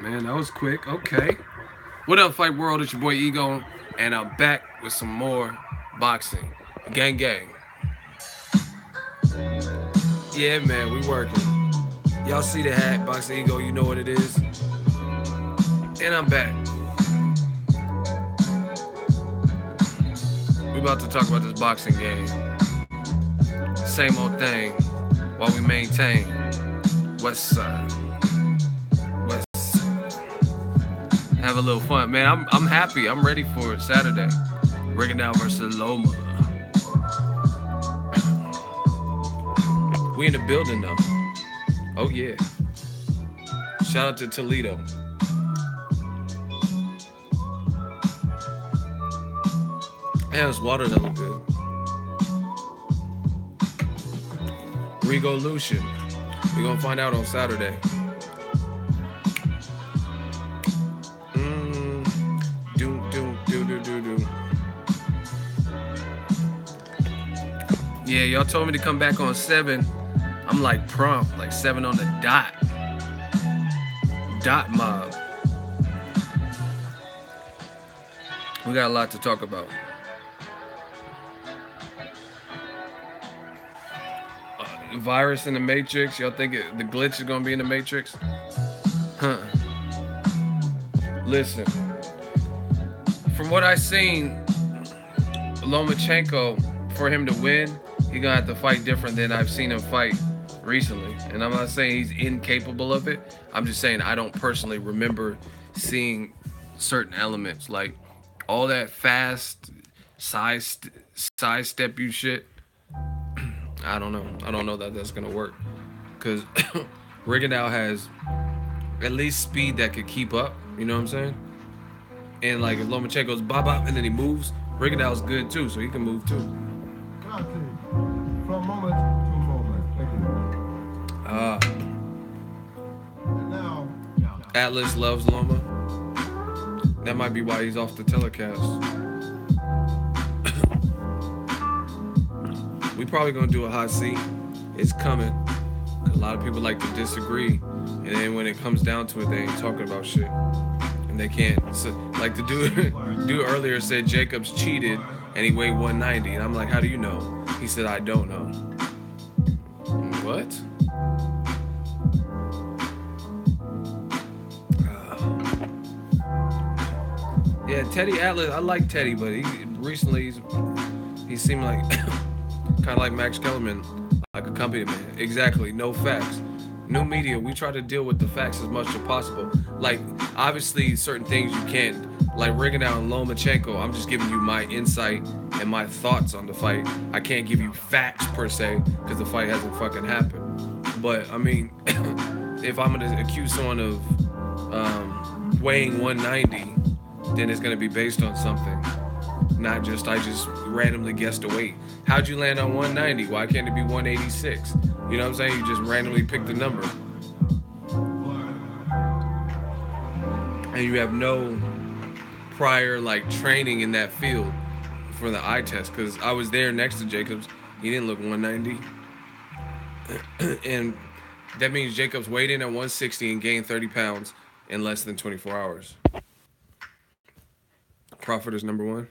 Man, that was quick. Okay. What up, Fight World? It's your boy Ego, and I'm back with some more boxing. Gang, gang. Yeah, man, we working. Y'all see the hat, Boxingego, you know what it is. And I'm back. We about to talk about this boxing game. Same old thing while we maintain West Side. Have a little fun, man. I'm happy. I'm ready for it. Saturday, Rigondeaux versus Loma. We in the building though. Oh yeah. Shout out to Toledo. Man, this water that look good. Regolution. We gonna find out on Saturday. Yeah, y'all told me to come back on 7. I'm like prompt, like 7 on the dot. Dot mob. We got a lot to talk about. Virus in the Matrix. Y'all think the glitch is gonna be in the Matrix? Huh. Listen. From what I seen, Lomachenko, for him to win, he's gonna have to fight different than I've seen him fight recently. And I'm not saying he's incapable of it. I'm just saying I don't personally remember seeing certain elements. Like all that fast side step you shit. I don't know. I don't know that that's gonna work. Cause Rigondeaux has at least speed that could keep up. You know what I'm saying? And like if Lomachenko's bop bop and then he moves, Rigondeaux's good too, so he can move too. From moment to moment. Thank you. And now, Atlas loves Loma. That might be why he's off the telecast. We probably gonna do a hot seat. It's coming. A lot of people like to disagree, and then when it comes down to it, they ain't talking about shit, and they can't. So, like the dude earlier said Jacobs cheated, and he weighed 190, and I'm like, how do you know? He said, I don't know. What? Yeah, Teddy Atlas. I like Teddy, but recently he seemed like kind of like Max Kellerman, like a company man. Exactly, no facts. New media, we try to deal with the facts as much as possible. Like, obviously, certain things you can't. Like Rigondeaux and Lomachenko, I'm just giving you my insight and my thoughts on the fight. I can't give you facts per se because the fight hasn't fucking happened. But I mean, if I'm gonna accuse someone of weighing 190, then it's gonna be based on something. Not just I just randomly guessed a weight. How'd you land on 190? Why can't it be 186? You know what I'm saying? You just randomly pick the number. And you have no prior like training in that field for the eye test, because I was there next to Jacobs. He didn't look 190. And that means Jacobs weighed in at 160 and gained 30 pounds in less than 24 hours. Crawford is number 1.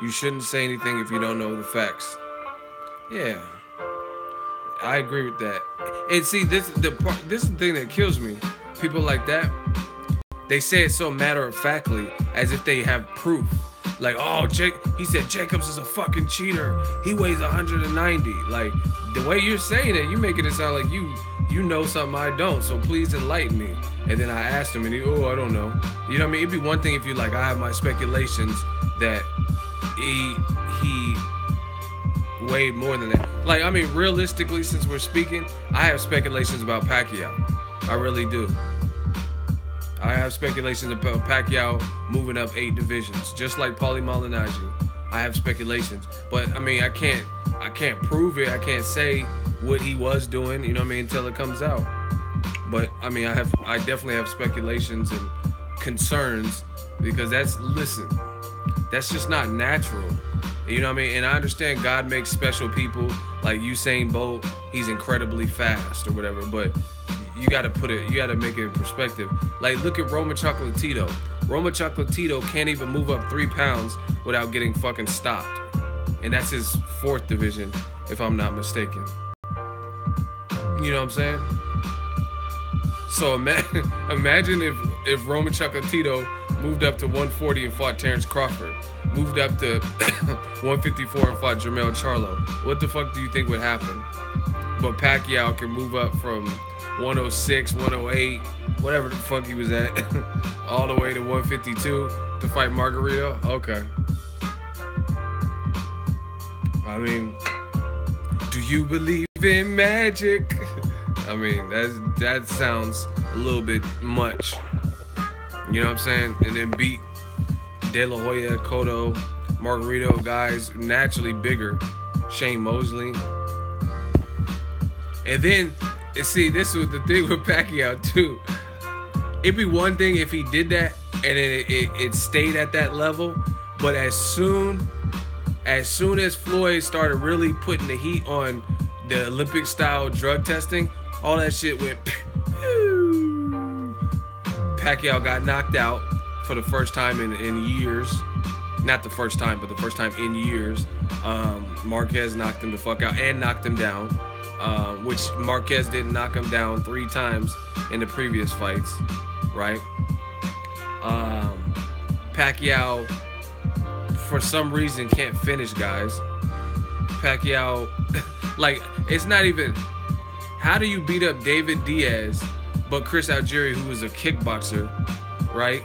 You shouldn't say anything if you don't know the facts. Yeah, I agree with that. And see, this is the thing that kills me. People like that, they say it so matter-of-factly, as if they have proof. Like, oh, he said Jacobs is a fucking cheater. He weighs 190. Like, the way you're saying it, you're making it sound like you know something I don't, so please enlighten me. And then I asked him, and I don't know. You know what I mean? It'd be one thing if you like, I have my speculations that he weighed more than that. Like, I mean, realistically, since we're speaking, I have speculations about Pacquiao. I really do. I have speculations about Pacquiao moving up 8 divisions, just like Paulie Malignaggi. I have speculations, but I mean, I can't prove it. I can't say what he was doing, you know what I mean, until it comes out. But I mean, I definitely have speculations and concerns because that's just not natural. You know what I mean? And I understand God makes special people like Usain Bolt. He's incredibly fast or whatever, but you got to make it in perspective. Like, look at Roma Chocolatito. Roma Chocolatito can't even move up 3 pounds without getting fucking stopped. And that's his 4th division, if I'm not mistaken. You know what I'm saying? So imagine if Roma Chocolatito moved up to 140 and fought Terrence Crawford, moved up to 154 and fought Jermell Charlo. What the fuck do you think would happen? But Pacquiao can move up from 106, 108, whatever the fuck he was at, all the way to 152 to fight Margarito? Okay. I mean, do you believe in magic? I mean, that sounds a little bit much. You know what I'm saying? And then beat De La Hoya, Cotto, Margarito, guys naturally bigger. Shane Mosley. And then, see, this was the thing with Pacquiao too. It'd be one thing if he did that and then it stayed at that level, but as soon as Floyd started really putting the heat on the Olympic style drug testing, all that shit went. Pacquiao got knocked out for the first time in years. Not the first time, but the first time in years. Marquez knocked him the fuck out and knocked him down, which Marquez didn't knock him down 3 times in the previous fights, right? Pacquiao, for some reason, can't finish guys. Pacquiao, like, it's not even, how do you beat up David Diaz, but Chris Algieri, who was a kickboxer, right?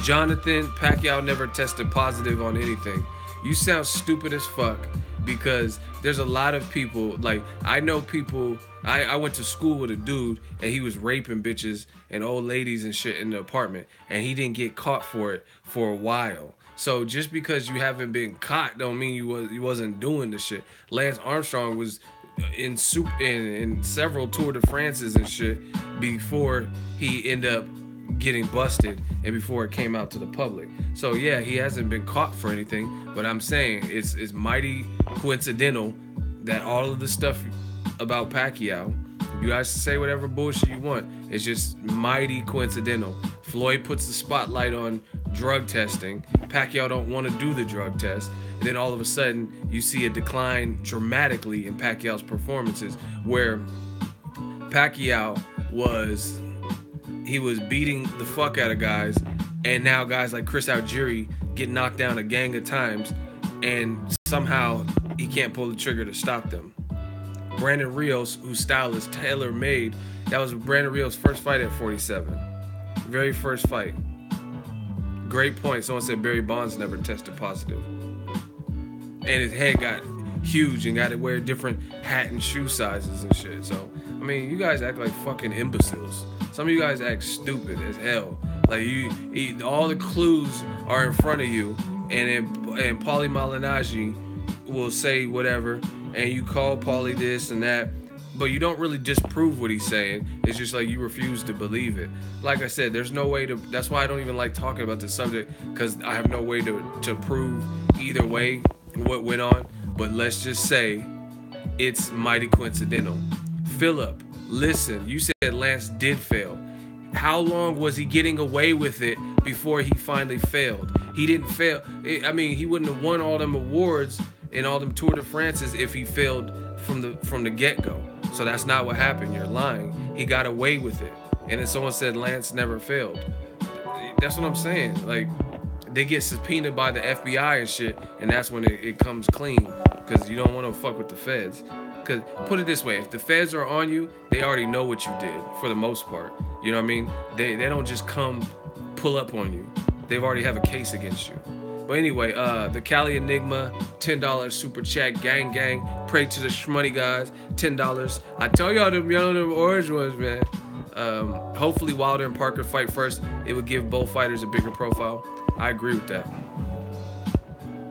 Jonathan Pacquiao never tested positive on anything. You sound stupid as fuck, because there's a lot of people, like, I know people, I went to school with a dude and he was raping bitches and old ladies and shit in the apartment, and he didn't get caught for it for a while. So just because you haven't been caught don't mean you wasn't doing the shit. Lance Armstrong was in several Tour de France's and shit before he ended up getting busted and before it came out to the public. So yeah, he hasn't been caught for anything, but I'm saying it's mighty coincidental that all of the stuff about Pacquiao, you guys say whatever bullshit you want, it's just mighty coincidental. Floyd puts the spotlight on drug testing. Pacquiao don't want to do the drug test. And then all of a sudden, you see a decline dramatically in Pacquiao's performances, where Pacquiao was beating the fuck out of guys, and now guys like Chris Algieri get knocked down a gang of times, and somehow he can't pull the trigger to stop them. Brandon Rios, whose style is tailor-made, that was Brandon Rios' first fight at 47. Very first fight. Great point. Someone said Barry Bonds never tested positive. And his head got huge and got to wear different hat and shoe sizes and shit. So, I mean, you guys act like fucking imbeciles. Some of you guys act stupid as hell. Like, all the clues are in front of you, and Paulie Malignaggi will say whatever, and you call Paulie this and that, but you don't really disprove what he's saying. It's just like you refuse to believe it. Like I said, there's no way to, that's why I don't even like talking about this subject, because I have no way to prove either way what went on. But let's just say it's mighty coincidental. Philip, listen, you said Lance did fail. How long was he getting away with it before he finally failed? He didn't fail. I mean, he wouldn't have won all them awards and all them Tour de France's if he failed from the get-go. So that's not what happened. You're lying. He got away with it. And then someone said Lance never failed. That's what I'm saying. Like, they get subpoenaed by the FBI and shit, and that's when it comes clean, because you don't want to fuck with the feds. Because, put it this way, if the feds are on you, they already know what you did, for the most part. You know what I mean? They don't just come pull up on you. They've already have a case against you. But anyway, the Cali Enigma, $10 super chat, gang. Pray to the shmoney guys, $10. I tell y'all them orange ones, man. Hopefully Wilder and Parker fight first. It would give both fighters a bigger profile. I agree with that.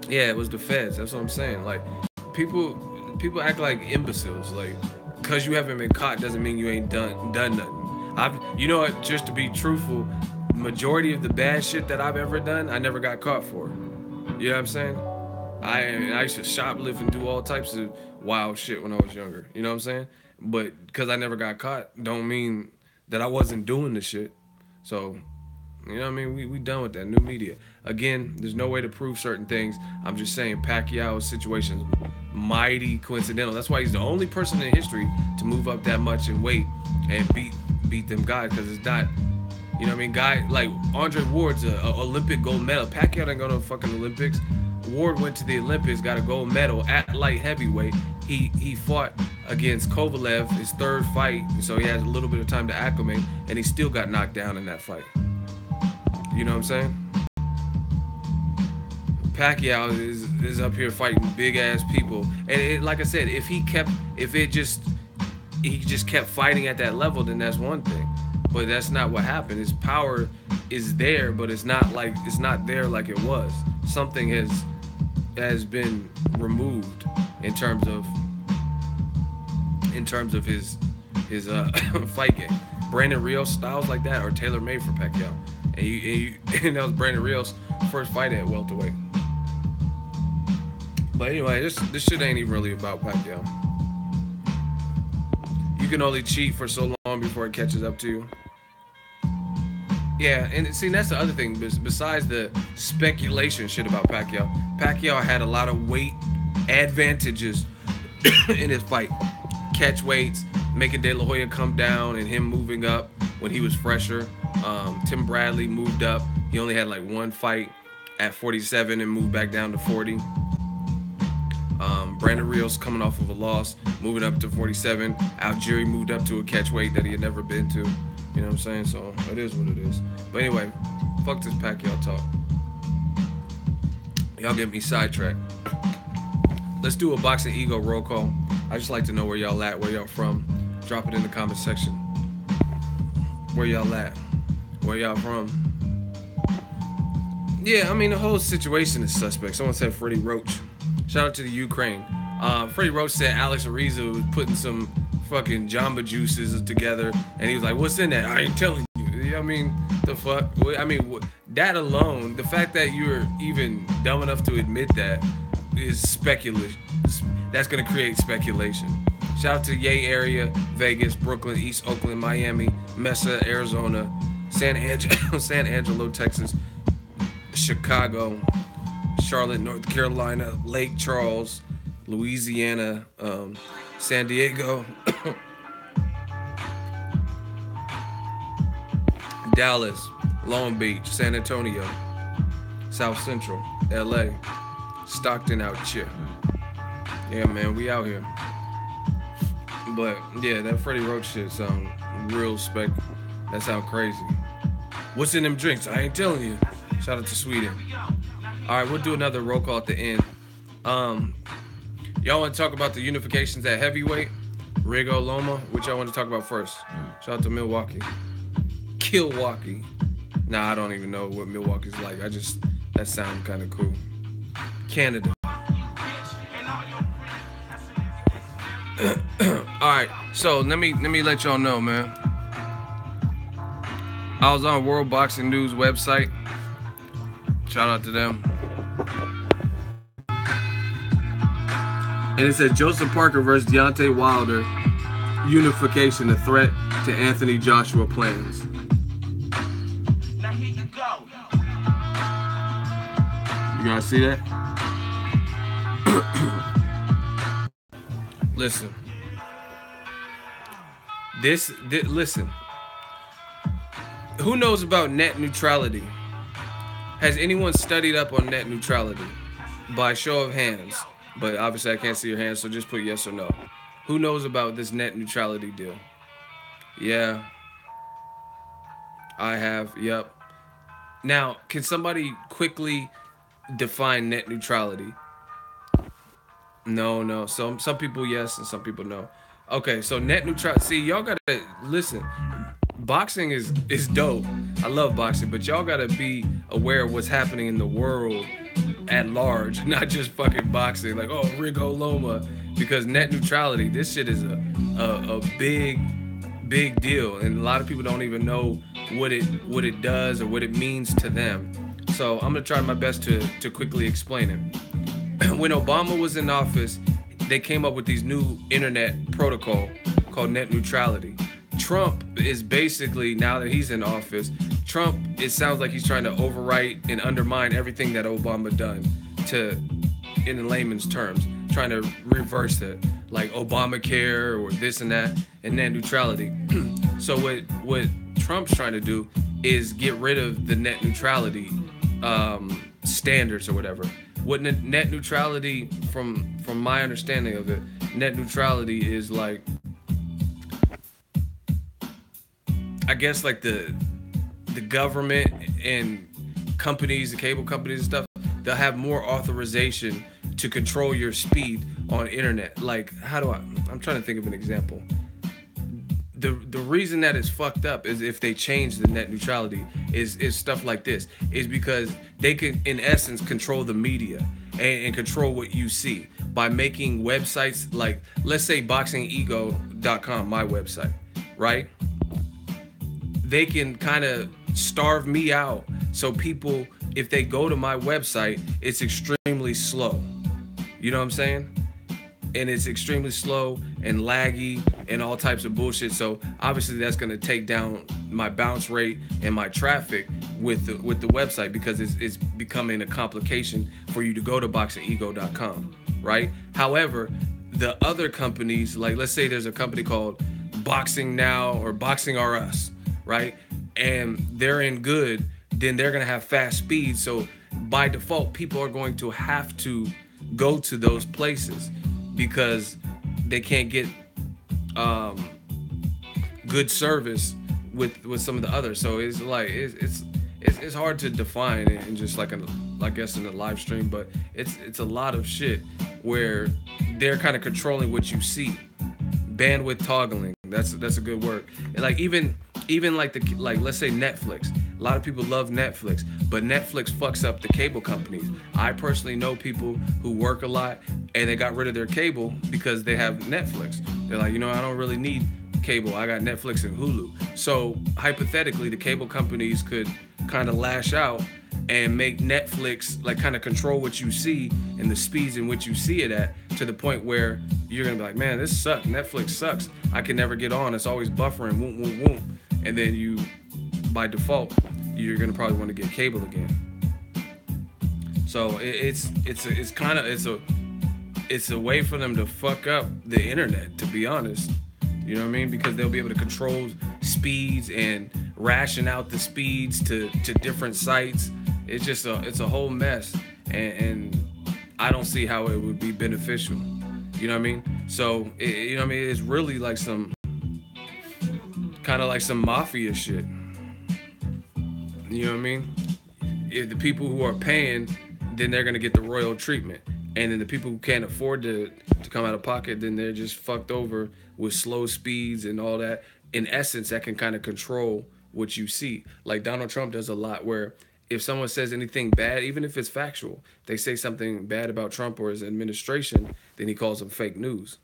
Yeah, it was the feds. That's what I'm saying. Like, people act like imbeciles. Like, because you haven't been caught doesn't mean you ain't done nothing. You know what? Just to be truthful, majority of the bad shit that I've ever done, I never got caught for. You know what I'm saying? I used to shoplift and do all types of wild shit when I was younger. You know what I'm saying? But because I never got caught, don't mean that I wasn't doing the shit. So, you know what I mean? We done with that new media. Again, there's no way to prove certain things. I'm just saying Pacquiao's situation is mighty coincidental. That's why he's the only person in history to move up that much in weight and beat them guys, because it's not. You know what I mean? Guy like Andre Ward's a Olympic gold medal. Pacquiao didn't go to the fucking Olympics. Ward went to the Olympics, got a gold medal at light heavyweight. He fought against Kovalev, his third fight, so he has a little bit of time to acclimate, and he still got knocked down in that fight. You know what I'm saying? Pacquiao is up here fighting big ass people, and like I said, if he just kept fighting at that level, then that's one thing. But that's not what happened. His power is there, but it's not there like it was. Something has been removed in terms of his fight game. Brandon Rios styles like that are tailor made for Pacquiao, and that was Brandon Rios' first fight at welterweight. But anyway, this shit ain't even really about Pacquiao. You can only cheat for so long before it catches up to you. Yeah, and see, that's the other thing. Besides the speculation shit about Pacquiao had a lot of weight advantages in his fight. Catch weights, making De La Hoya come down, and him moving up when he was fresher. Tim Bradley moved up. He only had like one fight at 47 and moved back down to 40. Brandon Rios coming off of a loss, moving up to 47. Algieri moved up to a catch weight that he had never been to. You know what I'm saying? So it is what it is. But anyway, fuck this Pacquiao talk. Y'all get me sidetracked. Let's do a Boxingego roll call. I just like to know where y'all at, where y'all from. Drop it in the comment section. Where y'all at? Where y'all from? Yeah, I mean, the whole situation is suspect. Someone said Freddie Roach. Shout out to the Ukraine. Freddie Roach said Alex Ariza was putting some fucking Jamba juices together, and he was like, "What's in that? I ain't telling you." I mean, the fuck? I mean, that alone, the fact that you're even dumb enough to admit that is speculation. That's gonna create speculation. Shout out to Yay area, Vegas, Brooklyn, East Oakland, Miami, Mesa, Arizona, San Angelo, Texas, Chicago, Charlotte, North Carolina, Lake Charles, Louisiana, San Diego, Dallas, Long Beach, San Antonio, South Central, LA, Stockton out here. Yeah, man, we out here. But yeah, that Freddie Roach shit sound real spec. That sound crazy. What's in them drinks? I ain't telling you. Shout out to Sweden. All right, we'll do another roll call at the end. Y'all want to talk about the unifications at heavyweight? Rigo, Loma? Which y'all want to talk about first? Shout out to Milwaukee. Milwaukee. Nah, I don't even know what Milwaukee's like. That sounds kind of cool. Canada. All right, so let me let y'all know, man. I was on World Boxing News website. Shout out to them. And it said Joseph Parker versus Deontay Wilder, unification, a threat to Anthony Joshua plans. Now here you go. You guys see that? Listen. Listen. Who knows about net neutrality? Has anyone studied up on net neutrality? By show of hands. But obviously I can't see your hands, so just put yes or no. Who knows about this net neutrality deal? Yeah. I have, yep. Now, can somebody quickly define net neutrality? No. Some people yes and some people no. Okay, so net neutrality. See, y'all gotta listen. Boxing is dope. I love boxing, but y'all gotta be aware of what's happening in the world at large, not just fucking boxing. Like, oh, Rigo Loma, because net neutrality, this shit is a big deal, and a lot of people don't even know what it does or what it means to them. So I'm gonna try my best to quickly explain it. When Obama was in office, they came up with these new internet protocol called net neutrality. Trump is basically, now that he's in office, Trump, it sounds like he's trying to overwrite and undermine everything that Obama done, to, in layman's terms, trying to reverse it, like Obamacare or this and that, and net neutrality. So what Trump's trying to do is get rid of the net neutrality standards or whatever. What net neutrality, from my understanding of it, net neutrality is like, I guess like the government and companies, the cable companies and stuff, they'll have more authorization to control your speed on internet. Like, I'm trying to think of an example. The reason that it's fucked up is if they change the net neutrality is stuff like this, is because they can in essence control the media and control what you see by making websites like, let's say Boxingego.com, my website, right? They can kind of starve me out, so people, if they go to my website, it's extremely slow. You know what I'm saying? And it's extremely slow and laggy and all types of bullshit. So obviously that's going to take down my bounce rate and my traffic with the website, because it's becoming a complication for you to go to boxingego.com, right? However, the other companies, like let's say there's a company called Boxing Now or Boxing R Us, right? And they're in good, then they're going to have fast speed. So by default, people are going to have to go to those places because they can't get good service with some of the others. So it's like it's hard to define in just like I guess in a live stream, but it's a lot of shit where they're kind of controlling what you see. Bandwidth toggling, that's a good word. And like even like let's say Netflix. A lot of people love Netflix, but Netflix fucks up the cable companies. I personally know people who work a lot and they got rid of their cable because they have Netflix. They're like, I don't really need cable. I got Netflix and Hulu. So hypothetically, the cable companies could kind of lash out and make Netflix like kind of control what you see and the speeds in which you see it at, to the point where you're gonna be like, man, this sucks. Netflix sucks. I can never get on. It's always buffering. Woom, woom, woom. And then you, by default, you're gonna probably want to get cable again. So it's a way for them to fuck up the internet, to be honest. You know what I mean? Because they'll be able to control speeds and ration out the speeds to different sites. It's just a whole mess, and I don't see how it would be beneficial. You know what I mean? So it's really like some kind of like some mafia shit. You know what I mean? If the people who are paying, then they're gonna get the royal treatment, and then the people who can't afford to come out of pocket, then they're just fucked over with slow speeds and all that. In essence, that can kind of control what you see. Like Donald Trump does a lot, where if someone says anything bad, even if it's factual, they say something bad about Trump or his administration, then he calls them fake news.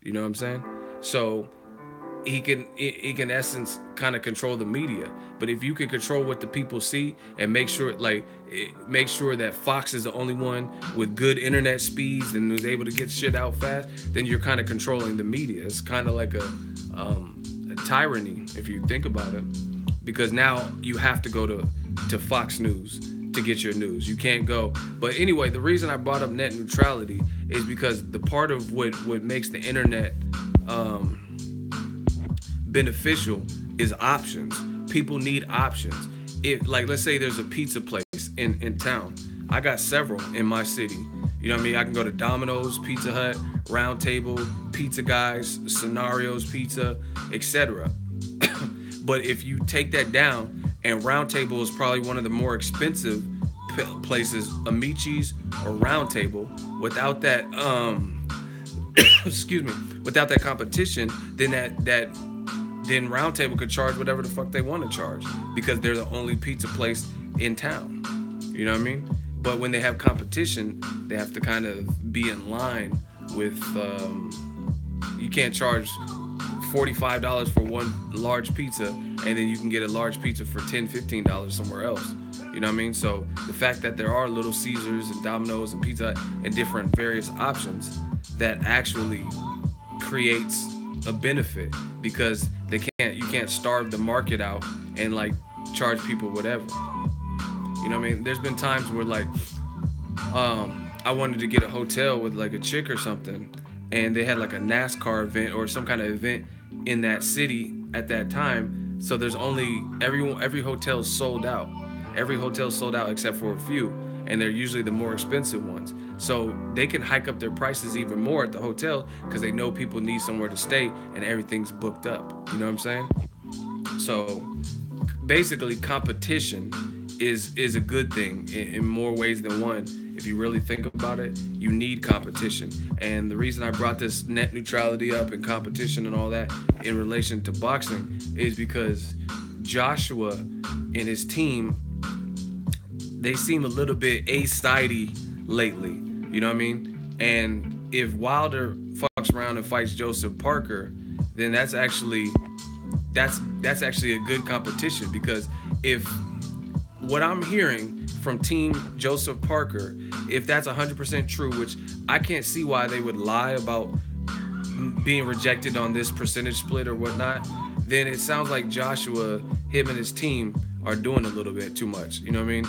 You know what I'm saying? So he can in essence kind of control the media. But if you can control what the people see and make sure that Fox is the only one with good internet speeds and was able to get shit out fast, then you're kind of controlling the media. It's kind of like a tyranny if you think about it, because now you have to go to Fox News to get your news. You can't go. But anyway, the reason I brought up net neutrality is because the part of what makes the internet beneficial is options. People need options. If, like, let's say there's a pizza place in town. I got several in my city. You know what I mean? I can go to Domino's, Pizza Hut, Round Table, Pizza Guys, Scenarios Pizza, etc. But if you take that down, and Round Table is probably one of the more expensive places, Amici's or Round Table, without that without that competition, then Round Table could charge whatever the fuck they want to charge, because they're the only pizza place in town. You know what I mean? But when they have competition, they have to kind of be in line with, you can't charge $45 for one large pizza, and then you can get a large pizza for $10, $15 somewhere else. You know what I mean? So the fact that there are Little Caesars and Domino's and Pizza and different various options that actually creates a benefit, because you can't starve the market out and like charge people whatever. You know what I mean? There's been times where like I wanted to get a hotel with like a chick or something, and they had like a NASCAR event or some kind of event in that city at that time. So there's only every hotel's sold out. Every hotel's sold out except for a few, and they're usually the more expensive ones. So they can hike up their prices even more at the hotel because they know people need somewhere to stay and everything's booked up. You know what I'm saying? So basically, competition is a good thing in more ways than one. If you really think about it, you need competition. And the reason I brought this net neutrality up and competition and all that in relation to boxing is because Joshua and his team, they seem a little bit A-sidey lately. You know what I mean? And if Wilder fucks around and fights Joseph Parker, then that's actually a good competition, because if what I'm hearing from Team Joseph Parker, if that's 100% true, which I can't see why they would lie about being rejected on this percentage split or whatnot, then it sounds like Joshua, him and his team are doing a little bit too much. You know what I mean?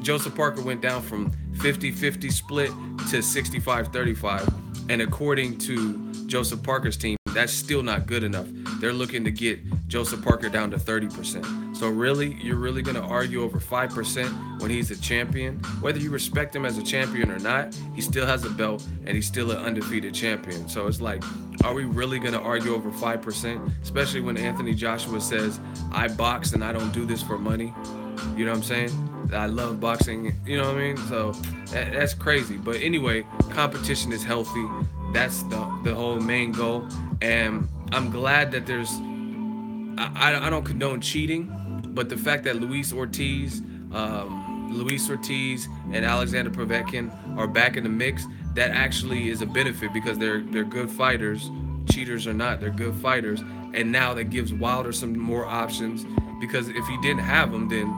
Joseph Parker went down from 50-50 split to 65-35. And according to Joseph Parker's team, that's still not good enough. They're looking to get Joseph Parker down to 30%. So really, you're really going to argue over 5% when he's a champion? Whether you respect him as a champion or not, he still has a belt and he's still an undefeated champion. So it's like, are we really going to argue over 5%? Especially when Anthony Joshua says, I box and I don't do this for money. You know what I'm saying? I love boxing. You know what I mean? So that's crazy. But anyway, competition is healthy. That's the whole main goal. And I'm glad that there's, I don't condone cheating, but the fact that Luis Ortiz and Alexander Povetkin are back in the mix, that actually is a benefit, because they're good fighters. Cheaters or not, they're good fighters. And now that gives Wilder some more options, because if he didn't have them, then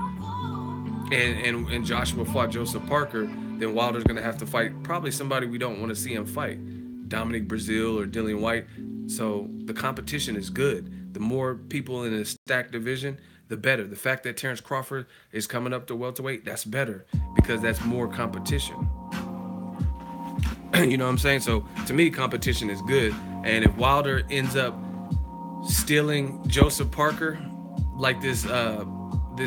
and Joshua fought Joseph Parker, then Wilder's gonna have to fight probably somebody we don't want to see him fight, Dominic Breazeale or Dillian White. So the competition is good. The more people in a stacked division, the better. The fact that Terrence Crawford is coming up to welterweight, that's better, because that's more competition. You know what I'm saying? So to me, competition is good. And if Wilder ends up stealing Joseph Parker, like this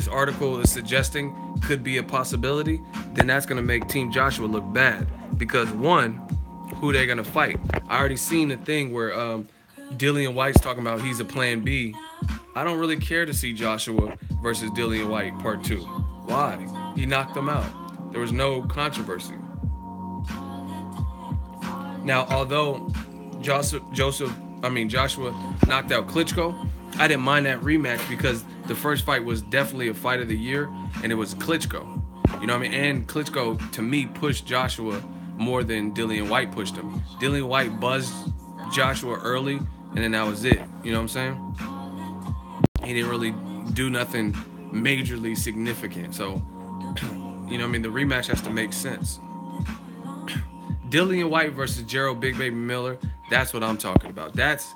article is suggesting could be a possibility, then that's going to make Team Joshua look bad. Because one, who they're going to fight. I already seen the thing where Dillian White's talking about he's a plan B. I don't really care to see Joshua versus Dillian White part 2. Why? He knocked him out. There was no controversy. Now, although Joshua knocked out Klitschko, I didn't mind that rematch, because the first fight was definitely a fight of the year, and it was Klitschko. You know what I mean? And Klitschko, to me, pushed Joshua more than Dillian White pushed him. Dillian White buzzed Joshua early, and then that was it. You know what I'm saying? He didn't really do nothing majorly significant. So, you know what I mean? The rematch has to make sense. Dillian White versus Gerald Big Baby Miller, that's what I'm talking about. That's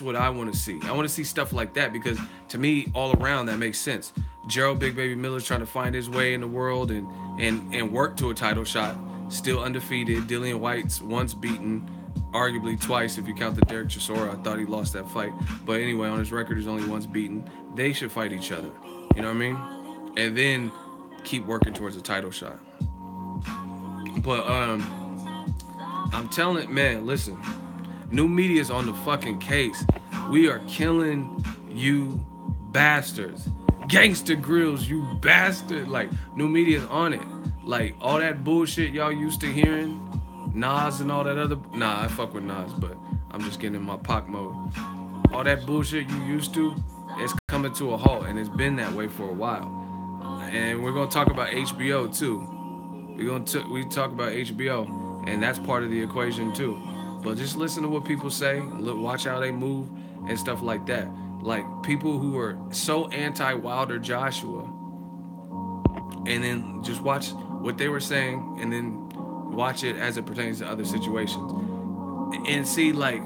what I want to see. I want to see stuff like that, because to me, all around, that makes sense. Gerald Big Baby Miller's trying to find his way in the world and work to a title shot. Still undefeated. Dillian White's once beaten, arguably twice if you count the Derek Chisora. I thought he lost that fight. But anyway, on his record, he's only once beaten. They should fight each other. You know what I mean? And then keep working towards a title shot. But I'm telling it, man, listen. New media's on the fucking case. We are killing you bastards. Gangster Grills, you bastard. Like, new media's on it. Like, all that bullshit y'all used to hearing, Nas and all that other... Nah, I fuck with Nas, but I'm just getting in my Pac mode. All that bullshit you used to, it's coming to a halt, and it's been that way for a while. And we're going to talk about HBO, too. We talk about HBO, and that's part of the equation, too. But just listen to what people say, watch how they move, and stuff like that. Like, people who are so anti-Wilder Joshua, and then just watch what they were saying, and then watch it as it pertains to other situations, and see like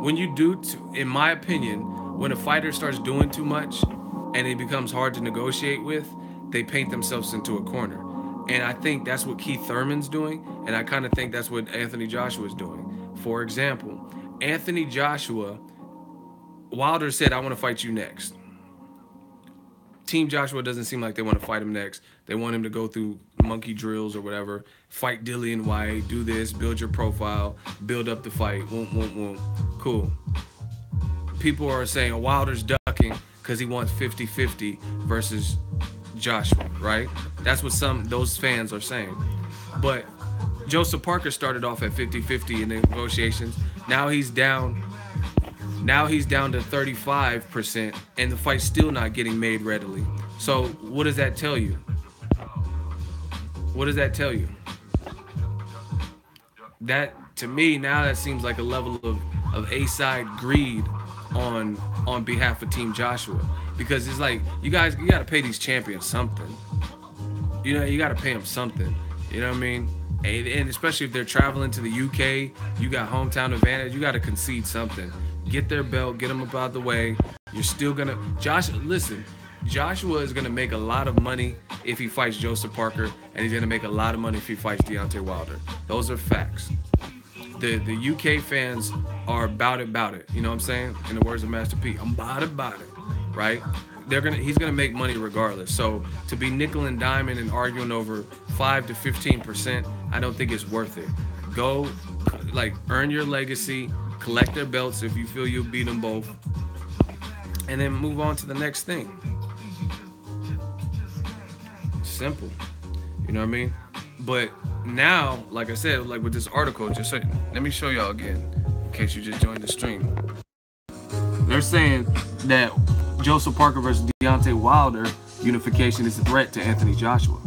when you do, in my opinion, when a fighter starts doing too much and it becomes hard to negotiate with, they paint themselves into a corner. And I think that's what Keith Thurman's doing, and I kind of think that's what Anthony Joshua is doing. For example, Anthony Joshua, Wilder said, "I want to fight you next." Team Joshua doesn't seem like they want to fight him next. They want him to go through monkey drills or whatever, fight Dillian White, do this, build your profile, build up the fight. Cool. People are saying, oh, Wilder's ducking because he wants 50-50 versus Joshua, right? That's what those fans are saying. But Joseph Parker started off at 50-50 in the negotiations. Now he's down to 35%, and the fight's still not getting made readily. So what does that tell you? What does that tell you? That, to me, now that seems like a level of A-side greed on behalf of Team Joshua. Because it's like, you got to pay these champions something. You got to pay them something. You know what I mean? And especially if they're traveling to the UK, you got hometown advantage, you got to concede something. Get their belt, get them up out the way. You're still going to... Joshua is going to make a lot of money if he fights Joseph Parker, and he's going to make a lot of money if he fights Deontay Wilder. Those are facts. The UK fans are about it. You know what I'm saying? In the words of Master P, I'm about it, right? He's gonna make money regardless. So to be nickel and diamond and arguing over 5 to 15%, I don't think it's worth it. Go, earn your legacy, collect their belts if you feel you'll beat them both, and then move on to the next thing. Simple. You know what I mean? But now, like I said, with this article, let me show y'all again, in case you just joined the stream. They're saying that Joseph Parker versus Deontay Wilder unification is a threat to Anthony Joshua.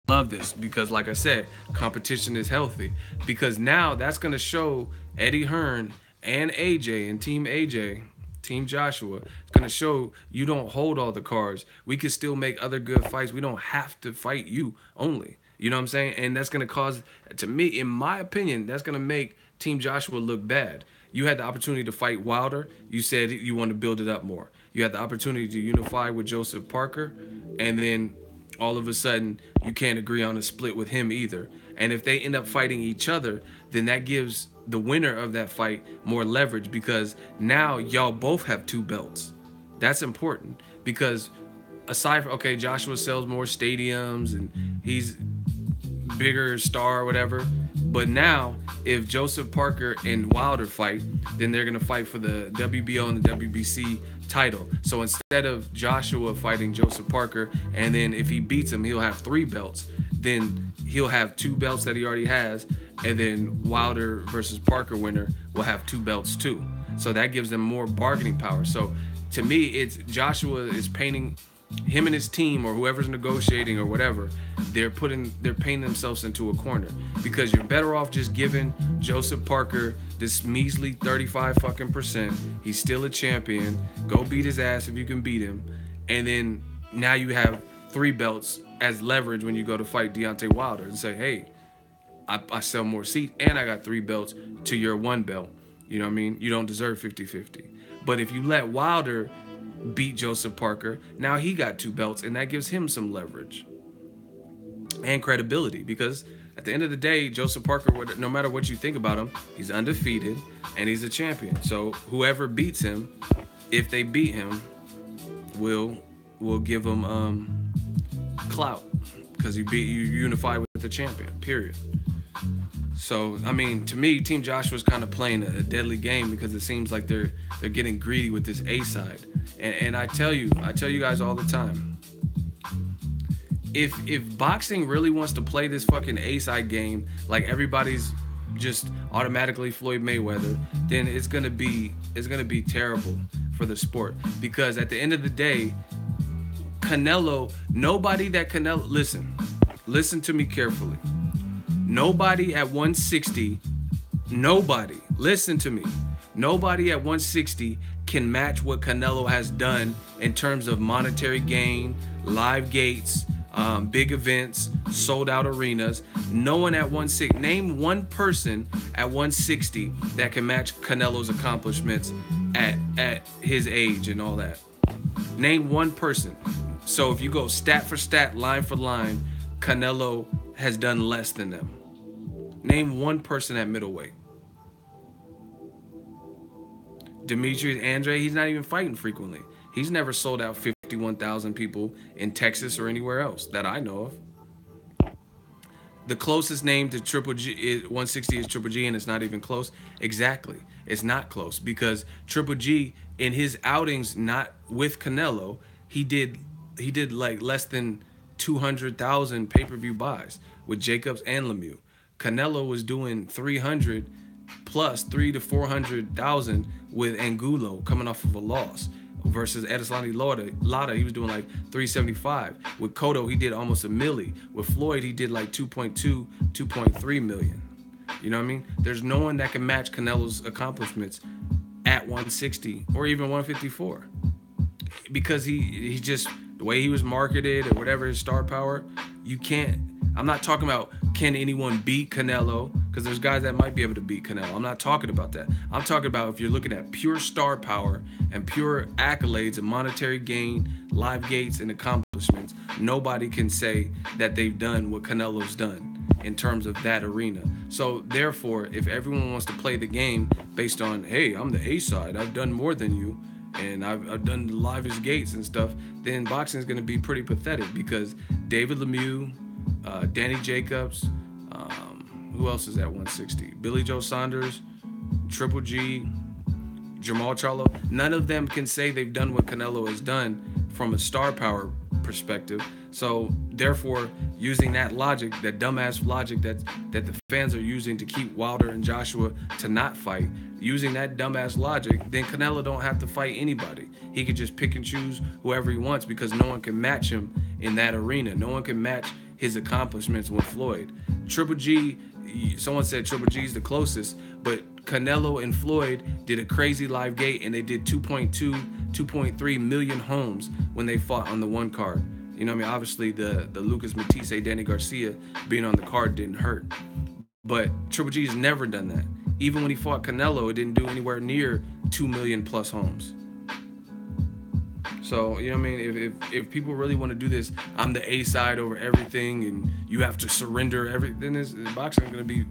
Love this because, like I said, competition is healthy. Because now that's going to show Eddie Hearn and AJ and Team Joshua, it's going to show you don't hold all the cards. We can still make other good fights. We don't have to fight you only. You know what I'm saying? And that's going to cause, to me, in my opinion, that's going to make Team Joshua look bad. You had the opportunity to fight Wilder. You said you want to build it up more. You had the opportunity to unify with Joseph Parker, and then all of a sudden you can't agree on a split with him either. And if they end up fighting each other, then that gives the winner of that fight more leverage, because now y'all both have 2 belts. That's important, because aside from, okay, Joshua sells more stadiums and he's bigger star or whatever, but now if Joseph Parker and Wilder fight, then they're going to fight for the WBO and the WBC title. So instead of Joshua fighting Joseph Parker, and then if he beats him, he'll have 3 belts, then he'll have 2 belts that he already has, and then Wilder versus Parker winner will have 2 belts too. So that gives them more bargaining power. So to me, it's Joshua is painting him and his team, or whoever's negotiating or whatever, they're painting themselves into a corner, because you're better off just giving Joseph Parker this measly 35%. He's still a champion. Go beat his ass if you can beat him. And then now you have 3 belts as leverage when you go to fight Deontay Wilder and say, hey, I sell more seats and I got 3 belts to your 1 belt. You know what I mean? You don't deserve 50-50. But if you let Wilder beat Joseph Parker, now he got 2 belts, and that gives him some leverage and credibility, because at the end of the day, Joseph Parker, no matter what you think about him, he's undefeated and he's a champion. So whoever beats him, if they beat him, will give him clout, because you unify with the champion, period. So, I mean, to me, Team Joshua's kind of playing a deadly game, because it seems like they're getting greedy with this A side. And I tell you guys all the time, if boxing really wants to play this fucking A side game, like everybody's just automatically Floyd Mayweather, then it's gonna be terrible for the sport. Because at the end of the day, listen to me carefully. Nobody at 160 can can match what Canelo has done in terms of monetary gain, live gates, big events, sold out arenas. No one at 160. Name one person at 160 that can match Canelo's accomplishments at his age and all that. Name one person. So if you go stat for stat, line for line, Canelo has done less than them. Name one person at middleweight. Demetrius Andre, he's not even fighting frequently. He's never sold out 51,000 people in Texas or anywhere else that I know of. The closest name to Triple G is 160 is Triple G, and it's not even close. Exactly. It's not close because Triple G in his outings, not with Canelo, he did like less than 200,000 pay-per-view buys with Jacobs and Lemieux. Canelo was doing 300 plus 300 to 400,000 with Angulo coming off of a loss versus Edeslani Lada, he was doing like 375. With Cotto, he did almost a milli. With Floyd, he did like 2.2, 2.3 million. You know what I mean? There's no one that can match Canelo's accomplishments at 160 or even 154 because he just, the way he was marketed or whatever, his star power, you can't. I'm not talking about can anyone beat Canelo, because there's guys that might be able to beat Canelo. I'm not talking about that. I'm talking about if you're looking at pure star power and pure accolades and monetary gain, live gates and accomplishments, nobody can say that they've done what Canelo's done in terms of that arena. So therefore, if everyone wants to play the game based on, hey, I'm the A side, I've done more than you, and I've done the livest gates and stuff, then boxing is going to be pretty pathetic because David Lemieux, Danny Jacobs, who else is at 160? Billy Joe Saunders, Triple G, Jamal Charlo. None of them can say they've done what Canelo has done from a star power perspective. So therefore, using that logic, that dumbass logic that the fans are using to keep Wilder and Joshua to not fight, using that dumbass logic, then Canelo don't have to fight anybody. He could just pick and choose whoever he wants because no one can match him in that arena. No one can match his accomplishments with Floyd. Triple G, someone said Triple G's the closest, but Canelo and Floyd did a crazy live gate and they did 2.2, 2.3 million homes when they fought on the one card. You know what I mean? Obviously the Lucas Matisse, Danny Garcia being on the card didn't hurt. But Triple G's never done that. Even when he fought Canelo, it didn't do anywhere near 2 million plus homes. So, you know what I mean? If people really want to do this, I'm the A side over everything and you have to surrender everything, then boxing is going to be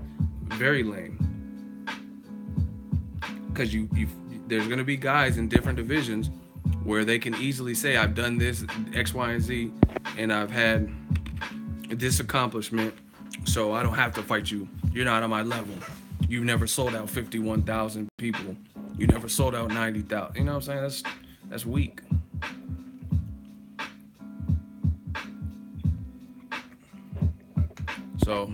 very lame. Because there's going to be guys in different divisions where they can easily say, I've done this, X, Y, and Z, and I've had this accomplishment, so I don't have to fight you. You're not on my level. You've never sold out 51,000 people. You never sold out 90,000. You know what I'm saying? That's weak. So,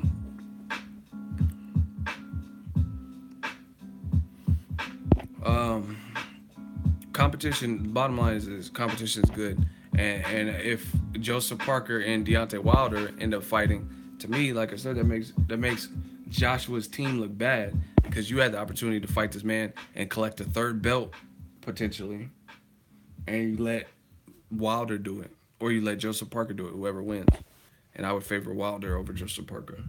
competition, bottom line is competition is good. And if Joseph Parker and Deontay Wilder end up fighting, to me, like I said, that makes Joshua's team look bad because you had the opportunity to fight this man and collect a third belt, potentially, and you let Wilder do it, or you let Joseph Parker do it, whoever wins. And I would favor Wilder over Joseph Parker.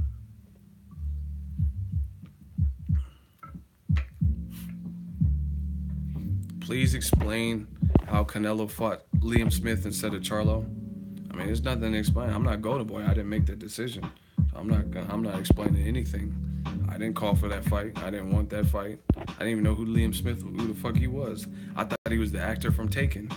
Please explain how Canelo fought Liam Smith instead of Charlo. I mean, there's nothing to explain. I'm not Golden Boy. I didn't make that decision. So I'm not explaining anything. I didn't call for that fight. I didn't want that fight. I didn't even know who Liam Smith, who the fuck he was. I thought he was the actor from Taken.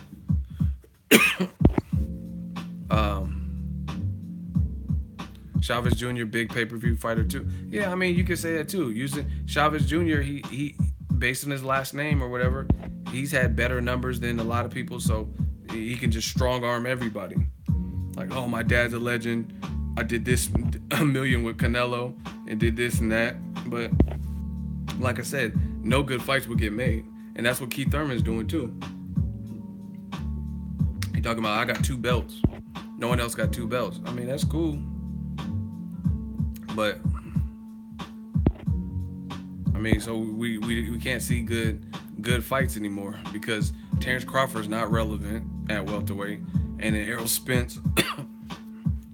Chavez Jr., big pay-per-view fighter too. Yeah, I mean, you could say that too. Using Chavez Jr., he based on his last name or whatever, he's had better numbers than a lot of people, so he can just strong arm everybody. Like, oh, my dad's a legend. I did this a million with Canelo and did this and that. But like I said, no good fights will get made. And that's what Keith Thurman's doing too. He talking about, I got 2 belts. No one else got 2 belts. I mean, that's cool. But I mean, so we can't see good good fights anymore because Terrence Crawford's not relevant at welterweight, and then Errol Spence,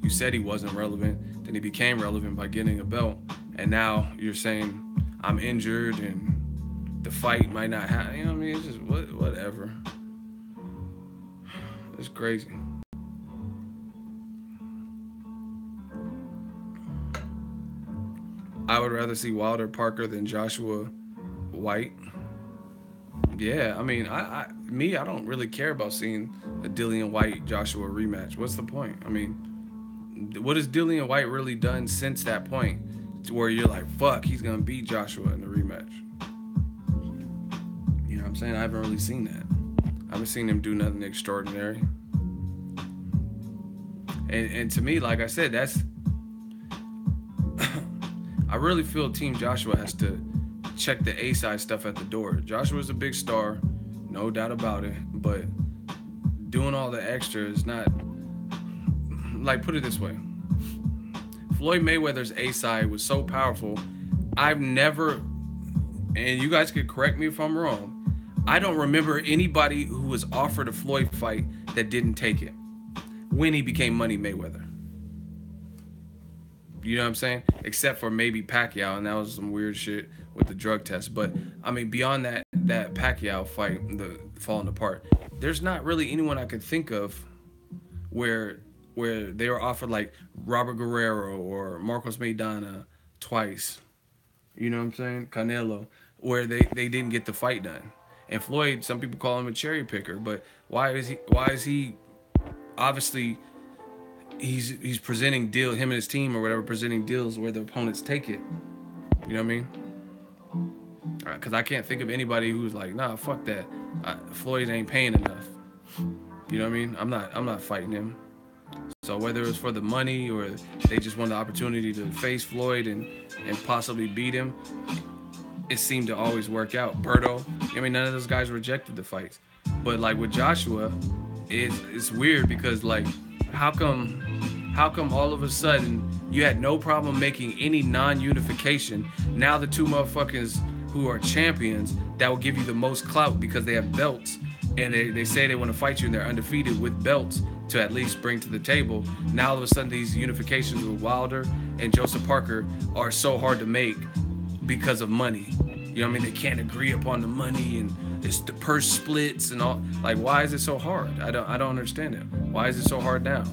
you said he wasn't relevant, then he became relevant by getting a belt, and now you're saying I'm injured and the fight might not happen. You know what I mean? It's just whatever. It's crazy. I would rather see Wilder Parker than Joshua White. Yeah, I mean, I don't really care about seeing a Dillian White Joshua rematch. What's the point? I mean, what has Dillian White really done since that point to where you're like, fuck, he's gonna beat Joshua in the rematch? You know what I'm saying? I haven't really seen that. I haven't seen him do nothing extraordinary. And to me, like I said, that's I really feel Team Joshua has to check the A-side stuff at the door. Joshua's a big star, no doubt about it, but doing all the extra is not, like, put it this way. Floyd Mayweather's A-side was so powerful, I've never, and you guys could correct me if I'm wrong, I don't remember anybody who was offered a Floyd fight that didn't take it when he became Money Mayweather. You know what I'm saying? Except for maybe Pacquiao, and that was some weird shit with the drug test. But, I mean, beyond that Pacquiao fight, the falling apart, there's not really anyone I could think of where they were offered, like, Robert Guerrero or Marcos Maidana twice. You know what I'm saying? Canelo, where they didn't get the fight done. And Floyd, some people call him a cherry picker, but why is he obviously... He's presenting deals, him and his team or whatever, presenting deals where the opponents take it. You know what I mean? Because I can't think of anybody who's like, nah, fuck that. Floyd ain't paying enough. You know what I mean? I'm not fighting him. So whether it was for the money or they just wanted the opportunity to face Floyd and possibly beat him, it seemed to always work out. Berto, I mean, none of those guys rejected the fights. But like with Joshua, it's weird because like, how come all of a sudden you had no problem making any non-unification? Now the two motherfuckers who are champions that will give you the most clout because they have belts and they say they want to fight you and they're undefeated with belts to at least bring to the table. Now all of a sudden these unifications with Wilder and Joseph Parker are so hard to make because of money. You know what I mean? They can't agree upon the money and it's the purse splits and all. Like, why is it so hard? I don't understand it. Why is it so hard now?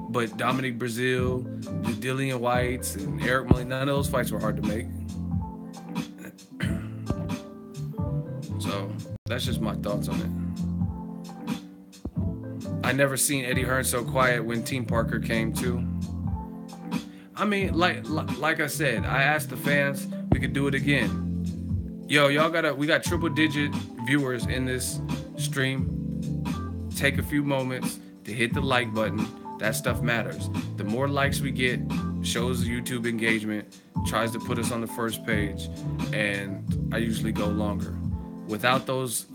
But Dominic Brazil, the Dillian Whites, and Eric Malik, none of those fights were hard to make. So that's just my thoughts on it. I never seen Eddie Hearn so quiet when Team Parker came too. I mean, like I said, I asked the fans, we could do it again. Yo, we got triple digit viewers in this stream. Take a few moments to hit the like button. That stuff matters. The more likes we get, shows YouTube engagement, tries to put us on the first page, and I usually go longer. Without those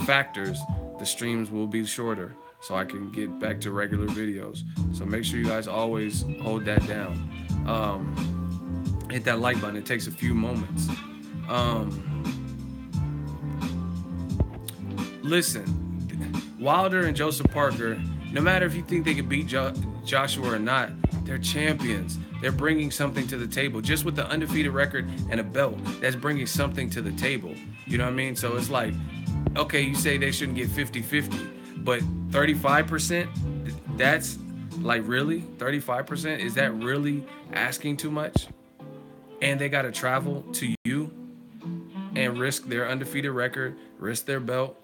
factors, the streams will be shorter, so I can get back to regular videos. So make sure you guys always hold that down. Hit that like button. It takes a few moments. Listen, Wilder and Joseph Parker, no matter if you think they could beat Joshua or not, they're champions. They're bringing something to the table. Just with the undefeated record and a belt, that's bringing something to the table. You know what I mean? So it's like, okay, you say they shouldn't get 50-50, but 35%, that's like, really? 35%? Is that really asking too much? And they got to travel to you and risk their undefeated record, risk their belt,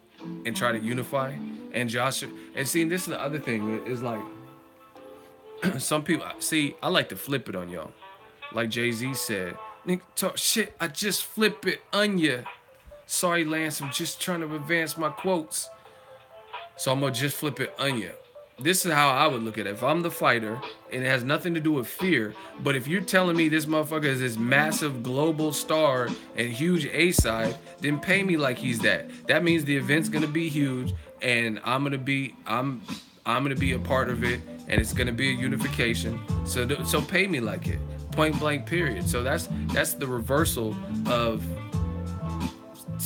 and try to unify. And Joshua, and see, this is the other thing, is like, some people, see, I like to flip it on y'all. Like Jay-Z said, nigga talk shit, I just flip it on ya. Sorry, Lance, I'm just trying to advance my quotes. So I'm gonna just flip it on ya. This is how I would look at it. If I'm the fighter, and it has nothing to do with fear, but if you're telling me this motherfucker is this massive global star and huge A-side, then pay me like he's that. That means the event's gonna be huge, and I'm gonna be a part of it, and it's gonna be a unification. So pay me like it. Point blank, period. So that's the reversal of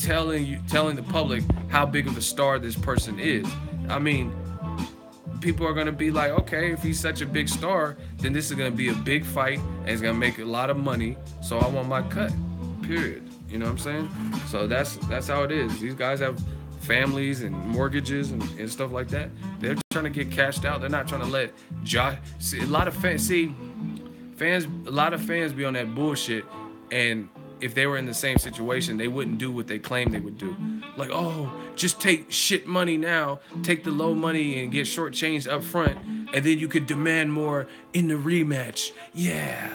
telling the public how big of a star this person is. I mean, people are gonna be like, okay, if he's such a big star, then this is gonna be a big fight and it's gonna make a lot of money. So I want my cut. Period. You know what I'm saying? So that's how it is. These guys have families and mortgages and stuff like that. They're trying to get cashed out. They're not trying to let Josh. See, a lot of fans be on that bullshit, and if they were in the same situation, they wouldn't do what they claim they would do. Like, oh, just take shit money now, take the low money and get shortchanged up front, and then you could demand more in the rematch. Yeah.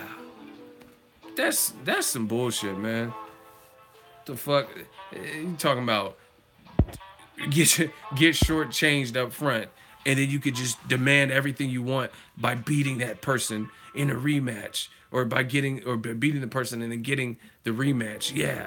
That's some bullshit, man. The fuck you talking about? Get shortchanged up front, and then you could just demand everything you want by beating that person in a rematch, or by beating the person and then getting the rematch. Yeah,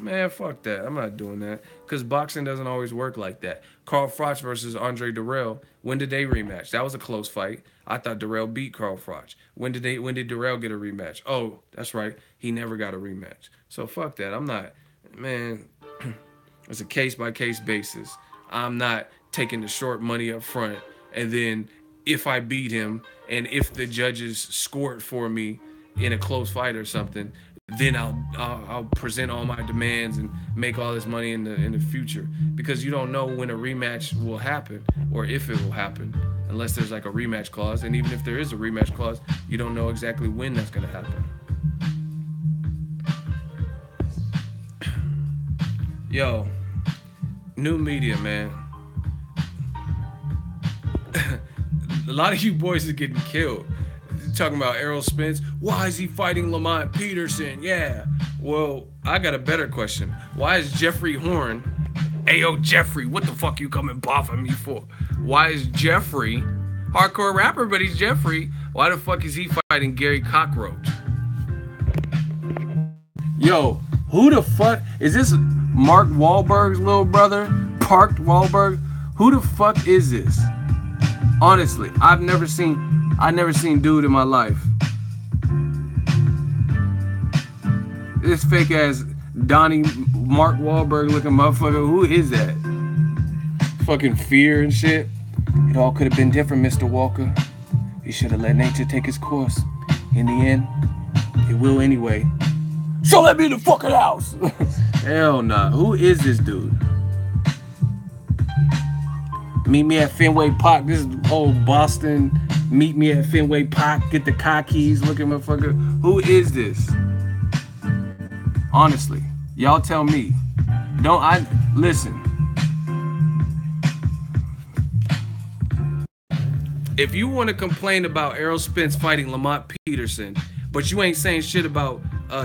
man, fuck that. I'm not doing that, because boxing doesn't always work like that. Carl Froch versus Andre Dirrell. When did they rematch? That was a close fight. I thought Dirrell beat Carl Froch. When did Dirrell get a rematch? Oh, that's right. He never got a rematch. So fuck that. I'm not, man. It's a case-by-case basis. I'm not taking the short money up front, and then if I beat him and if the judges score it for me in a close fight or something, then I'll present all my demands and make all this money in the future, because you don't know when a rematch will happen or if it will happen unless there's like a rematch clause. And even if there is a rematch clause, you don't know exactly when that's going to happen. Yo, new media, man. A lot of you boys are getting killed. Talking about Errol Spence. Why is he fighting Lamont Peterson? Yeah. Well, I got a better question. Why is Jeffrey Horn... Ayo, Jeffrey, what the fuck you coming boffing me for? Why is Jeffrey... hardcore rapper, but he's Jeffrey. Why the fuck is he fighting Gary Cockroach? Yo, who the fuck... Is this Mark Wahlberg's little brother? Parked Wahlberg? Who the fuck is this? Honestly, I've never seen dude in my life. This fake ass Donnie Mark Wahlberg looking motherfucker. Who is that? Fucking fear and shit. It all could have been different, Mr. Walker. You should have let nature take its course. In the end, it will anyway. So let me in the fucking house. Hell nah. Who is this dude? Meet me at Fenway Park. This is old Boston. Meet me at Fenway Park. Get the car keys. Looking motherfucker. Who is this? Honestly, y'all tell me. Listen. If you want to complain about Errol Spence fighting Lamont Peterson, but you ain't saying shit about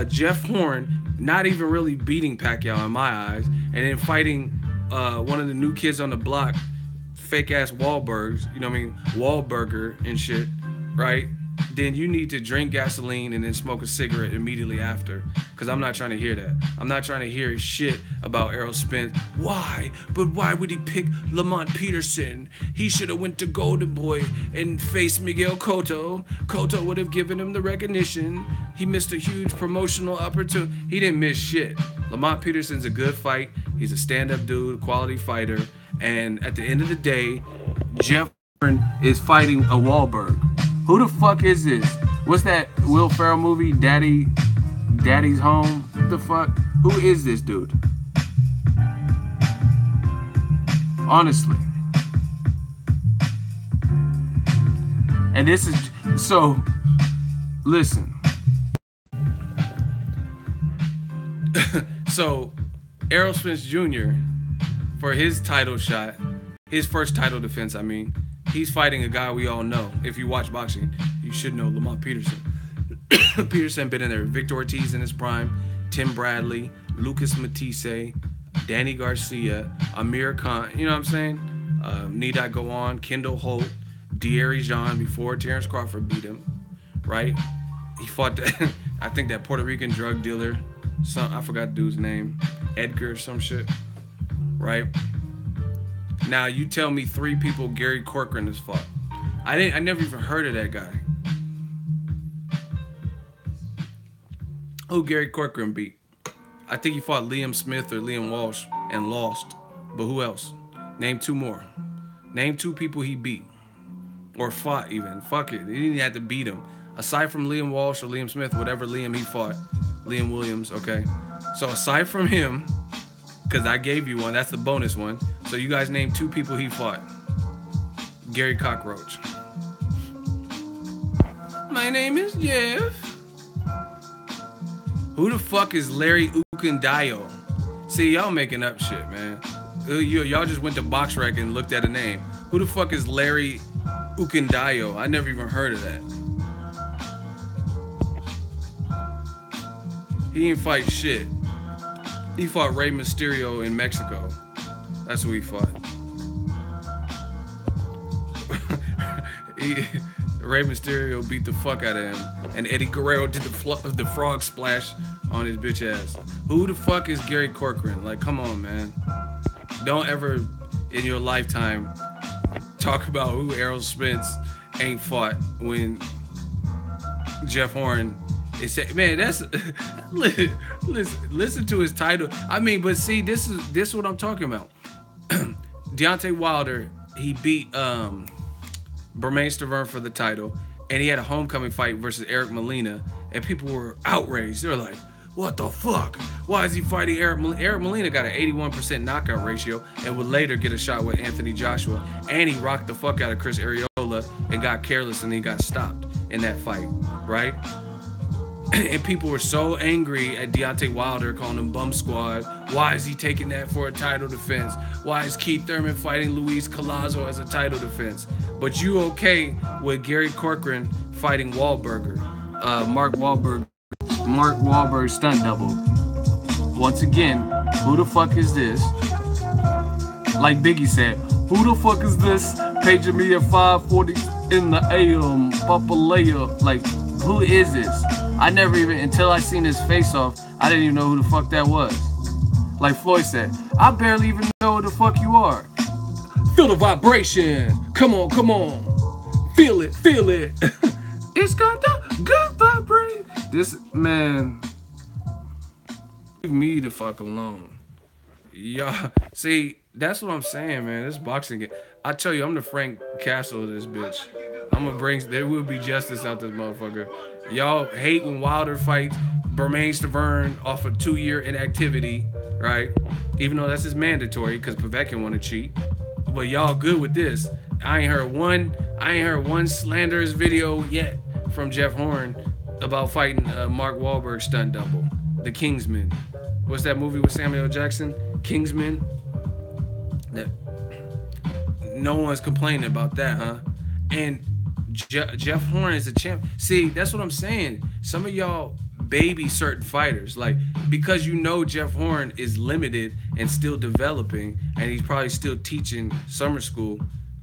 Jeff Horn not even really beating Pacquiao in my eyes, and then fighting one of the new kids on the block, fake ass Wahlbergs, you know what I mean, Wahlburger and shit, right? Then you need to drink gasoline and then smoke a cigarette immediately after, because I'm not trying to hear that. I'm not trying to hear shit about Errol Spence. Why? But why would he pick Lamont Peterson? He should have went to Golden Boy and faced Miguel Cotto. Cotto would have given him the recognition. He missed a huge promotional opportunity. He didn't miss shit. Lamont Peterson's a good fight. He's a stand-up dude, quality fighter. And at the end of the day, Jeff is fighting a Wahlberg. Who the fuck is this? What's that Will Ferrell movie, Daddy's Home? What the fuck? Who is this dude? Honestly. And this is, so, listen. So, Errol Spence Jr., for his title shot, his first title defense, I mean, he's fighting a guy we all know. If you watch boxing, you should know Lamont Peterson. Peterson been in there. Victor Ortiz in his prime, Tim Bradley, Lucas Matisse, Danny Garcia, Amir Khan. You know what I'm saying? Need I go on? Kendall Holt, Deary Jean before Terrence Crawford beat him, right? He fought that, I think that Puerto Rican drug dealer. I forgot the dude's name. Edgar or some shit. Right? Now you tell me 3 people Gary Corcoran has fought. I never even heard of that guy. Who Gary Corcoran beat? I think he fought Liam Smith or Liam Walsh and lost. But who else? Name 2 more. Name 2 people he beat. Or fought even. Fuck it. He didn't have to beat him. Aside from Liam Walsh or Liam Smith, whatever Liam he fought. Liam Williams, okay. So aside from him, because I gave you one, that's the bonus one. So you guys name 2 people he fought. Gary Cockroach. My name is Jeff. Who the fuck is Larry Ukundayo? See, y'all making up shit, man. Y'all just went to BoxRec and looked at a name. Who the fuck is Larry Ukundayo? I never even heard of that. He didn't fight shit. He fought Rey Mysterio in Mexico. That's who he fought. Rey Mysterio beat the fuck out of him, and Eddie Guerrero did the frog splash on his bitch ass. Who the fuck is Gary Corcoran? Like, come on, man. Don't ever in your lifetime talk about who Errol Spence ain't fought when Jeff Horn is. Man, that's listen to his title. I mean, but see, this is what I'm talking about. Deontay Wilder, he beat Bermane Stiverne for the title, and he had a homecoming fight versus Eric Molina, and people were outraged. They were like, what the fuck? Why is he fighting Eric Molina? Eric Molina got an 81% knockout ratio and would later get a shot with Anthony Joshua, and he rocked the fuck out of Chris Arreola and got careless, and he got stopped in that fight, right? And people were so angry at Deontay Wilder, calling him bum squad. Why is he taking that for a title defense? Why is Keith Thurman fighting Luis Collazo as a title defense? But you okay with Gary Corcoran fighting Wahlberger, Mark Wahlberg stunt double? Once again, who the fuck is this? Like Biggie said, who the fuck is this? Paging me at 5:40 in the AM, Papalea. Like, who is this? I never even, until I seen his face off, I didn't even know who the fuck that was. Like Floyd said, I barely even know who the fuck you are. Feel the vibration. Come on, come on. Feel it, feel it. It's got the good vibration. This, man, leave me the fuck alone. Yeah, see, that's what I'm saying, man. This boxing game. I tell you, I'm the Frank Castle of this bitch. I'm gonna bring, there will be justice out this motherfucker. Y'all hate when Wilder fights Bermane Stiverne off a 2-year inactivity, right? Even though that's his mandatory, because Povetkin want to cheat. But y'all good with this. I ain't heard one slanderous video yet from Jeff Horn about fighting Mark Wahlberg stunt double, The Kingsman. What's that movie with Samuel L. Jackson? Kingsman. No one's complaining about that, huh? And Jeff Horn is a champ. See, that's what I'm saying. Some of y'all baby certain fighters, like, because you know Jeff Horn is limited and still developing, and he's probably still teaching summer school,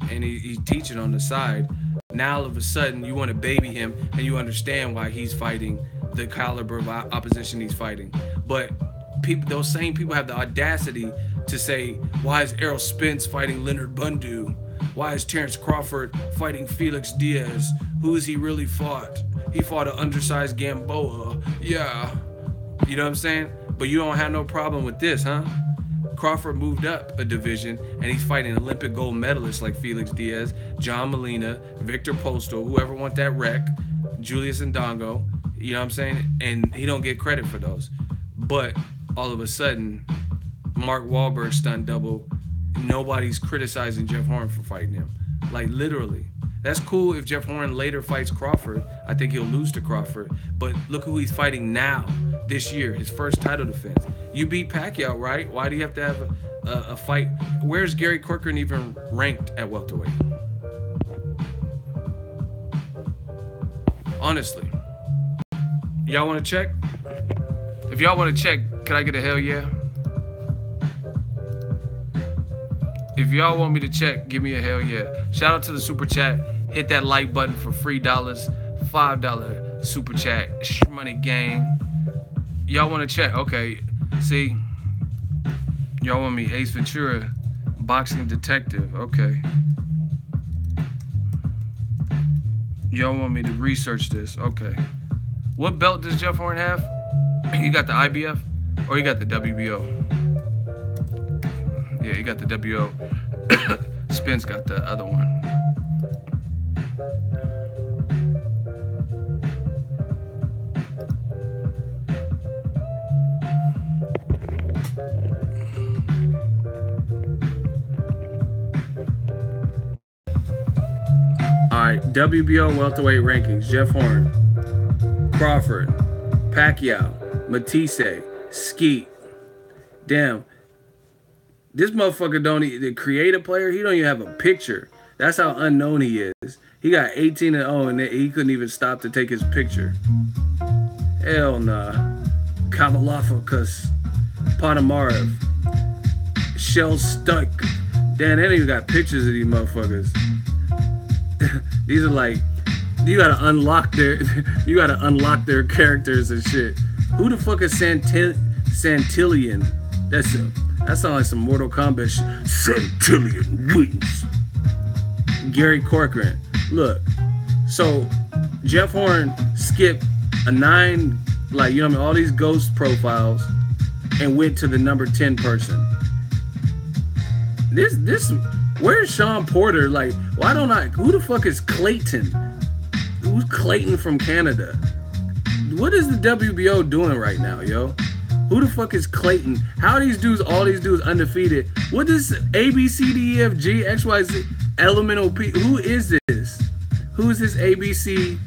and he's teaching on the side. Now all of a sudden you want to baby him, and you understand why he's fighting the caliber of opposition he's fighting. But people, those same people have the audacity to say, why is Errol Spence fighting Leonard Bundu? Why is Terrence Crawford fighting Felix Diaz? Who has he really fought? He fought an undersized Gamboa. Yeah. You know what I'm saying? But you don't have no problem with this, huh? Crawford moved up a division, and he's fighting Olympic gold medalists like Felix Diaz, John Molina, Victor Postal, whoever want that wreck, Julius Ndongo. You know what I'm saying? And he don't get credit for those. But all of a sudden, Mark Wahlberg stunt double, nobody's criticizing Jeff Horn for fighting him. Like, literally. That's cool if Jeff Horn later fights Crawford. I think he'll lose to Crawford. But look who he's fighting now, this year, his first title defense. You beat Pacquiao, right? Why do you have to have a fight? Where's Gary Corcoran even ranked at welterweight? Honestly. Y'all want to check? If y'all want to check, can I get a hell yeah? If y'all want me to check, give me a hell yeah. Shout out to the super chat. Hit that like button for free dollars. $5 super chat. Money gang. Y'all want to check? Okay. See, y'all want me Ace Ventura, boxing detective. Okay. Y'all want me to research this. Okay. What belt does Jeff Horn have? He got the IBF Or you got the WBO. Yeah, you got the WBO. Spence got the other one. Alright, WBO welterweight rankings. Jeff Horn, Crawford, Pacquiao, Matisse, Skeet. Damn. This motherfucker the creator player, he don't even have a picture. That's how unknown he is. He got 18-0 and he couldn't even stop to take his picture. Hell nah. Kavalafakis, Ponomarev, Shell Stuck. Damn, they don't even got pictures of these motherfuckers. These are like, you gotta unlock their characters and shit. Who the fuck is Santillion? That sounds like some Mortal Kombat shit. Santillion wins. Gary Corcoran. Look, so Jeff Horn skipped a 9, like, you know what I mean, all these ghost profiles and went to the number 10 person. Where's Sean Porter? Like, why don't I? Who the fuck is Clayton? Who's Clayton from Canada? What is the WBO doing right now, yo? Who the fuck is Clayton? How are all these dudes undefeated? What is A, B, C, D, E, F, G, X, Y, Z, Elemental P? Who is this? Who is this A, B, C,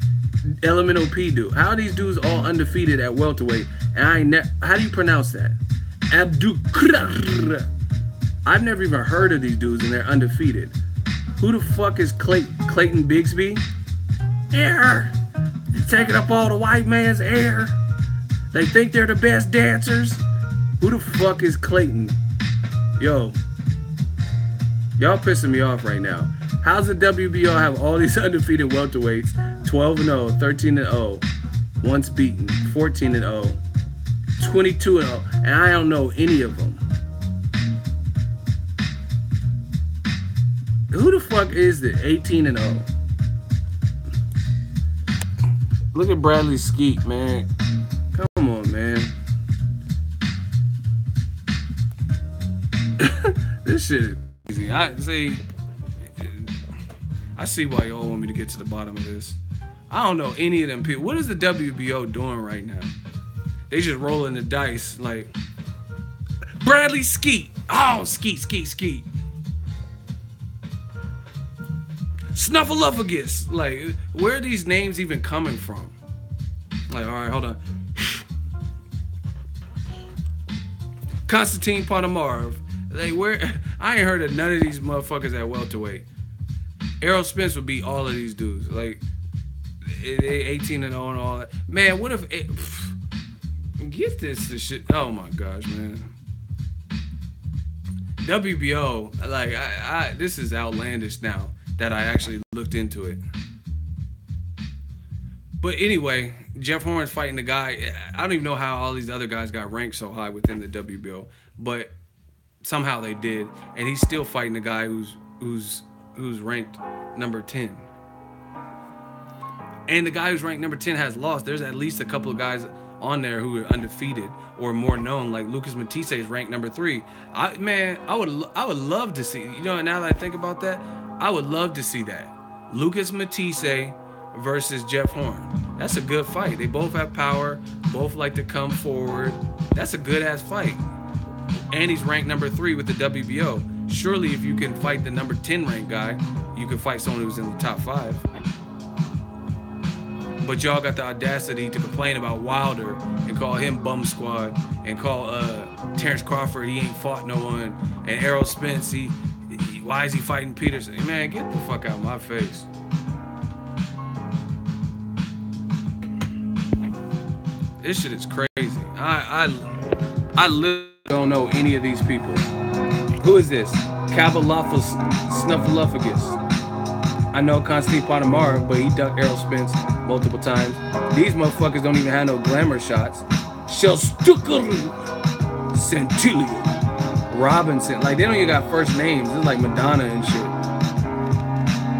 Elemental P dude? How are these dudes all undefeated at welterweight? And how do you pronounce that? Abdul. I've never even heard of these dudes and they're undefeated. Who the fuck is Clayton Bigsby? Air. They're taking up all the white man's air. They think they're the best dancers. Who the fuck is Clayton? Yo. Y'all pissing me off right now. How's the WBO have all these undefeated welterweights? 12-0, 13-0, once beaten, 14-0, 22-0, and I don't know any of them. Who the fuck is the 18-0? Look at Bradley Skeet, man. Come on, man. This shit is easy. I see why y'all want me to get to the bottom of this. I don't know any of them people. What is the WBO doing right now? They just rolling the dice like Bradley Skeet. Oh, Skeet. Snuffleupagus. Like, where are these names even coming from? Like, all right, hold on. Konstantin Ponomarev. Like, where? I ain't heard of none of these motherfuckers at welterweight. Errol Spence would beat all of these dudes. Like, 18-0 and all that. Man, what if it, get this shit? Oh my gosh, man. WBO, like, this is outlandish now that I actually looked into it. But anyway, Jeff Horn's fighting the guy. I don't even know how all these other guys got ranked so high within the WBO, but somehow they did, and he's still fighting the guy who's ranked number 10. And the guy who's ranked number 10 has lost. There's at least a couple of guys on there who are undefeated or more known, like Lucas Matisse is ranked number 3. I would love to see, you know, now that I think about that, I would love to see that. Lucas Matisse versus Jeff Horn. That's a good fight. They both have power, both like to come forward. That's a good ass fight. And he's ranked number 3 with the WBO. Surely if you can fight the number 10 ranked guy, you can fight someone who's in the top 5. But y'all got the audacity to complain about Wilder and call him bum squad and call Terrence Crawford, he ain't fought no one, and Errol Spence, why is he fighting Peterson? Man, get the fuck out of my face. This shit is crazy. I literally don't know any of these people. Who is this? Snuffleupagus. I know Konstantin Ponomarev, but he ducked Errol Spence multiple times. These motherfuckers don't even have no glamour shots. Shellstucker, Santillion, Robinson. Like, they don't even got first names. It's like Madonna and shit.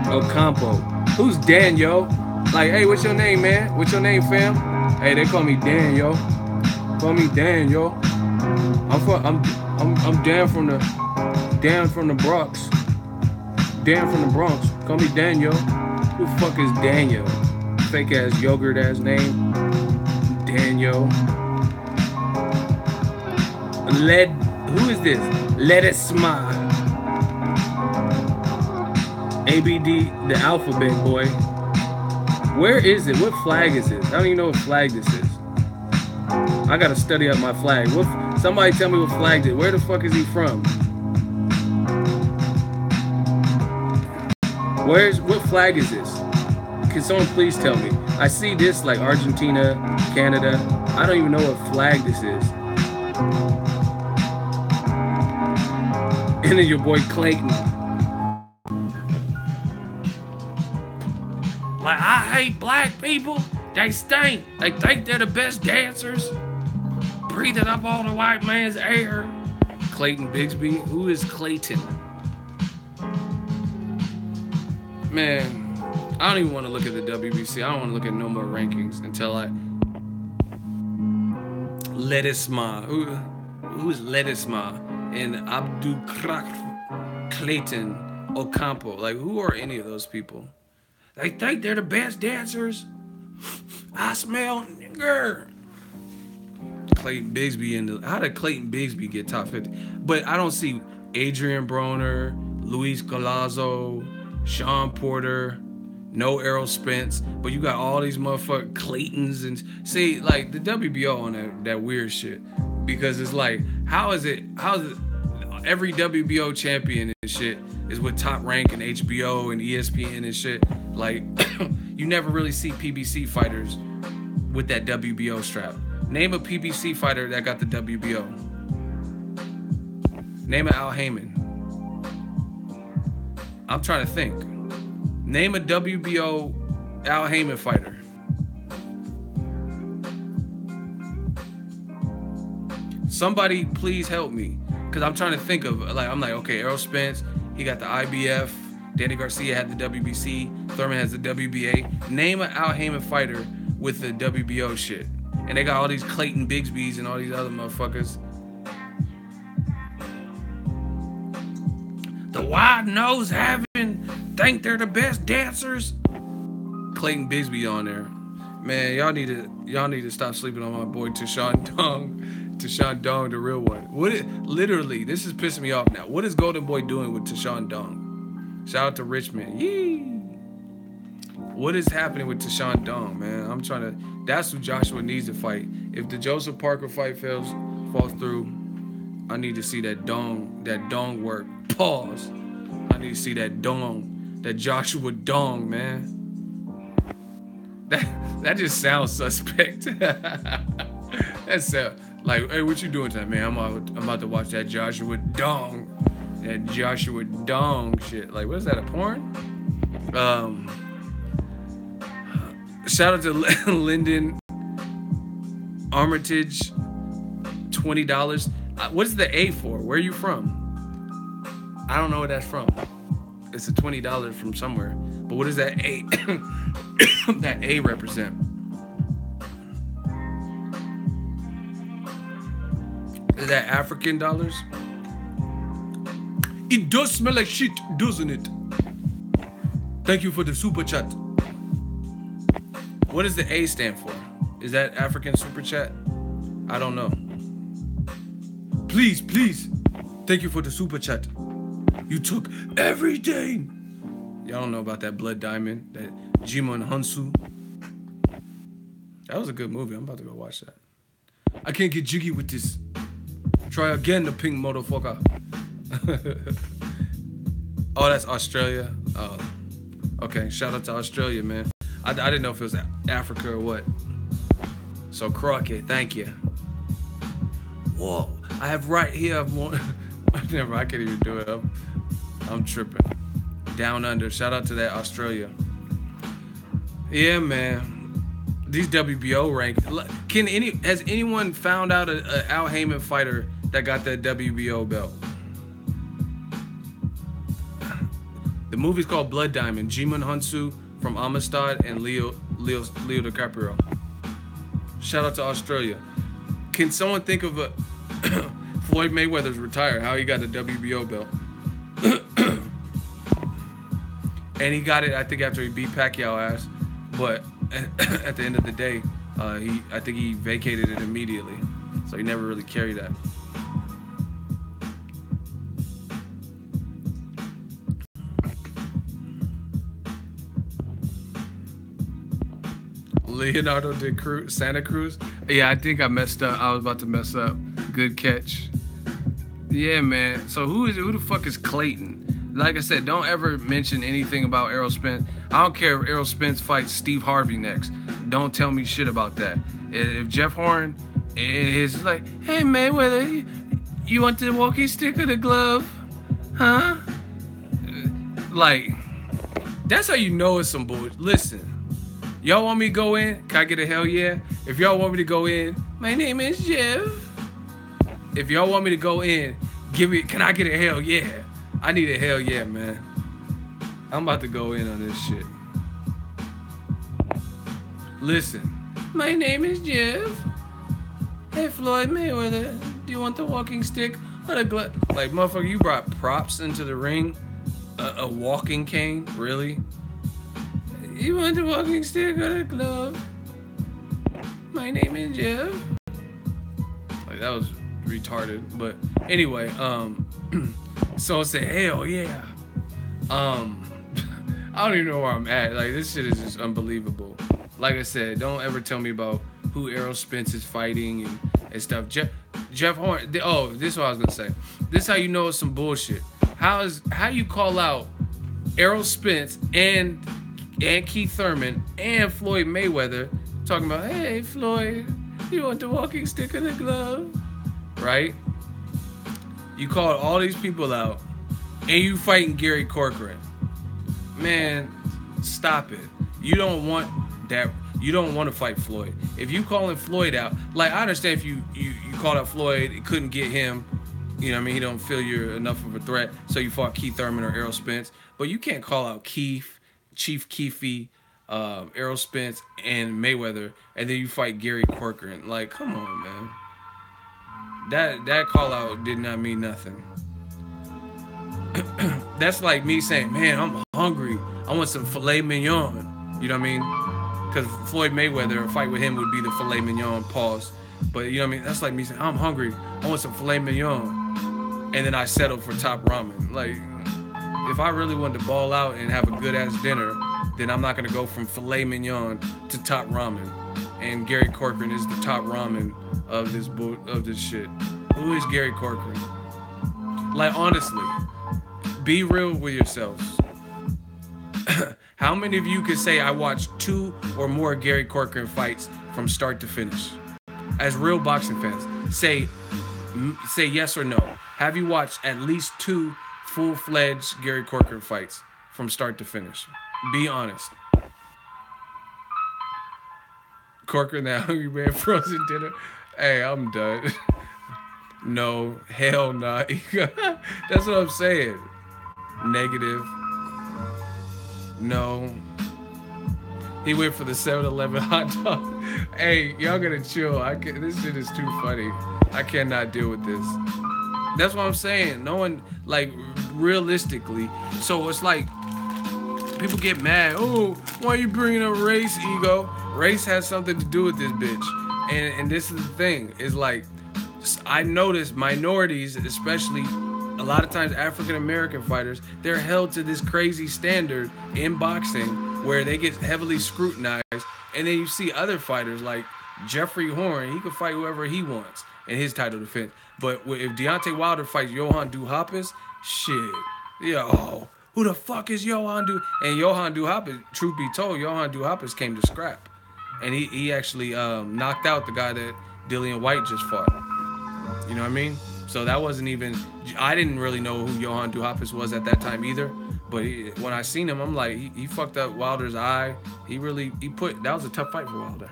Ocampo. Who's Dan, yo? Like, hey, what's your name, man? What's your name, fam? Hey, they call me Dan, yo. Call me Dan, yo. I'm Dan from the Bronx. Dan from the Bronx. Call me Daniel. Who the fuck is Daniel? Fake ass yogurt ass name. Daniel. Who is this? Ledesma. ABD, the alphabet boy. Where is it? What flag is this? I don't even know what flag this is. I gotta study up my flag. Somebody tell me what flag it is. Where the fuck is he from? What flag is this? Can someone please tell me? I see this like Argentina, Canada. I don't even know what flag this is. And then your boy Clayton. Like, I hate black people. They stink. They think they're the best dancers. Breathing up all the white man's air. Clayton Bigsby. Who is Clayton? Man, I don't even want to look at the WBC. I don't want to look at no more rankings until I... Ledesma. Who's Ledesma? And Abdul Clayton Ocampo. Like, who are any of those people? They think they're the best dancers. I smell nigger. Clayton Bigsby how did Clayton Bigsby get top 50? But I don't see Adrian Broner, Luis Galazzo, Sean Porter, no Errol Spence, but you got all these motherfucking Claytons and see like the WBO on that weird shit because it's like how is it every WBO champion and shit is with Top Rank and HBO and ESPN and shit like you never really see PBC fighters with that WBO strap. Name a PBC fighter that got the WBO. Name an Al Heyman. I'm trying to think. Name a WBO Al Heyman fighter. Somebody please help me. Because I'm trying to think of, okay, Errol Spence, he got the IBF. Danny Garcia had the WBC. Thurman has the WBA. Name an Al Heyman fighter with the WBO shit. And they got all these Clayton Bigsbys and all these other motherfuckers. The wide nose think they're the best dancers. Clayton Bigsby on there. Man, y'all need to stop sleeping on my boy Tashawn Dong. Tashawn Dong, the real one. Literally, this is pissing me off now. What is Golden Boy doing with Tashawn Dong? Shout out to Richmond. Yee. What is happening with Tashawn Dong, man? That's who Joshua needs to fight. If the Joseph Parker fight falls through, I need to see that dong work. Pause. I need to see that Joshua Dong, man. That just sounds suspect. That's like, hey, what you doing tonight, man? I'm about to watch that Joshua Dong. That Joshua Dong shit. Like, what is that, a porn? Shout out to Lyndon Armitage, $20. What is the A for? Where are you from? I don't know where that's from. It's a $20 from somewhere. But what does that A that A represent? Is that African dollars? It does smell like shit, doesn't it? Thank you for the super chat. What does the A stand for? Is that African super chat? I don't know. Please. Thank you for the super chat. You took everything. Y'all don't know about that Blood Diamond, that Jimon Hansu. That was a good movie. I'm about to go watch that. I can't get jiggy with this. Try again, the pink motherfucker. Oh, that's Australia. Oh, okay. Shout out to Australia, man. I didn't know if it was Africa or what. So Crockett, thank you. Whoa, I have right here. I can't even do it. I'm tripping. Down under. Shout out to that Australia. Yeah, man. These WBO rank. Has anyone found out an Al Heyman fighter that got that WBO belt? The movie's called Blood Diamond. Jimon Hansu from Amistad and Leo DiCaprio. Shout out to Australia. Can someone think of Floyd Mayweather's retired. How he got the WBO belt? And he got it, I think, after he beat Pacquiao ass. But at the end of the day, I think he vacated it immediately. So he never really carried that. Leonardo Santa Cruz. Yeah, I think I messed up. I was about to mess up. Good catch. Yeah, man. So who the fuck is Clayton? Like I said, don't ever mention anything about Errol Spence. I don't care if Errol Spence fights Steve Harvey next. Don't tell me shit about that. If Jeff Horn is like, hey Mayweather, you want the walking stick or the glove? Huh? Like, that's how you know it's some bullshit. Listen. Y'all want me to go in? Can I get a hell yeah? If y'all want me to go in, my name is Jeff. If y'all want me to go in, can I get a hell yeah? I need a hell yeah, man. I'm about to go in on this shit. Listen. My name is Jeff. Hey, Floyd Mayweather, do you want the walking stick or the glove? Like, motherfucker, you brought props into the ring? A walking cane? Really? You want the walking stick or the glove? My name is Jeff. Like, that was retarded. But anyway, so I said, hell yeah. I don't even know where I'm at. Like, this shit is just unbelievable. Like I said, don't ever tell me about who Errol Spence is fighting and stuff. Jeff Horn. Oh, this is what I was gonna say. This is how you know it's some bullshit. How you call out Errol Spence and Keith Thurman and Floyd Mayweather talking about, hey Floyd, you want the walking stick or the glove? Right? You call all these people out and you fighting Gary Corcoran. Man, stop it. You don't want that. You don't want to fight Floyd. If you calling Floyd out, like, I understand if you called out Floyd, it couldn't get him, you know what I mean, he don't feel you're enough of a threat, so you fought Keith Thurman or Errol Spence, but you can't call out Chief Keefy, Errol Spence, and Mayweather, and then you fight Gary Corcoran. Like, come on, man. That call out did not mean nothing. That's like me saying, man, I'm hungry. I want some filet mignon. You know what I mean? Because Floyd Mayweather, a fight with him would be the filet mignon, pause. But you know what I mean? That's like me saying, I'm hungry. I want some filet mignon. And then I settle for top ramen. Like, if I really wanted to ball out and have a good-ass dinner, then I'm not going to go from filet mignon to top ramen. And Gary Corcoran is the top ramen of this shit. Who is Gary Corcoran? Like, honestly, be real with yourselves. How many of you could say I watched 2 or more Gary Corcoran fights from start to finish? As real boxing fans, say yes or no. Have you watched at least 2 full-fledged Gary Corcoran fights from start to finish? Be honest. Corcoran, that hungry man frozen dinner. Hey, I'm done. No, hell no. That's what I'm saying. Negative. No. He went for the 7-Eleven hot dog. Hey, y'all gotta chill. This shit is too funny. I cannot deal with this. That's what I'm saying. No one, like, realistically. So it's like, people get mad. Oh, why are you bringing up race, ego? Race has something to do with this bitch. And this is the thing. Is like, I notice minorities, especially a lot of times African-American fighters, they're held to this crazy standard in boxing where they get heavily scrutinized. And then you see other fighters like Jeffrey Horn, he can fight whoever he wants in his title defense. But if Deontay Wilder fights Johann Duhaupas, shit, yo, who the fuck is Johann And Johann Duhaupas, truth be told, Johann Duhaupas came to scrap. And he actually knocked out the guy that Dillian White just fought. You know what I mean? So that wasn't even, I didn't really know who Johann Duhaupas was at that time either. But when I seen him, I'm like, he fucked up Wilder's eye. That was a tough fight for Wilder.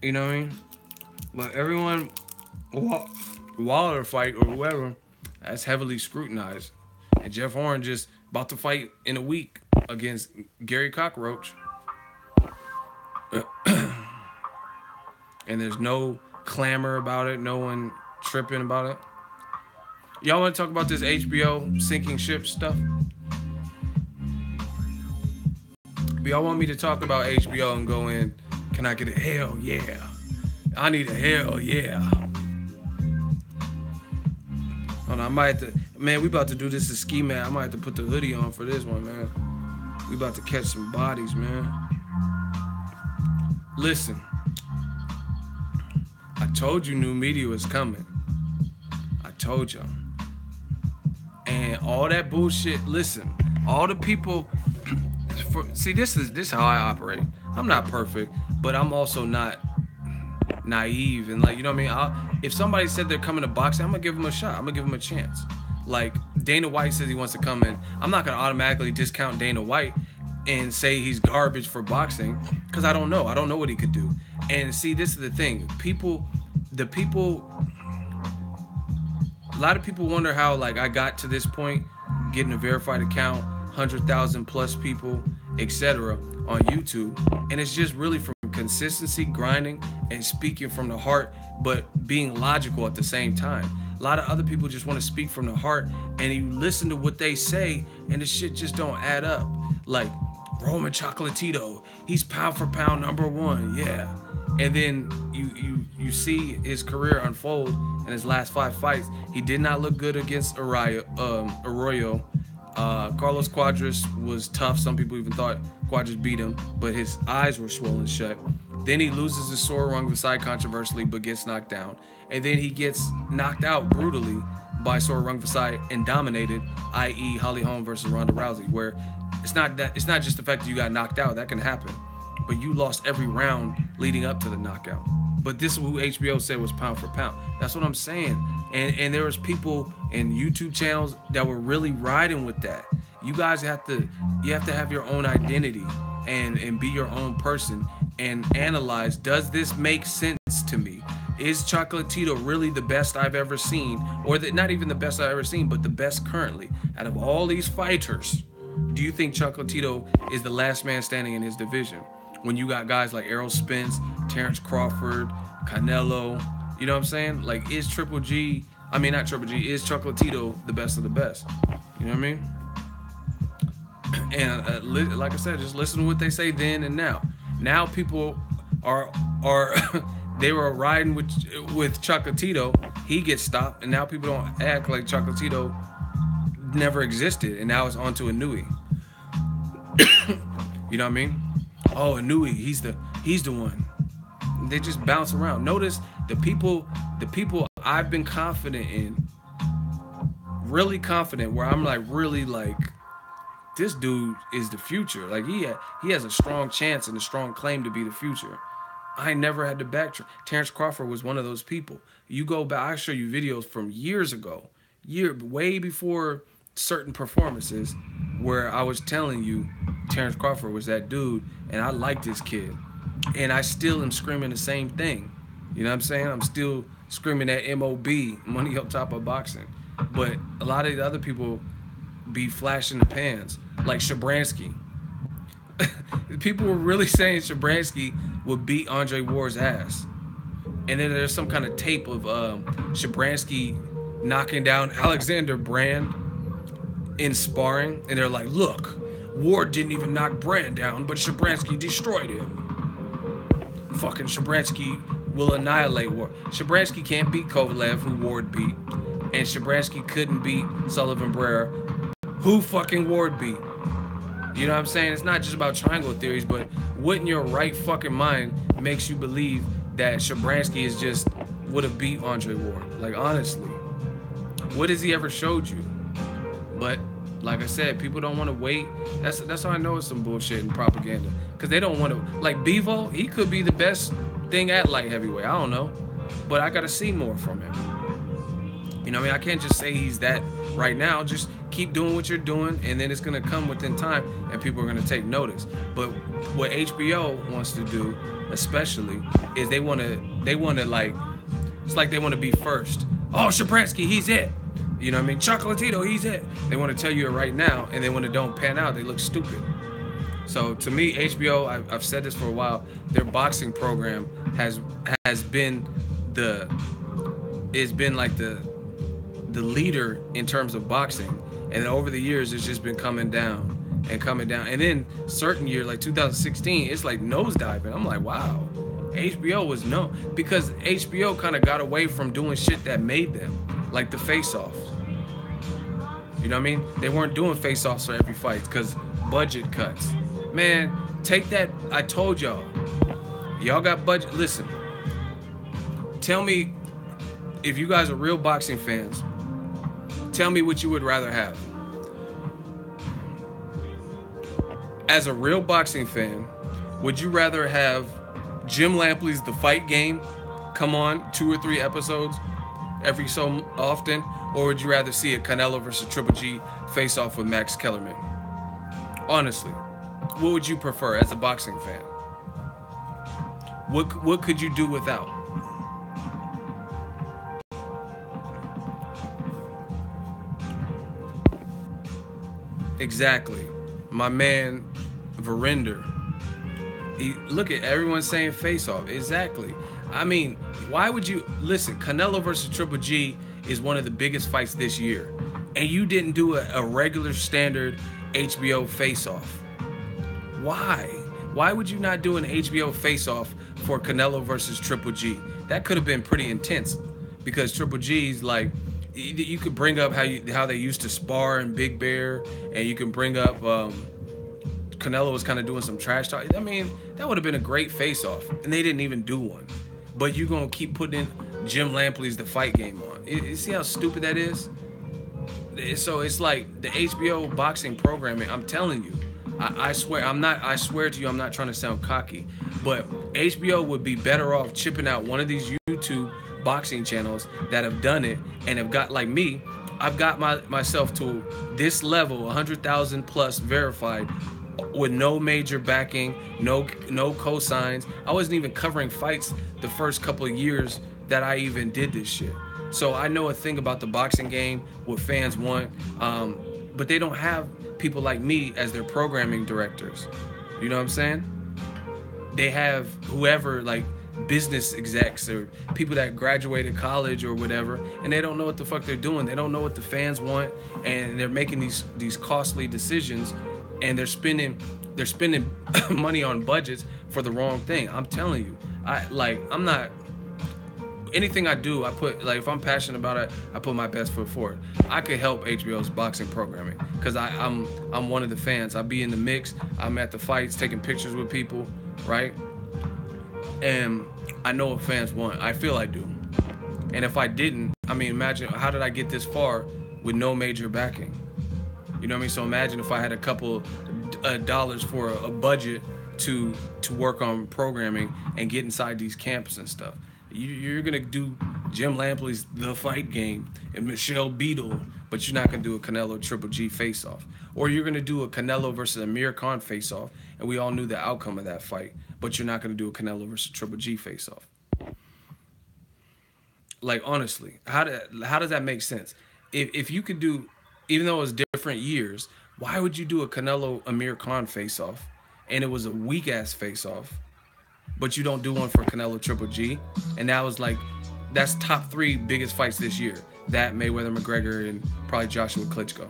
You know what I mean? But everyone, Wilder fight or whoever, that's heavily scrutinized. And Jeff Horn just about to fight in a week against Gary Cockroach. And there's no clamor about it. No one tripping about it. Y'all want to talk about this HBO sinking ship stuff? Y'all want me to talk about HBO and go in? Can I get a hell yeah? I need a hell yeah. Hold on, I might have to. Man, we about to do this as ski man. I might have to put the hoodie on for this one, man. We about to catch some bodies, man. Listen, I told you new media was coming. I told y'all. And all that bullshit. Listen, all the people. See, this is how I operate. I'm not perfect, but I'm also not naive and like, you know what I mean? If somebody said they're coming to boxing, I'm gonna give them a shot. I'm gonna give them a chance. Like Dana White says he wants to come in. I'm not gonna automatically discount Dana White and say he's garbage for boxing because I don't know. I don't know what he could do. And see, this is the thing. A lot of people wonder how like I got to this point, getting a verified account, 100,000 plus people, etc. on YouTube, and it's just really from consistency, grinding, and speaking from the heart, but being logical at the same time. A lot of other people just want to speak from the heart, and you listen to what they say, and the shit just don't add up. Like Roman Chocolatito, he's pound for pound #1, yeah. And then you see his career unfold in his last 5 fights. He did not look good against Arroyo. Carlos Cuadras was tough. Some people even thought Cuadras beat him, but his eyes were swollen shut. Then he loses to Sor Rungvisai controversially, but gets knocked down. And then he gets knocked out brutally by Sor Rungvisai and dominated, i.e. Holly Holm versus Ronda Rousey, where it's not just the fact that you got knocked out, that can happen, but you lost every round leading up to the knockout. But this is who HBO said was pound for pound. That's what I'm saying. And there was people in YouTube channels that were really riding with that. You guys have to have your own identity and be your own person and analyze, does this make sense to me? Is Chocolatito really the best I've ever seen? Or not even the best I've ever seen, but the best currently? Out of all these fighters, do you think Chocolatito is the last man standing in his division? When you got guys like Errol Spence, Terrence Crawford, Canelo, you know what I'm saying? Like, is is Chocolatito the best of the best? You know what I mean? And like I said, just listen to what they say then and now. Now people are they were riding with Chocolatito. He gets stopped, and now people don't act like Chocolatito never existed, and now it's on to Inouye. You know what I mean? Oh, Inouye, he's the one. They just bounce around. Notice the people I've been confident in, really confident, where I'm like really like, this dude is the future. Like he has a strong chance and a strong claim to be the future. I never had to backtrack. Terrence Crawford was one of those people. You go back, I show you videos from years ago, way before certain performances, where I was telling you Terrence Crawford was that dude, and I liked this kid. And I still am screaming the same thing. You know what I'm saying? I'm still screaming that MOB, money on top of boxing. But a lot of the other people be flashing the pans, like Shabransky. People were really saying Shabransky would beat Andre Ward's ass. And then there's some kind of tape of Shabransky knocking down Alexander Brand in sparring. And they're like, look, Ward didn't even knock Brand down, but Shabransky destroyed him. Fucking Shabransky will annihilate Ward. Shabransky can't beat Kovalev, who Ward beat. And Shabransky couldn't beat Sullivan Barrera, who fucking Ward beat. You know what I'm saying? It's not just about triangle theories, but what in your right fucking mind makes you believe that Shabransky would have beat Andre Ward? Like, honestly, what has he ever showed you? But like I said, people don't want to wait. That's how I know it's some bullshit and propaganda. Because they don't want to, like Bivol, he could be the best thing at light heavyweight. I don't know. But I got to see more from him. You know what I mean? I can't just say he's that right now. Just keep doing what you're doing, and then it's going to come within time, and people are going to take notice. But what HBO wants to do, especially, is they want to like, it's like they want to be first. Oh, Shabransky, he's it. You know what I mean? Chocolatito, he's it. They want to tell you it right now, and then when it don't pan out, they look stupid. So to me, HBO, I've said this for a while, their boxing program has been has been like the leader in terms of boxing, and over the years it's just been coming down and coming down. And then certain years like 2016, it's like nosediving. I'm like, wow, HBO was because HBO kind of got away from doing shit that made them, like the face-offs. You know what I mean? They weren't doing face-offs for every fight because budget cuts. Man, take that. I told y'all got budget. Listen, tell me if you guys are real boxing fans. Tell me what you would rather have. As a real boxing fan, would you rather have Jim Lampley's The Fight Game come on 2 or 3 episodes every so often, or would you rather see a Canelo versus Triple G face-off with Max Kellerman? Honestly, what would you prefer as a boxing fan? What could you do without? Exactly. My man Verinder. Look at everyone saying face-off. Exactly. I mean, why would you listen? Canelo versus Triple G is one of the biggest fights this year, and you didn't do a regular standard HBO face-off. Why? Why would you not do an HBO face-off for Canelo versus Triple G? That could have been pretty intense, because Triple G's like, you could bring up how they used to spar in Big Bear, and you can bring up Canelo was kind of doing some trash talk. I mean, that would have been a great face-off, and they didn't even do one. But you're going to keep putting in Jim Lampley's The Fight Game on. You see how stupid that is? So it's like the HBO boxing programming, I'm telling you, I swear to you, I'm not trying to sound cocky, but HBO would be better off chipping out one of these YouTube boxing channels that have done it and have got, like me, I've got myself to this level, 100,000 plus verified, with no major backing, no cosigns. I wasn't even covering fights the first couple of years that I even did this shit. So I know a thing about the boxing game, what fans want, but they don't have people like me as their programming directors. You know what I'm saying? They have whoever, like business execs or people that graduated college or whatever, and they don't know what the fuck they're doing. They don't know what the fans want, and they're making these costly decisions, and they're spending money on budgets for the wrong thing. I'm telling you, I'm not. Anything I do, I put, like, if I'm passionate about it, I put my best foot forward. I could help HBO's boxing programming because I'm one of the fans. I be in the mix. I'm at the fights, taking pictures with people, right? And I know what fans want. I feel I do. And if I didn't, I mean, imagine, how did I get this far with no major backing? You know what I mean? So imagine if I had a couple dollars for a budget to work on programming and get inside these camps and stuff. You're going to do Jim Lampley's The Fight Game and Michelle Beadle, but you're not going to do a Canelo Triple G face-off. Or you're going to do a Canelo versus Amir Khan face-off, and we all knew the outcome of that fight, but you're not going to do a Canelo versus Triple G face-off. Like, honestly, how does that make sense? If you could do, even though it was different years, why would you do a Canelo Amir Khan face-off, and it was a weak-ass face-off, but you don't do one for Canelo Triple G? And that was like, that's top 3 biggest fights this year. That, Mayweather McGregor, and probably Joshua Klitschko.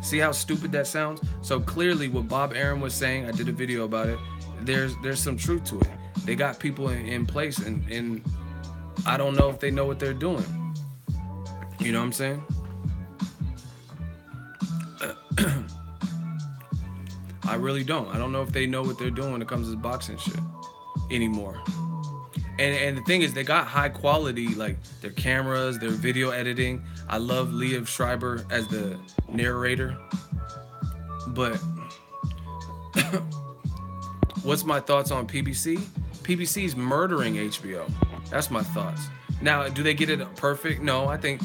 See how stupid that sounds? So clearly what Bob Arum was saying, I did a video about it, there's some truth to it. They got people in place, and I don't know if they know what they're doing. You know what I'm saying? I really don't. I don't know if they know what they're doing when it comes to boxing shit anymore. And the thing is, they got high quality, like their cameras, their video editing. I love Liev Schreiber as the narrator. But what's my thoughts on PBC? PBC's murdering HBO. That's my thoughts. Now, do they get it perfect? No, I think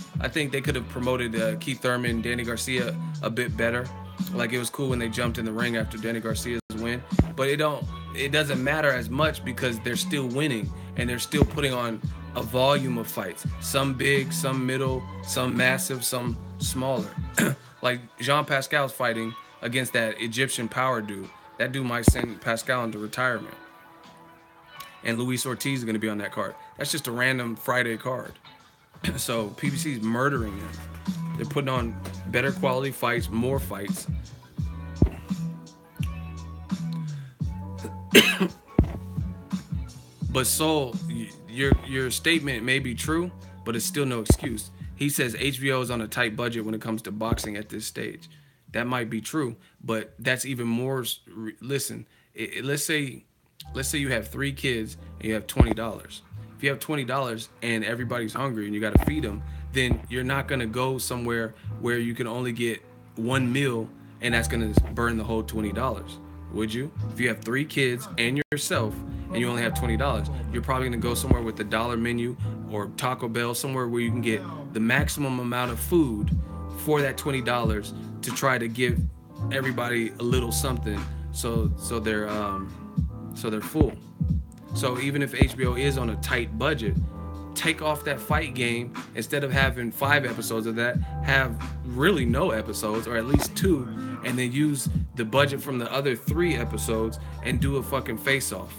they could have promoted Keith Thurman, Danny Garcia a bit better. Like, it was cool when they jumped in the ring after Danny Garcia's win, but it doesn't matter as much because they're still winning and they're still putting on a volume of fights. Some big, some middle, some massive, some smaller. Like Jean Pascal's fighting against that Egyptian power dude. That dude might send Pascal into retirement. and Luis Ortiz is going to be on that card. That's just a random Friday card. So PBC is murdering him. They're putting on better quality fights, more fights. But Soul, your statement may be true, but it's still no excuse. He says HBO is on a tight budget when it comes to boxing at this stage. That might be true, but that's even more. Listen, let's say you have 3 kids and you have $20. If you have $20 and everybody's hungry and you got to feed them, then you're not gonna go somewhere where you can only get 1 meal and that's gonna burn the whole $20. Would you? If you have 3 kids and yourself and you only have $20, you're probably gonna go somewhere with the dollar menu or Taco Bell, somewhere where you can get the maximum amount of food for that $20 to try to give everybody a little something so they're full. So even if HBO is on a tight budget, take off that fight game. Instead of having 5 episodes of that, have really no episodes, or at least 2, and then use the budget from the other 3 episodes and do a fucking face-off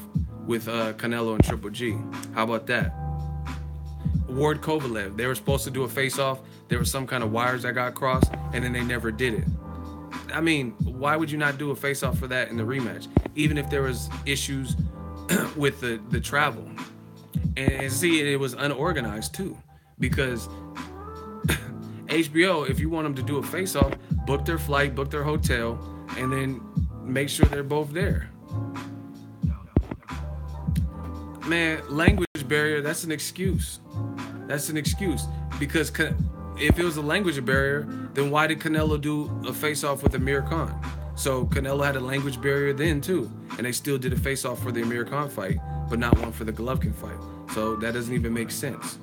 with Canelo and Triple G. How about that? Ward Kovalev, they were supposed to do a face-off. There was some kind of wires that got crossed, and then they never did it. I mean, why would you not do a face-off for that in the rematch? Even if there was issues with the travel. And see, it was unorganized too, because HBO, if you want them to do a face-off, book their flight, book their hotel, and then make sure they're both there. Man, language barrier, that's an excuse. That's an excuse. Because if it was a language barrier, then why did Canelo do a face-off with Amir Khan? So Canelo had a language barrier then too, and they still did a face-off for the Amir Khan fight, but not one for the Golovkin fight. So that doesn't even make sense.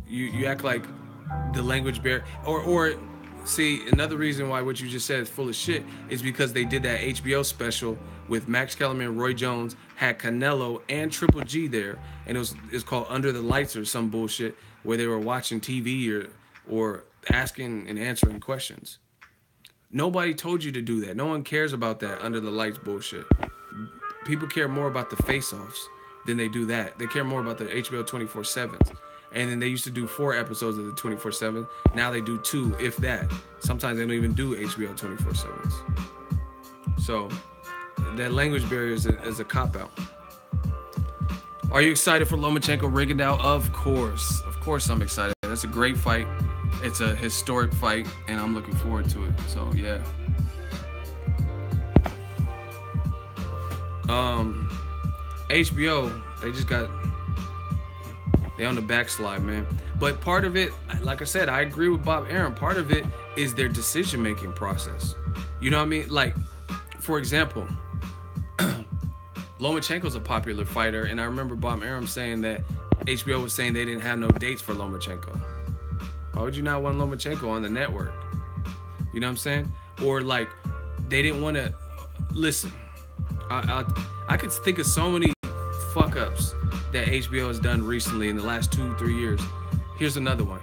You act like the language barrier, or see, another reason why what you just said is full of shit is because they did that HBO special with Max Kellerman, Roy Jones, had Canelo and Triple G there, and it's called Under the Lights or some bullshit, where they were watching TV or asking and answering questions. Nobody told you to do that. No one cares about that under the lights bullshit. People care more about the face-offs than they do that. They care more about the HBO 24/7s. And then they used to do 4 episodes of the 24/7. Now they do 2, if that. Sometimes they don't even do HBO 24/7s. So that language barrier is a cop-out. Are you excited for Lomachenko Rigondeaux? Of course. Of course I'm excited. That's a great fight. It's a historic fight, and I'm looking forward to it. So, yeah. HBO, they on the backslide, man. But part of it, like I said, I agree with Bob Arum. Part of it is their decision-making process. You know what I mean? Like, for example, Lomachenko's a popular fighter, and I remember Bob Arum saying that HBO was saying they didn't have no dates for Lomachenko. Why would you not want Lomachenko on the network? You know what I'm saying? Or like, they didn't want to listen. I could think of so many fuck-ups that HBO has done recently in the last 2-3 years. Here's another one.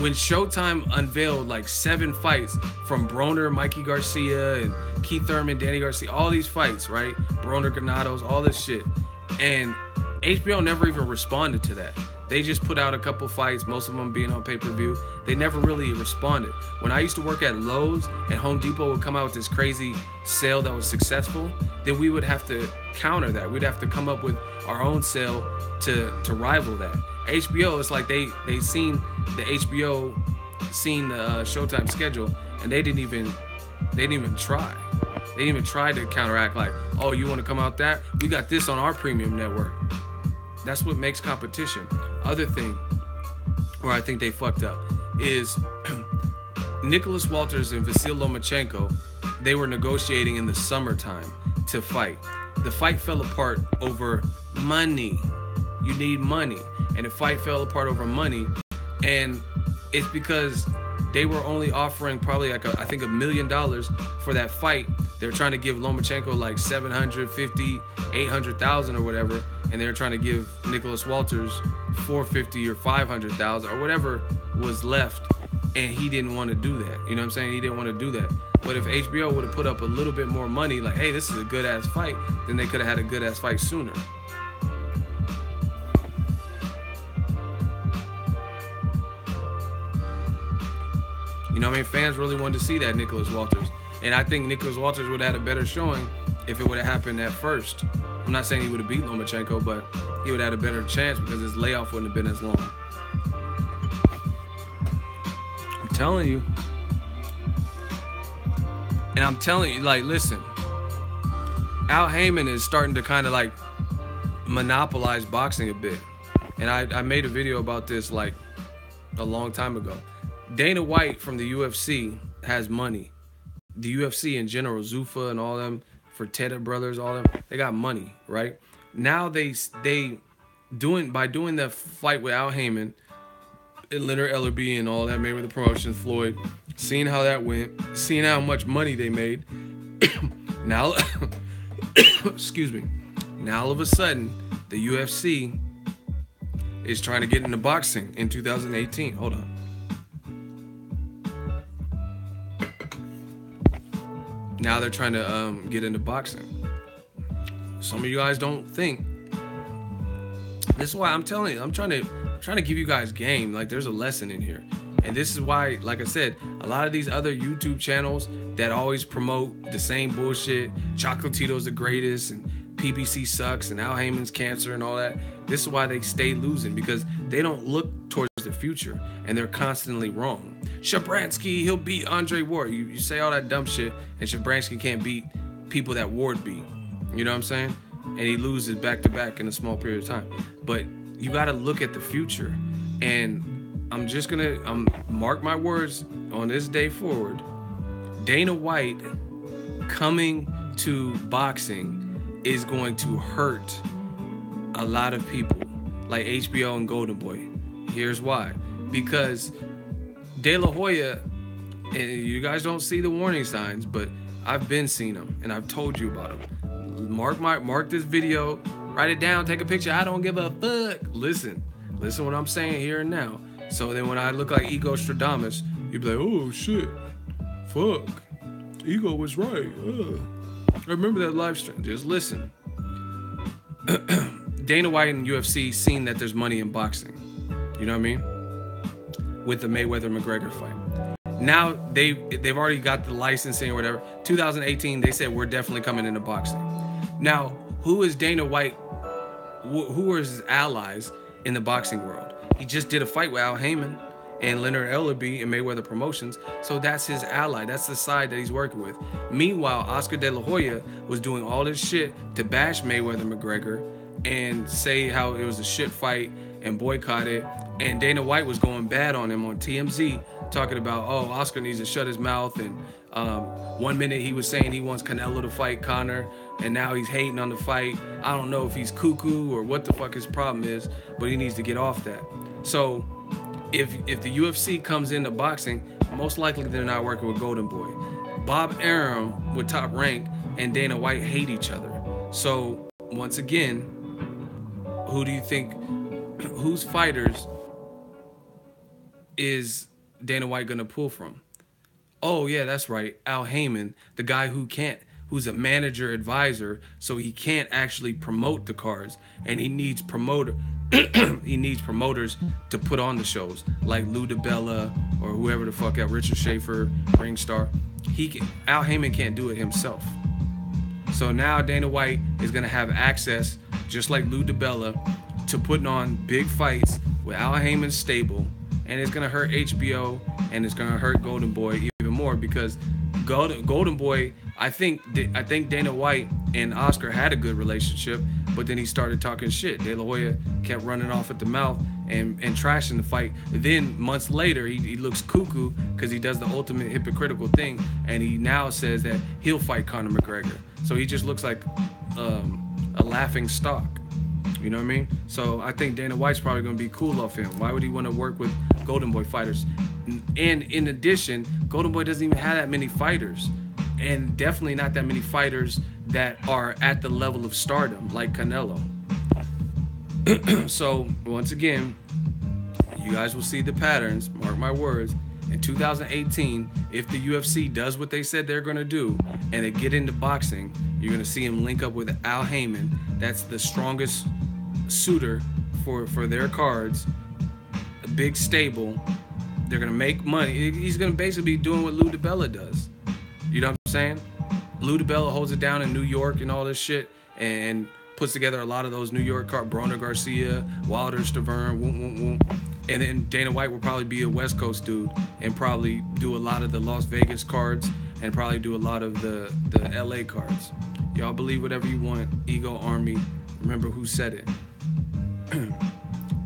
When Showtime unveiled like 7 fights from Broner, Mikey Garcia, and Keith Thurman, Danny Garcia, all these fights, right? Broner, Granados, all this shit. And HBO never even responded to that. They just put out a couple fights, most of them being on pay-per-view. They never really responded. When I used to work at Lowe's and Home Depot would come out with this crazy sale that was successful, then we would have to counter that. We'd have to come up with our own sale to rival that. HBO, it's like they seen the HBO, seen the Showtime schedule, and they didn't even try. They didn't even try to counteract like, oh, you want to come out that? We got this on our premium network. That's what makes competition. Other thing where I think they fucked up is Nicholas Walters and Vasyl Lomachenko, they were negotiating in the summertime to fight. The fight fell apart over money. You need money. And the fight fell apart over money. And it's because they were only offering probably like I think $1 million for that fight. They're trying to give Lomachenko like $750,000, $800,000 or whatever, and they're trying to give Nicholas Walters $450,000 or $500,000 or whatever was left, and he didn't want to do that. You know what I'm saying? He didn't want to do that. But if HBO would have put up a little bit more money, like, hey, this is a good ass fight, then they could have had a good ass fight sooner. You know what I mean? Fans really wanted to see that Nicholas Walters. And I think Nicholas Walters would have had a better showing if it would have happened at first. I'm not saying he would have beat Lomachenko, but he would have had a better chance because his layoff wouldn't have been as long. I'm telling you. And I'm telling you, like, listen. Al Heyman is starting to kind of, like, monopolize boxing a bit. And I made a video about this, like, a long time ago. Dana White from the UFC has money. The UFC in general, Zuffa and all them, Fertitta brothers, all them, they got money, right? Now by doing the fight with Al Heyman and Leonard Ellerbe and all that, Mayweather Promotions, Floyd, seeing how that went, seeing how much money they made. Now, excuse me. Now all of a sudden, the UFC is trying to get into boxing in 2018. Hold on. Now they're trying to get into boxing. Some of you guys don't think. This is why I'm telling you, I'm trying to give you guys game. Like, there's a lesson in here. And this is why, like I said, a lot of these other YouTube channels that always promote the same bullshit, Chocolatito's the greatest, and PBC sucks, and Al Heyman's cancer and all that. This is why they stay losing, because they don't look towards the future, and they're constantly wrong. Shabransky, he'll beat Andre Ward. You say all that dumb shit, and Shabransky can't beat people that Ward beat. You know what I'm saying? And he loses back-to-back in a small period of time. But you got to look at the future. And I'm just going to mark my words on this day forward. Dana White coming to boxing is going to hurt a lot of people, like HBO and Golden Boy. Here's why. Because De La Hoya, and you guys don't see the warning signs, but I've been seeing them, and I've told you about them. Mark this video, write it down, take a picture. I don't give a fuck. Listen what I'm saying here and now. So then when I look like Ego Stradamus, you'd be like, oh shit, fuck, Ego was right. I remember that live stream. Just listen. Dana White and UFC seen that there's money in boxing. You know what I mean? With the Mayweather-McGregor fight. Now they've already got the licensing or whatever. 2018, they said we're definitely coming into boxing. Now, who is Dana White? Who are his allies in the boxing world? He just did a fight with Al Heyman and Leonard Ellerbe and Mayweather Promotions. So that's his ally. That's the side that he's working with. Meanwhile, Oscar De La Hoya was doing all this shit to bash Mayweather McGregor and say how it was a shit fight and boycott it. And Dana White was going bad on him on TMZ, talking about, oh, Oscar needs to shut his mouth. And 1 minute he was saying he wants Canelo to fight Conor, and now he's hating on the fight. I don't know if he's cuckoo or what the fuck his problem is, but he needs to get off that. So if the UFC comes into boxing, most likely they're not working with Golden Boy. Bob Arum with Top Rank and Dana White hate each other. So once again, who do you think, whose fighters is Dana White gonna pull from? Oh yeah, that's right, Al Heyman, the guy who's a manager advisor, so he can't actually promote the cards, and he needs he needs promoters to put on the shows, like Lou DiBella or whoever the fuck out, Richard Schaefer, Ringstar. Al Heyman can't do it himself. So now Dana White is gonna have access, just like Lou DiBella, to putting on big fights with Al Heyman's stable, and it's gonna hurt HBO and it's gonna hurt Golden Boy even more, because Golden Boy, I think Dana White and Oscar had a good relationship, but then he started talking shit. De La Hoya kept running off at the mouth and trashing the fight. Then months later, he looks cuckoo because he does the ultimate hypocritical thing, and he now says that he'll fight Conor McGregor. So he just looks like a laughing stock. You know what I mean? So I think Dana White's probably going to be cool off him. Why would he want to work with Golden Boy fighters? And in addition, Golden Boy doesn't even have that many fighters. And definitely not that many fighters that are at the level of stardom, like Canelo. So, once again, you guys will see the patterns, mark my words. In 2018, if the UFC does what they said they're going to do, and they get into boxing, you're going to see him link up with Al Heyman. That's the strongest suitor for their cards, a big stable, They're gonna make money. He's gonna basically be doing what Lou DiBella does. You know what I'm saying? Lou DiBella holds it down in New York and all this shit, and puts together a lot of those New York cards. Broner Garcia, Wilder, Stavern, and then Dana White will probably be a West Coast dude and probably do a lot of the Las Vegas cards and probably do a lot of the LA cards. Y'all believe whatever you want. Ego Army. Remember who said it.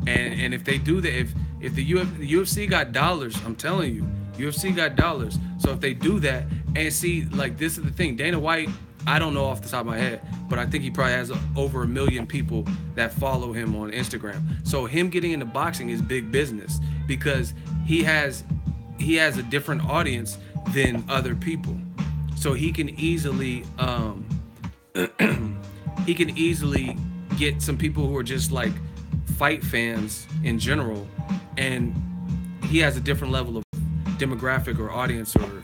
and if they do that, if the UFC got dollars, I'm telling you, UFC got dollars. So if they do that, and see, like, this is the thing, Dana White, I don't know off the top of my head, but I think he probably has over 1 million people that follow him on Instagram. So him getting into boxing is big business because he has a different audience than other people. So he can easily get some people who are just like fight fans in general, and he has a different level of demographic or audience, or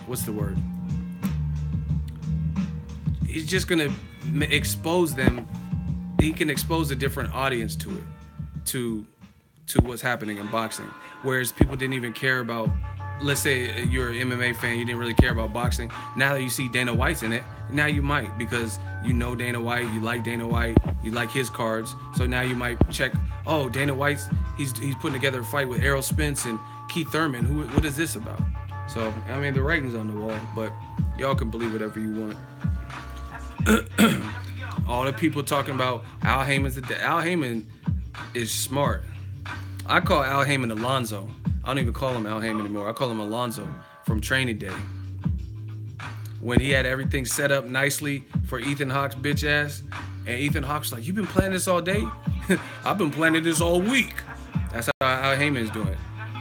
what's the word? He's just gonna expose them. He can expose a different audience to it, to what's happening in boxing. Whereas people didn't even care about. Let's say you're an MMA fan, you didn't really care about boxing. Now that you see Dana White's in it, now you might, because you know Dana White, you like Dana White, you like his cards. So now you might check. Oh, Dana White's he's putting together a fight with Errol Spence and Keith Thurman. What is this about? So I mean, the rating's on the wall, but y'all can believe whatever you want. All the people talking about Al Heyman is smart. I call Al Heyman Alonzo. I don't even call him Al Heyman anymore. I call him Alonzo from Training Day. When he had everything set up nicely for Ethan Hawke's bitch ass, and Ethan Hawke's like, "You been planning this all day? I've been planning this all week." That's how Al Heyman is doing.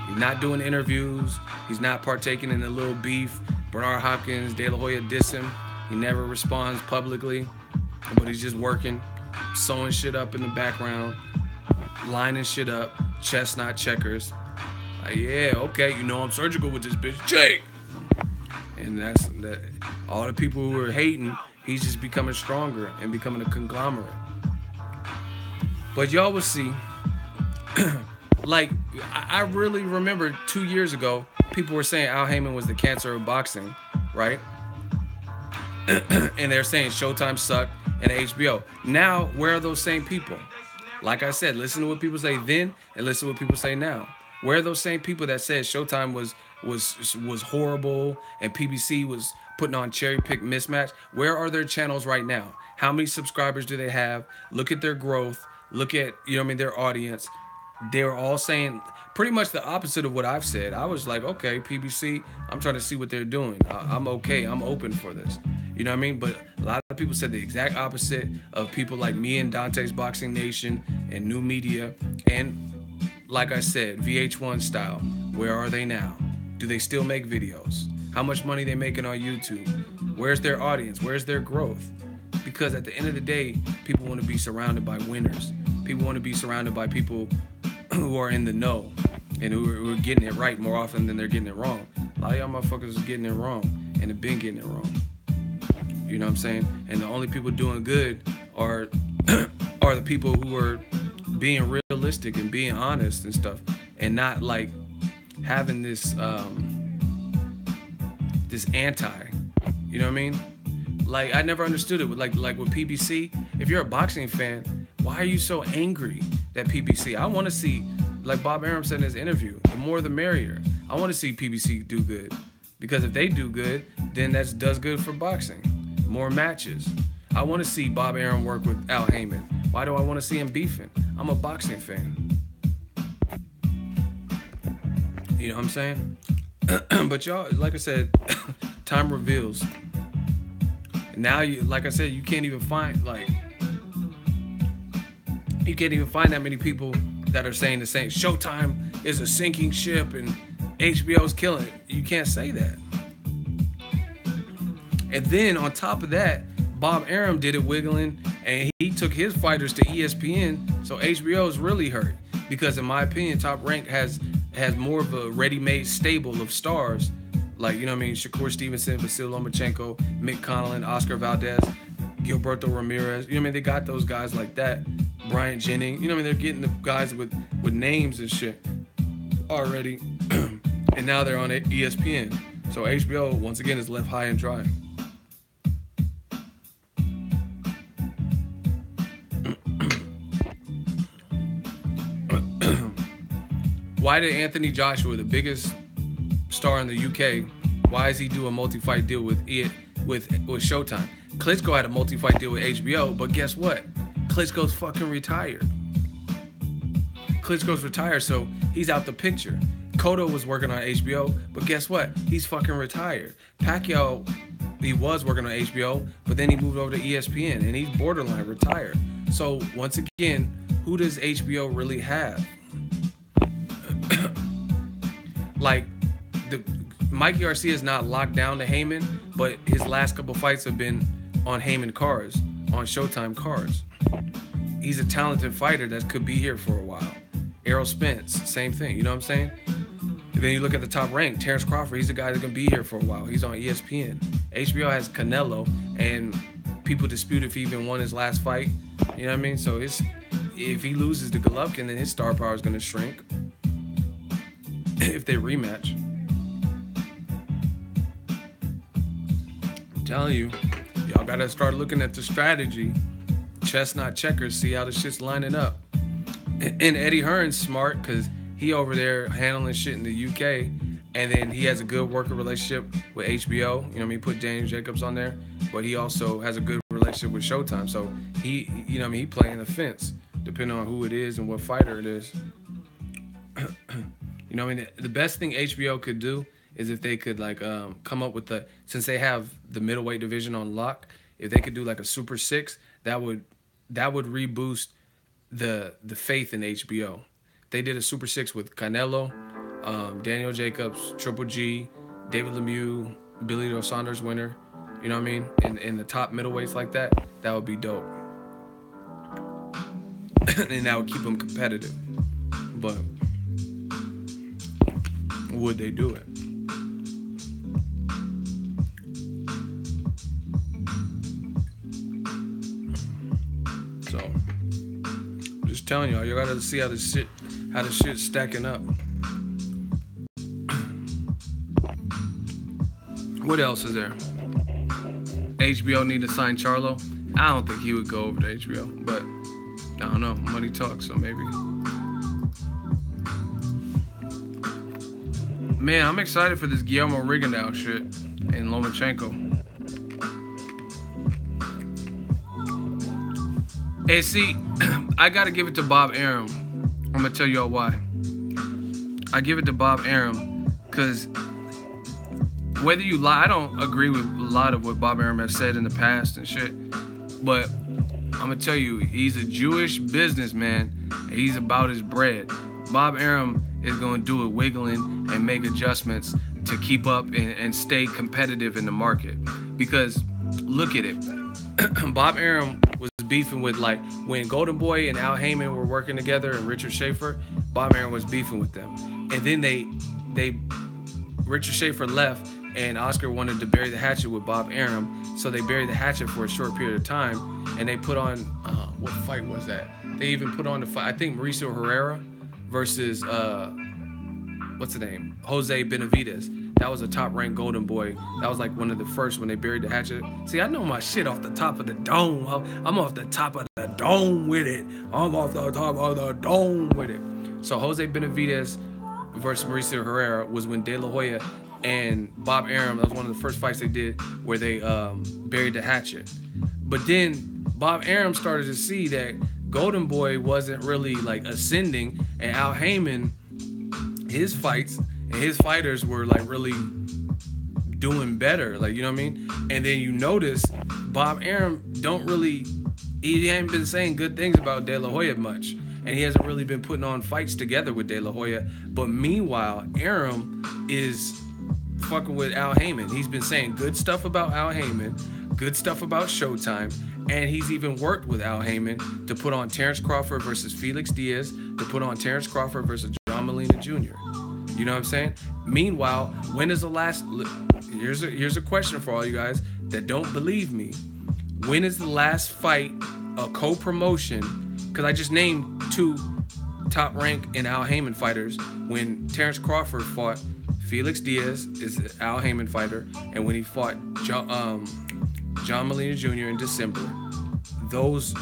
He's not doing interviews. He's not partaking in a little beef. Bernard Hopkins, De La Hoya diss him. He never responds publicly, but he's just working, sewing shit up in the background, lining shit up, chestnut checkers. Like, yeah, okay, you know I'm surgical with this bitch, Jake. And that's that. All the people who are hating, he's just becoming stronger and becoming a conglomerate. But y'all will see. Like, I really remember 2 years ago, people were saying Al Heyman was the cancer of boxing, right? And they're saying Showtime sucked and HBO. Now, where are those same people? Like I said, listen to what people say then and listen to what people say now. Where are those same people that said Showtime was horrible and PBC was putting on cherry-pick mismatch? Where are their channels right now? How many subscribers do they have? Look at their growth. Look at, their audience. They were all saying pretty much the opposite of what I've said. I was like, okay, PBC, I'm trying to see what they're doing. I'm okay. I'm open for this. You know what I mean? But a lot of people said the exact opposite of people like me and Dante's Boxing Nation and New Media. And like I said, VH1 style. Where are they now? Do they still make videos? How much money they making on YouTube? Where's their audience? Where's their growth? Because at the end of the day, people want to be surrounded by winners. People want to be surrounded by people who are in the know and who are getting it right more often than they're getting it wrong. A lot of y'all motherfuckers are getting it wrong and have been getting it wrong. You know what I'm saying? And the only people doing good are the people who are being realistic and being honest and stuff, and not like having this this anti. You know what I mean? Like, I never understood it with like with PBC. If you're a boxing fan, why are you so angry that PBC? I want to see, like Bob Arum said in his interview, the more the merrier. I want to see PBC do good, because if they do good, then that does good for boxing. More matches. I want to see Bob Arum work with Al Heyman. Why do I want to see him beefing? I'm a boxing fan. You know what I'm saying? But y'all, like I said, time reveals. Now, like I said, you can't even find that many people that are saying the same. Showtime is a sinking ship and HBO's killing it. You can't say that. And then on top of that, Bob Arum did it wiggling, and he took his fighters to ESPN. So HBO is really hurt, because in my opinion, Top Rank has more of a ready-made stable of stars. Like, you know what I mean, Shakur Stevenson, Vasil Lomachenko, Mick Conlon, Oscar Valdez, Gilberto Ramirez. You know what I mean? They got those guys like that. Bryant Jennings. You know what I mean? They're getting the guys with names and shit. already, and now they're on ESPN. So HBO once again is left high and dry. Why did Anthony Joshua, the biggest star in the UK, why does he do a multi-fight deal with Showtime? Klitschko had a multi-fight deal with HBO, but guess what? Klitschko's fucking retired. Klitschko's retired, so he's out the picture. Cotto was working on HBO, but guess what? He's fucking retired. Pacquiao, he was working on HBO, but then he moved over to ESPN, and he's borderline retired. So once again, who does HBO really have? Like, Mikey Garcia is not locked down to Heyman, but his last couple fights have been on Heyman cards, on Showtime cards. He's a talented fighter that could be here for a while. Errol Spence, same thing, you know what I'm saying? And then you look at the top rank, Terrence Crawford, he's a guy that's gonna be here for a while. He's on ESPN. HBO has Canelo, and people dispute if he even won his last fight. You know what I mean? So if he loses to Golovkin, then his star power is gonna shrink. If they rematch. I'm telling you, y'all gotta start looking at the strategy. Chess, not checkers, see how the shit's lining up. And Eddie Hearn's smart because he over there handling shit in the UK, and then he has a good working relationship with HBO. You know what I mean? Put Daniel Jacobs on there, but he also has a good relationship with Showtime. So he, you know what I mean? He playing the fence depending on who it is and what fighter it is. You know what I mean? The best thing HBO could do is if they could like come up with since they have the middleweight division on lock, if they could do like a Super 6, that would reboost the faith in HBO. They did a Super 6 with Canelo, Daniel Jacobs, Triple G, David Lemieux, Billy Joe Saunders winner. You know what I mean? In the top middleweights like that would be dope. And that would keep them competitive. But would they do it? So, I'm just telling y'all, you gotta see how this shit's stacking up. What else is there? HBO need to sign Charlo. I don't think he would go over to HBO, but I don't know. Money talks, so maybe. Man, I'm excited for this Guillermo Rigondeaux shit and Lomachenko. Hey, see, I gotta give it to Bob Arum. I'm gonna tell y'all why. I give it to Bob Arum because whether you lie, I don't agree with a lot of what Bob Arum has said in the past and shit, but I'm gonna tell you, he's a Jewish businessman and he's about his bread. Bob Arum is going to do it wiggling and make adjustments to keep up and stay competitive in the market. Because look at it. Bob Arum was beefing with, like, when Golden Boy and Al Heyman were working together and Richard Schaefer, Bob Arum was beefing with them. And then Richard Schaefer left and Oscar wanted to bury the hatchet with Bob Arum. So they buried the hatchet for a short period of time and they put on, what fight was that? They even put on the fight, I think Mauricio Herrera versus what's the name? Jose Benavidez. That was a top-ranked Golden Boy. That was like one of the first when they buried the hatchet. See, I know my shit off the top of the dome. I'm off the top of the dome with it. I'm off the top of the dome with it. So Jose Benavidez versus Mauricio Herrera was when De La Hoya and Bob Arum, that was one of the first fights they did where they buried the hatchet. But then Bob Arum started to see that Golden Boy wasn't really like ascending, and Al Heyman, his fights and his fighters were like really doing better, like, you know what I mean? And then you notice Bob Arum he ain't been saying good things about De La Hoya much, and he hasn't really been putting on fights together with De La Hoya. But meanwhile, Arum is fucking with Al Heyman. He's been saying good stuff about Al Heyman, good stuff about Showtime, and he's even worked with Al Heyman to put on Terrence Crawford versus Felix Diaz, to put on Terrence Crawford versus John Molina Jr. You know what I'm saying? Meanwhile, when is the last... Here's a question for all you guys that don't believe me. When is the last fight, a co-promotion, because I just named two Top Rank and Al Haymon fighters. When Terrence Crawford fought Felix Diaz, is an Al Haymon fighter, and when he fought John Molina Jr. in December, those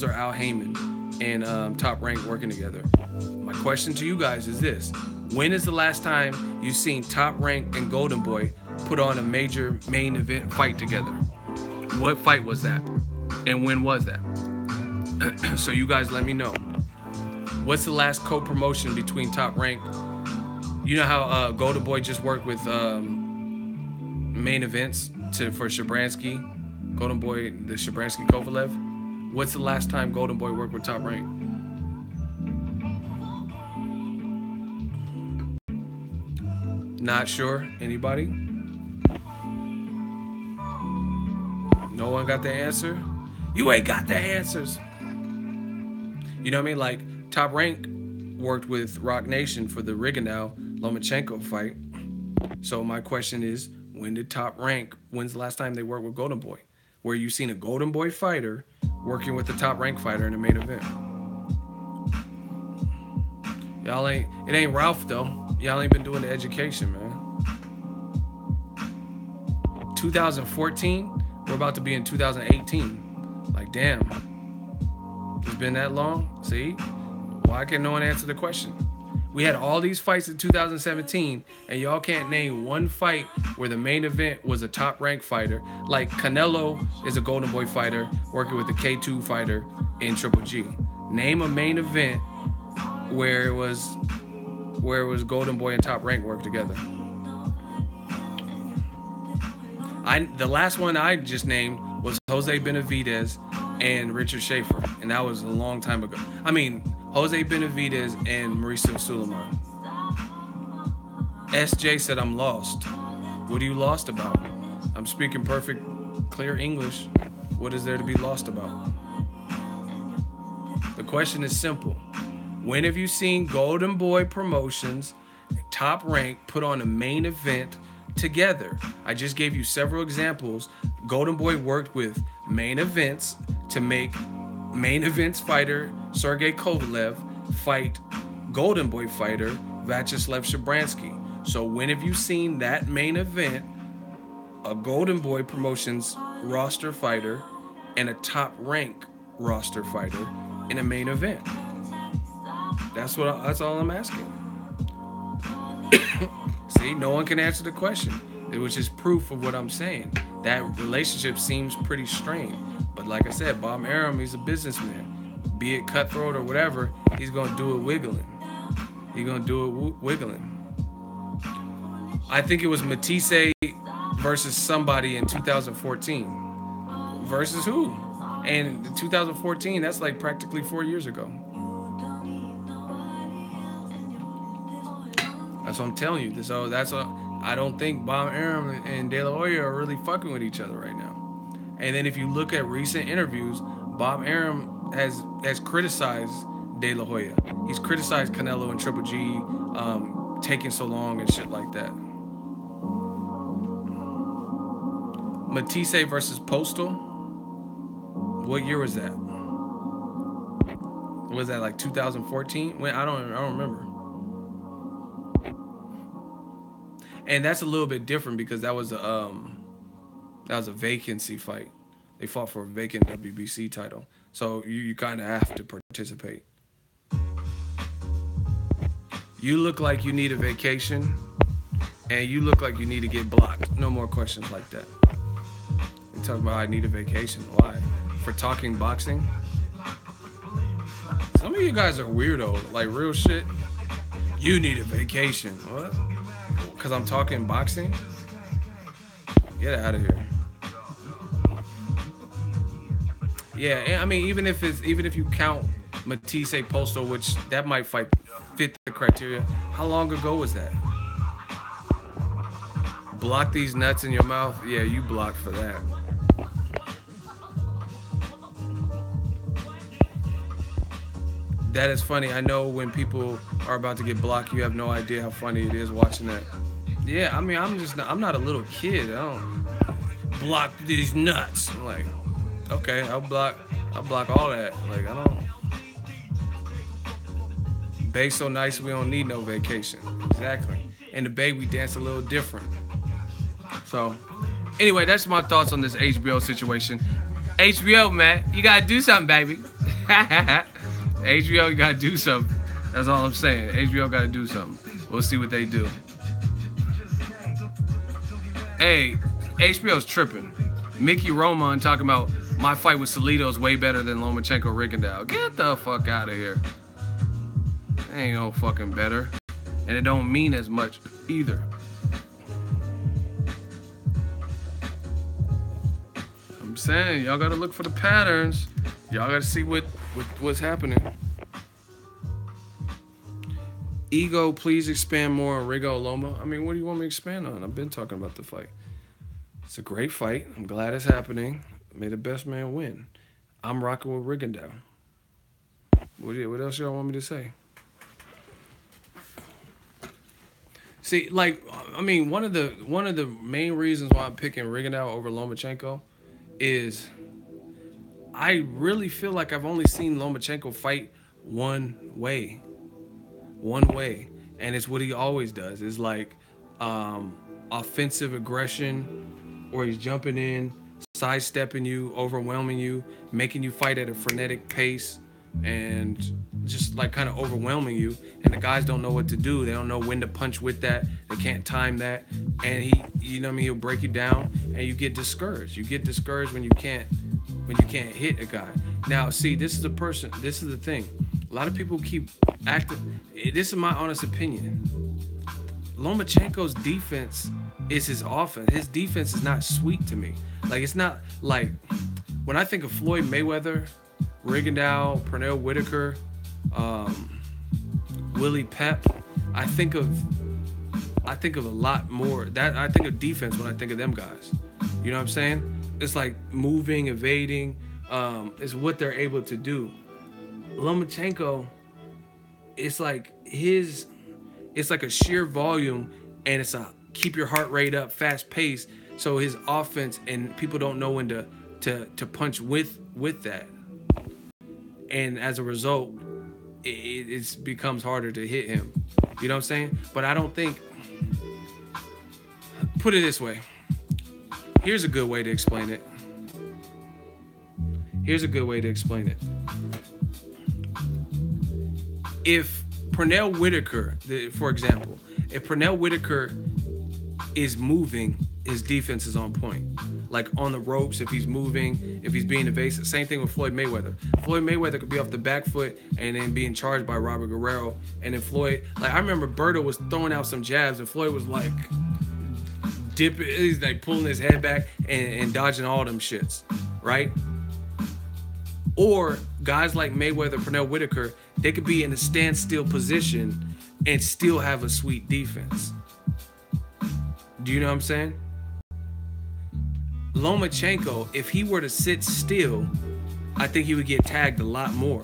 are Al Haymon and Top Rank working together. My question to you guys is this: when is the last time you've seen Top Rank and Golden Boy put on a major main event fight together? What fight was that? And when was that? So you guys let me know. What's the last co-promotion between Top Rank? You know how Golden Boy just worked with main events for Shabransky, Golden Boy, the Shabransky Kovalev. What's the last time Golden Boy worked with Top Rank? Not sure. Anybody? No one got the answer? You ain't got the answers. You know what I mean? Like, Top Rank worked with Rock Nation for the Rigondeaux Lomachenko fight. So my question is, when's the last time they worked with Golden Boy? Where you seen a Golden Boy fighter working with the Top Rank fighter in the main event? It ain't Ralph though. Y'all ain't been doing the education, man. 2014, we're about to be in 2018. Like, damn. It's been that long? See? Why can no one answer the question? We had all these fights in 2017, and y'all can't name one fight where the main event was a Top Rank fighter. Like, Canelo is a Golden Boy fighter working with the K2 fighter in Triple G. Name a main event where it was Golden Boy and Top Rank work together. The last one I just named was Jose Benavidez and Richard Schaefer, and that was a long time ago. I mean, Jose Benavidez and Mauricio Suleiman. SJ said, I'm lost. What are you lost about? I'm speaking perfect, clear English. What is there to be lost about? The question is simple. When have you seen Golden Boy Promotions, Top Rank, put on a main event together? I just gave you several examples. Golden Boy worked with main events to make main events fighter Sergey Kovalev fight Golden Boy fighter Vyacheslav Shabransky. So when have you seen that main event, a Golden Boy Promotions roster fighter and a Top Rank roster fighter in a main event? That's all I'm asking. See, no one can answer the question, which is proof of what I'm saying. That relationship seems pretty strained. But like I said, Bob Arum, he's a businessman. Be it cutthroat or whatever, he's going to do it wiggling. He's going to do it wiggling. I think it was Matisse versus somebody in 2014. Versus who? And in 2014, that's like practically 4 years ago. That's what I'm telling you. So I don't think Bob Arum and De La Hoya are really fucking with each other right now. And then if you look at recent interviews, Bob Arum has criticized De La Hoya. He's criticized Canelo and Triple G taking so long and shit like that. Matisse versus Postal. What year was that? Was that like 2014? When I don't remember. And that's a little bit different because that was a vacancy fight. They fought for a vacant WBC title. So you kind of have to participate. You look like you need a vacation, and you look like you need to get blocked. No more questions like that. You talk about I need a vacation. Why? For talking boxing? Some of you guys are weirdo. Like real shit. You need a vacation. What? Because I'm talking boxing? Get out of here. Yeah, I mean, even if you count Matisse Postal, which that might fit the criteria, how long ago was that? Block these nuts in your mouth? Yeah, you blocked for that. That is funny. I know when people are about to get blocked, you have no idea how funny it is watching that. Yeah, I mean, I'm not a little kid. I don't block these nuts. I'm like, okay, I'll block all that. Like, I don't. Bae so nice we don't need no vacation. Exactly. And the Bae we dance a little different. So, anyway, that's my thoughts on this HBO situation. HBO, man, you gotta do something, baby. HBO, you gotta do something. That's all I'm saying. HBO gotta do something. We'll see what they do. Hey, HBO's tripping. Mickey Roman talking about my fight with Salido is way better than Lomachenko Rigondeaux. Get the fuck out of here. It ain't no fucking better. And it don't mean as much either. I'm saying, y'all gotta look for the patterns. Y'all gotta see what's happening. Ego, please expand more on Rigo Loma. I mean, what do you want me to expand on? I've been talking about the fight. It's a great fight. I'm glad it's happening. May the best man win. I'm rocking with Rigondeaux. What else y'all want me to say? See, like, I mean, one of the main reasons why I'm picking Rigondeaux over Lomachenko is I really feel like I've only seen Lomachenko fight one way, and it's what he always does. It's like offensive aggression, or he's jumping in, sidestepping you, overwhelming you, making you fight at a frenetic pace, and just like kind of overwhelming you. And the guys don't know what to do. They don't know when to punch with that. They can't time that. And he, you know what I mean, he'll break you down, and you get discouraged. You get discouraged when you can't hit a guy. Now, see, this is the thing. A lot of people keep acting. This is my honest opinion. Lomachenko's defense is his offense. His defense is not sweet to me. Like, it's not like when I think of Floyd Mayweather, Rigondeaux, Pernell Whitaker, Willie Pep, I think of a lot more. That I think of defense when I think of them guys. You know what I'm saying? It's like moving, evading, is what they're able to do. Lomachenko, it's like a sheer volume, and it's a keep your heart rate up, fast pace. So his offense, and people don't know when to punch with that, and as a result, it becomes harder to hit him. You know what I'm saying? But I don't think. Put it this way. Here's a good way to explain it. If Pernell Whitaker, for example, if Pernell Whitaker is moving, his defense is on point. Like on the ropes, if he's moving, if he's being evasive. Same thing with Floyd Mayweather. Floyd Mayweather could be off the back foot and then being charged by Robert Guerrero. And then Floyd, like I remember Berto was throwing out some jabs and Floyd was like dipping, he's like pulling his head back and dodging all them shits, right? Or guys like Mayweather, Pernell Whitaker, they could be in a standstill position and still have a sweet defense. Do you know what I'm saying? Lomachenko, if he were to sit still, I think he would get tagged a lot more.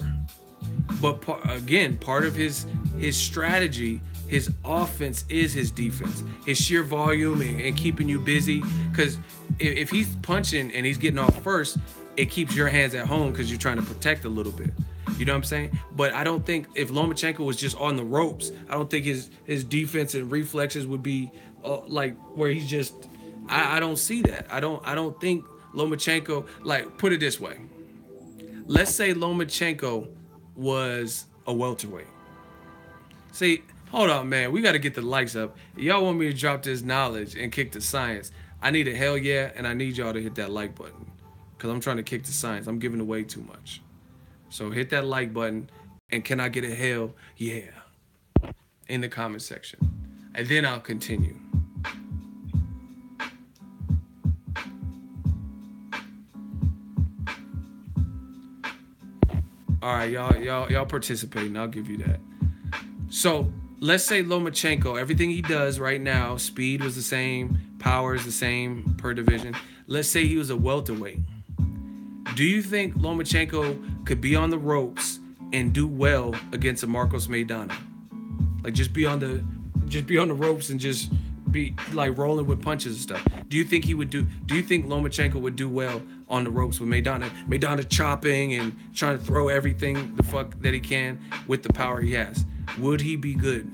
But part of his strategy, his offense is his defense, his sheer volume and keeping you busy. Because if he's punching and he's getting off first, it keeps your hands at home because you're trying to protect a little bit. You know what I'm saying? But I don't think if Lomachenko was just on the ropes, I don't think his defense and reflexes would be like where he's just. I don't see that. I don't think Lomachenko, like, put it this way. Let's say Lomachenko was a welterweight. See, hold on, man. We got to get the likes up. Y'all want me to drop this knowledge and kick the science. I need a hell yeah, and I need y'all to hit that like button because I'm trying to kick the science. I'm giving away too much. So hit that like button, and can I get a hell yeah in the comment section? And then I'll continue. All right, y'all participating. I'll give you that. So let's say Lomachenko, everything he does right now, speed was the same, power is the same per division. Let's say he was a welterweight. Do you think Lomachenko could be on the ropes and do well against a Marcos Maidana? Like just be on the ropes and just be like rolling with punches and stuff. Do you think Lomachenko would do well on the ropes with Maidana? Maidana chopping and trying to throw everything the fuck that he can with the power he has. Would he be good?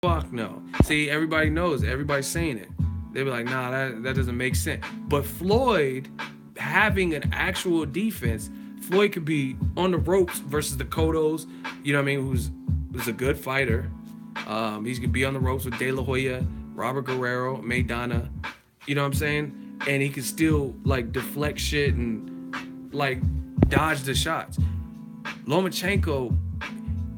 Fuck no. See, everybody knows. Everybody's saying it. They be like, nah, that doesn't make sense. But Floyd having an actual defense, Floyd could be on the ropes versus the Cottos, you know what I mean, who's a good fighter. He's gonna be on the ropes with De La Hoya, Robert Guerrero, Maidana, you know what I'm saying? And he can still like deflect shit and like dodge the shots. Lomachenko,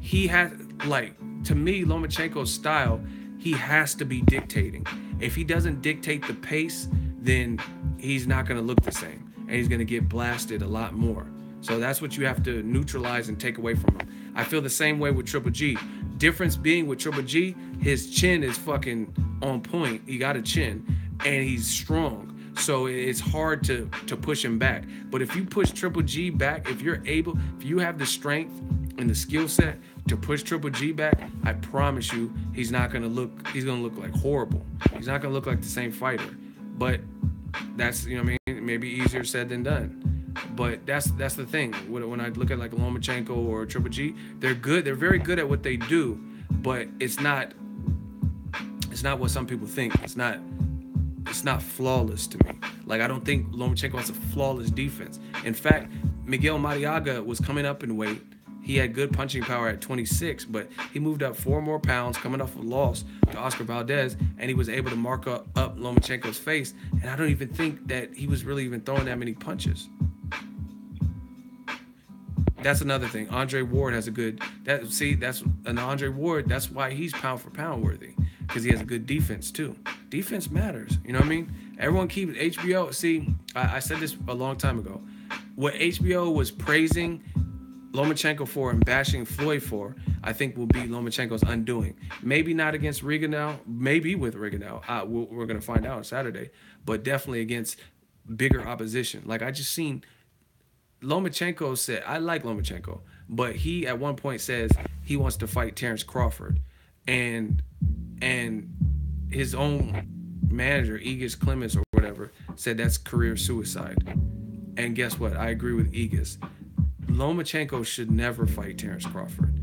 he has like, to me, Lomachenko's style, he has to be dictating. If he doesn't dictate the pace, then he's not going to look the same. And he's going to get blasted a lot more. So that's what you have to neutralize and take away from him. I feel the same way with Triple G. Difference being with Triple G, his chin is fucking on point. He got a chin. And he's strong. So it's hard to push him back. But if you push Triple G back, if you have the strength and the skill set to push Triple G back, I promise you he's gonna look like horrible. He's not gonna look like the same fighter. But that's, you know what I mean, maybe easier said than done. But that's the thing. When I look at like Lomachenko or Triple G, they're good. They're very good at what they do, but it's not what some people think. It's not flawless to me. Like, I don't think Lomachenko has a flawless defense. In fact, Miguel Mariaga was coming up in weight. He had good punching power at 26, but he moved up 4 more pounds coming off a loss to Oscar Valdez, and he was able to mark up Lomachenko's face. And I don't even think that he was really even throwing that many punches. That's another thing. Andre Ward has a good... Andre Ward, that's why he's pound for pound worthy, because he has a good defense too. Defense matters, you know what I mean? Everyone keeps HBO. See, I said this a long time ago. What HBO was praising Lomachenko for and bashing Floyd for, I think will be Lomachenko's undoing. Maybe not against Rigondeaux, maybe with Rigondeaux. We're going to find out on Saturday, but definitely against bigger opposition. Like, I just seen Lomachenko said, I like Lomachenko, but he at one point says he wants to fight Terrence Crawford. And his own manager, Aegis Clemens or whatever, said that's career suicide. And guess what? I agree with Aegis. Lomachenko should never fight Terrence Crawford.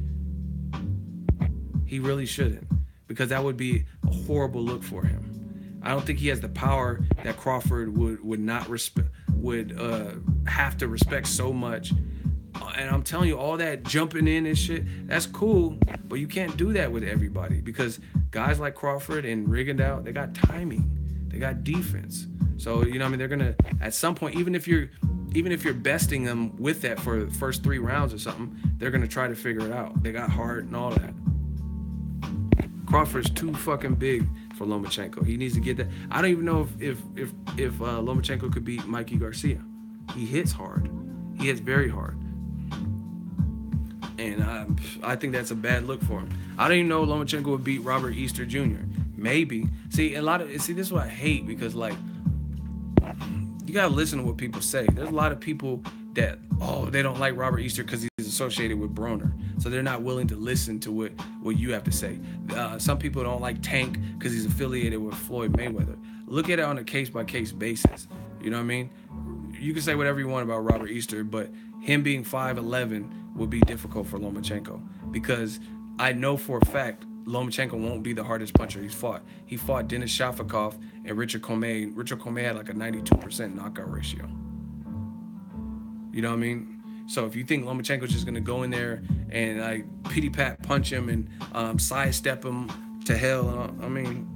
He really shouldn't, because that would be a horrible look for him. I don't think he has the power that Crawford would have to respect so much. And I'm telling you, all that jumping in and shit, that's cool, but you can't do that with everybody, because guys like Crawford and Rigondeaux, they got timing, they got defense. So, you know what I mean, they're gonna, at some point, even if you're besting them with that for the first 3 rounds or something, they're gonna try to figure it out. They got heart and all that. Crawford's too fucking big for Lomachenko. He needs to get that. I don't even know if Lomachenko could beat Mikey Garcia. He hits hard. He hits very hard. And I think that's a bad look for him. I don't even know Lomachenko would beat Robert Easter Jr. Maybe. See, this is what I hate, because like, you gotta listen to what people say. There's a lot of people that, they don't like Robert Easter because he's associated with Broner, so they're not willing to listen to what you have to say. Some people don't like Tank because he's affiliated with Floyd Mayweather. Look at it on a case-by-case basis. You know what I mean? You can say whatever you want about Robert Easter, but him being 5'11" would be difficult for Lomachenko, because I know for a fact Lomachenko won't be the hardest puncher he's fought. He fought Denis Shafikov and Richard Commey. Richard Commey had like a 92% knockout ratio. You know what I mean? So if you think Lomachenko's just going to go in there and like pity-pat punch him and sidestep him to hell, I mean,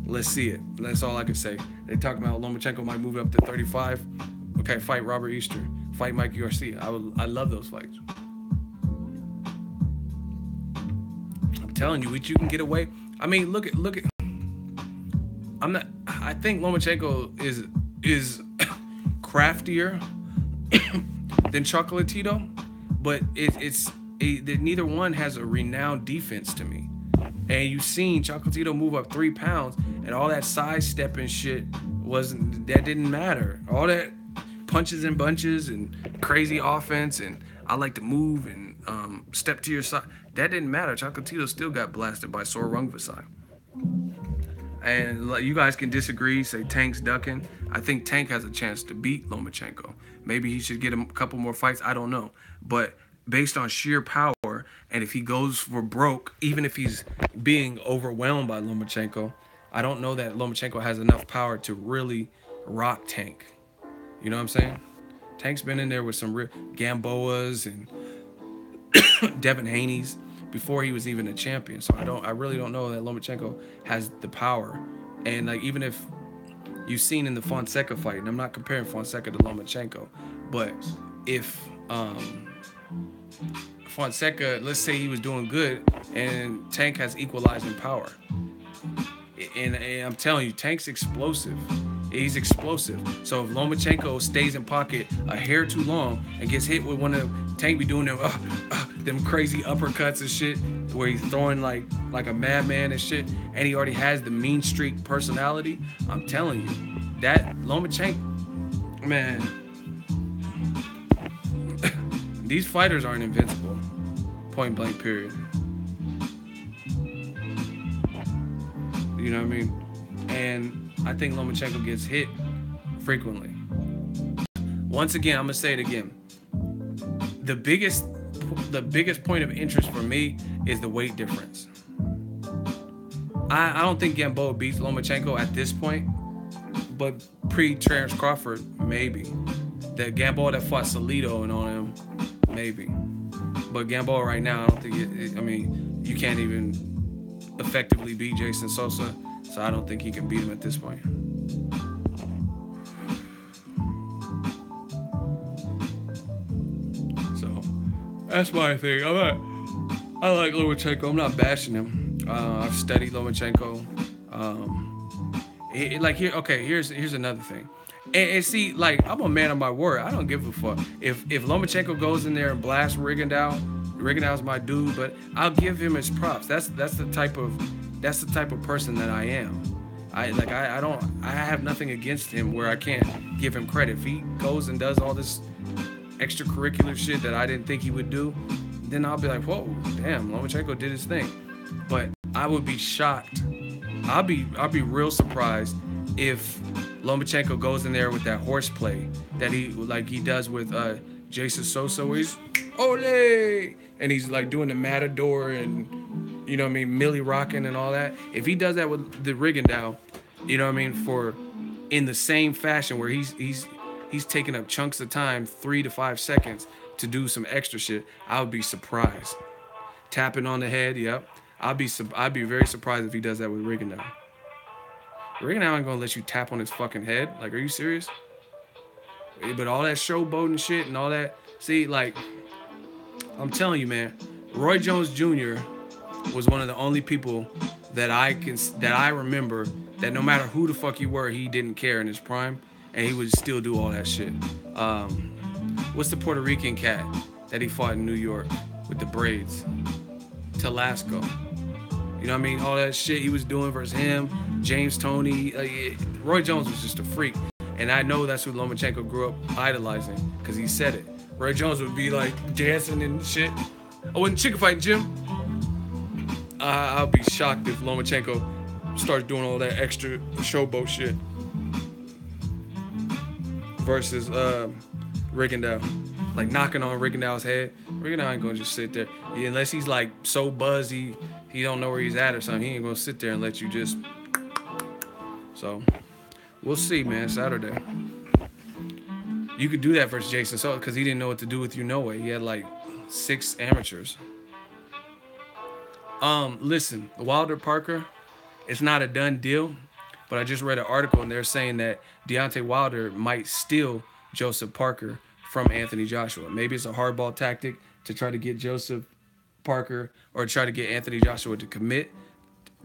let's see it. That's all I can say. They talk about Lomachenko might move up to 35. Okay, fight Robert Easter. Fight Mikey Garcia. I love those fights. I'm telling you, what you can get away. I mean, look at. I think Lomachenko is craftier than Chocolatito, but neither one has a renowned defense to me. And you've seen Chocolatito move up 3 pounds, and all that sidestepping shit didn't matter. All that punches and bunches and crazy offense, and I like to move and step to your side, that didn't matter. Chocolatito still got blasted by Sor Rungvisai. And you guys can disagree, say Tank's ducking. I think Tank has a chance to beat Lomachenko. Maybe he should get a couple more fights. I don't know. But based on sheer power, And if he goes for broke, even if he's being overwhelmed by Lomachenko, I don't know that Lomachenko has enough power to really rock Tank. You know what I'm saying? Tank's been in there with some real Gamboas and Devin Haney's before he was even a champion. So I really don't know that Lomachenko has the power. And like even if you've seen in the Fonseca fight, and I'm not comparing Fonseca to Lomachenko, but if Fonseca, let's say he was doing good, and Tank has equalizing power, and I'm telling you, Tank's explosive. He's explosive. So if Lomachenko stays in pocket a hair too long and gets hit with one of Tank be doing them crazy uppercuts and shit, where he's throwing like a madman and shit, and he already has the mean streak personality, I'm telling you, that Lomachenko, man, these fighters aren't invincible. Point blank, period. You know what I mean? And I think Lomachenko gets hit frequently. Once again, I'm gonna say it again. The biggest point of interest for me is the weight difference. I don't think Gamboa beats Lomachenko at this point, but pre-Terrence Crawford, maybe. That Gamboa that fought Salido and on him, maybe. But Gamboa right now, I don't think you can't even effectively beat Jason Sosa, so I don't think he can beat him at this point. So that's my thing. I like Lomachenko. I'm not bashing him. I've studied Lomachenko. Here's another thing. And see, like, I'm a man of my word. I don't give a fuck. If Lomachenko goes in there and blasts Rigondeaux's my dude, but I'll give him his props. That's the type of person that I am. I have nothing against him where I can't give him credit. If he goes and does all this extracurricular shit that I didn't think he would do, then I'll be like, whoa, damn, Lomachenko did his thing. But I would be shocked. I'll be real surprised if Lomachenko goes in there with that horseplay that he does with Jason Sosa, where he's ole, and he's like doing the matador and, you know what I mean, Millie rocking and all that. If he does that with the Rigondeaux, you know what I mean, for in the same fashion where he's taking up chunks of time, 3 to 5 seconds to do some extra shit, I would be surprised. Tapping on the head, yep. I'd be very surprised if he does that with Rigondeaux. Rigondeaux ain't gonna let you tap on his fucking head. Like, are you serious? But all that showboating shit and all that. See, like, I'm telling you, man, Roy Jones Jr. was one of the only people that I remember that no matter who the fuck you were, he didn't care in his prime, and he would still do all that shit. What's the Puerto Rican cat that he fought in New York with the braids? Talasco. You know what I mean? All that shit he was doing versus him, James Toney. Roy Jones was just a freak. And I know that's who Lomachenko grew up idolizing, because he said it. Roy Jones would be like dancing and shit. I wasn't chicken fighting, Jim. I'll be shocked if Lomachenko starts doing all that extra showboat shit versus Rigondeaux. Like knocking on Rigondeaux's head. Rigondeaux ain't gonna just sit there. Unless he's like so buzzy, he don't know where he's at or something. He ain't gonna sit there and let you just. So, we'll see, man. Saturday. You could do that versus Jason Sosa because he didn't know what to do with you no way. He had like 6 amateurs. Listen, Wilder Parker, it's not a done deal, but I just read an article and they're saying that Deontay Wilder might steal Joseph Parker from Anthony Joshua. Maybe it's a hardball tactic to try to get Joseph Parker or try to get Anthony Joshua to commit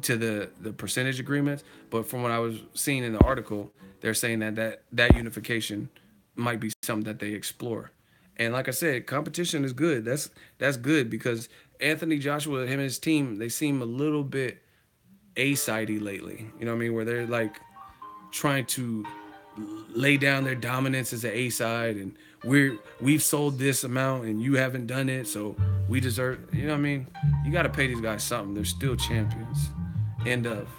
to the percentage agreements. But from what I was seeing in the article, they're saying that unification might be something that they explore. And like I said, competition is good. That's good because Anthony Joshua, him and his team, they seem a little bit A-sidey lately. You know what I mean? Where they're like trying to lay down their dominance as an A-side and we've sold this amount and you haven't done it, so we deserve, you know what I mean? You got to pay these guys something. They're still champions. End of.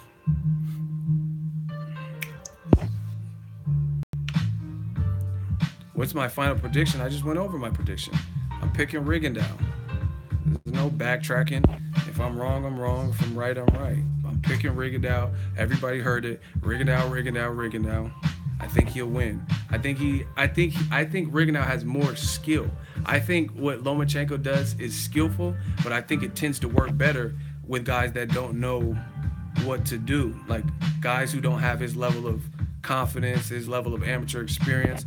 What's my final prediction? I just went over my prediction. I'm picking Rigondeaux. There's no no backtracking. If I'm wrong, I'm wrong. If I'm right, I'm right. I'm picking Rigondeaux. Everybody heard it. Rigondeaux. I think he'll win. I think Rigondeaux has more skill. I think what Lomachenko does is skillful, but I think it tends to work better with guys that don't know what to do, like guys who don't have his level of confidence, his level of amateur experience,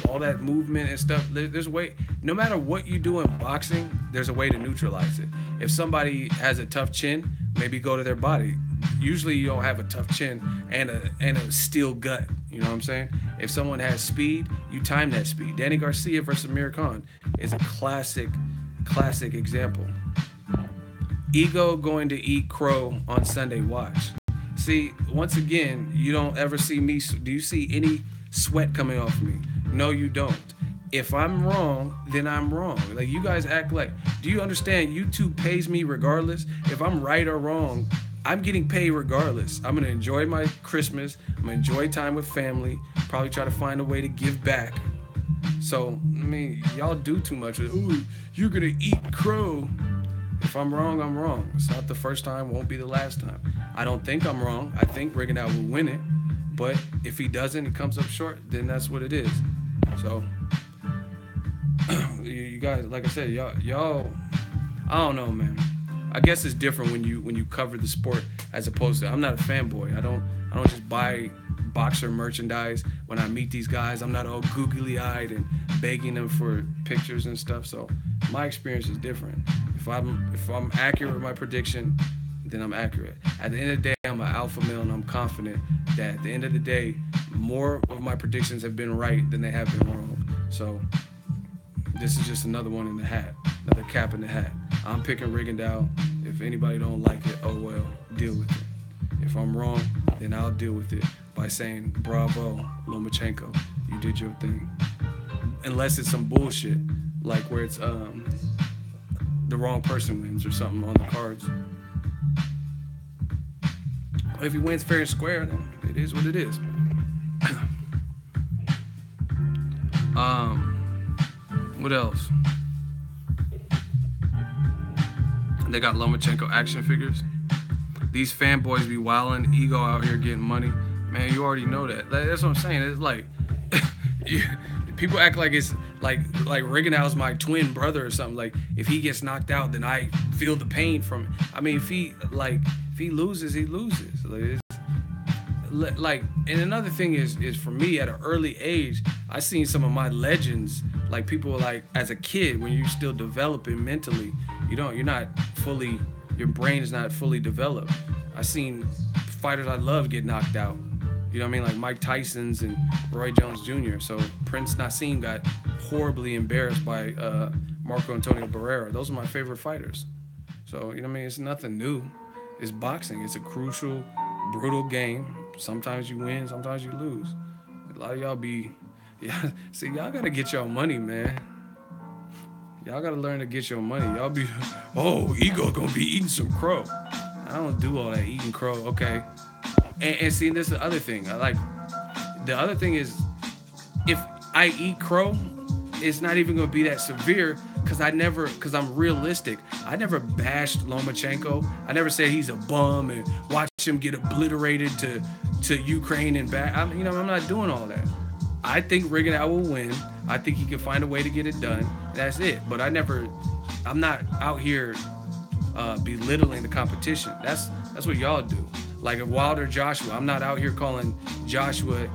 all that movement and stuff. There's a way. No matter what you do in boxing, there's a way to neutralize it. If somebody has a tough chin, maybe go to their body. Usually you don't have a tough chin and a steel gut. You know what I'm saying? If someone has speed, you time that speed. Danny Garcia versus Amir Khan is a classic example. Ego going to eat crow on Sunday watch. See, once again, you don't ever see me. Do you see any sweat coming off me? No, you don't. If I'm wrong, then I'm wrong. Like, you guys act like, do you understand? YouTube pays me regardless. If I'm right or wrong, I'm getting paid regardless. I'm gonna enjoy my Christmas. I'm gonna enjoy time with family. Probably try to find a way to give back. So, I mean, y'all do too much. Ooh, you're gonna eat crow. If I'm wrong, I'm wrong. It's not the first time, won't be the last time. I don't think I'm wrong. I think Rigondeaux will win it. But if he doesn't, he comes up short, then that's what it is. So, you guys, like I said, y'all, I don't know, man. I guess it's different when you cover the sport as opposed to, I'm not a fanboy. I don't just buy boxer merchandise when I meet these guys. I'm not all googly-eyed and begging them for pictures and stuff. So my experience is different. If I'm accurate with my prediction, then I'm accurate. At the end of the day, I'm an alpha male and I'm confident that at the end of the day, more of my predictions have been right than they have been wrong. So this is just another one in the hat, another cap in the hat. I'm picking Rigondeaux. If anybody don't like it, oh well, deal with it. If I'm wrong, then I'll deal with it by saying, bravo, Lomachenko, you did your thing. Unless it's some bullshit, like where it's the wrong person wins or something on the cards. If he wins fair and square, then it is what it is. What else? They got Lomachenko action figures. These fanboys be wildin', ego out here getting money. Man, you already know that. That's what I'm saying. It's like people act like it's like Rigondeaux's my twin brother or something. Like, if he gets knocked out, then I feel the pain from it. I mean, if he loses, he loses. And another thing is for me, at an early age, I seen some of my legends, like people like as a kid when you're still developing mentally, you're not fully, your brain is not fully developed. I seen fighters I love get knocked out. You know what I mean? Like Mike Tyson's and Roy Jones Jr. So Prince Nassim got horribly embarrassed by Marco Antonio Barrera. Those are my favorite fighters. So, you know what I mean? It's nothing new. It's boxing. It's a crucial, brutal game. Sometimes you win, sometimes you lose. A lot of y'all see, y'all gotta get y'all money, man. Y'all gotta learn to get your money. Y'all be, ego gonna be eating some crow. I don't do all that eating crow, okay. And see, this is the other thing. The other thing is, if I eat crow, it's not even gonna be that severe because I'm realistic. I never bashed Lomachenko. I never said he's a bum and watch him get obliterated to Ukraine and back. I'm not doing all that. I think Rigondeaux will win. I think he can find a way to get it done. That's it. But I'm not out here belittling the competition. That's what y'all do. Like if Wilder Joshua, I'm not out here calling Joshua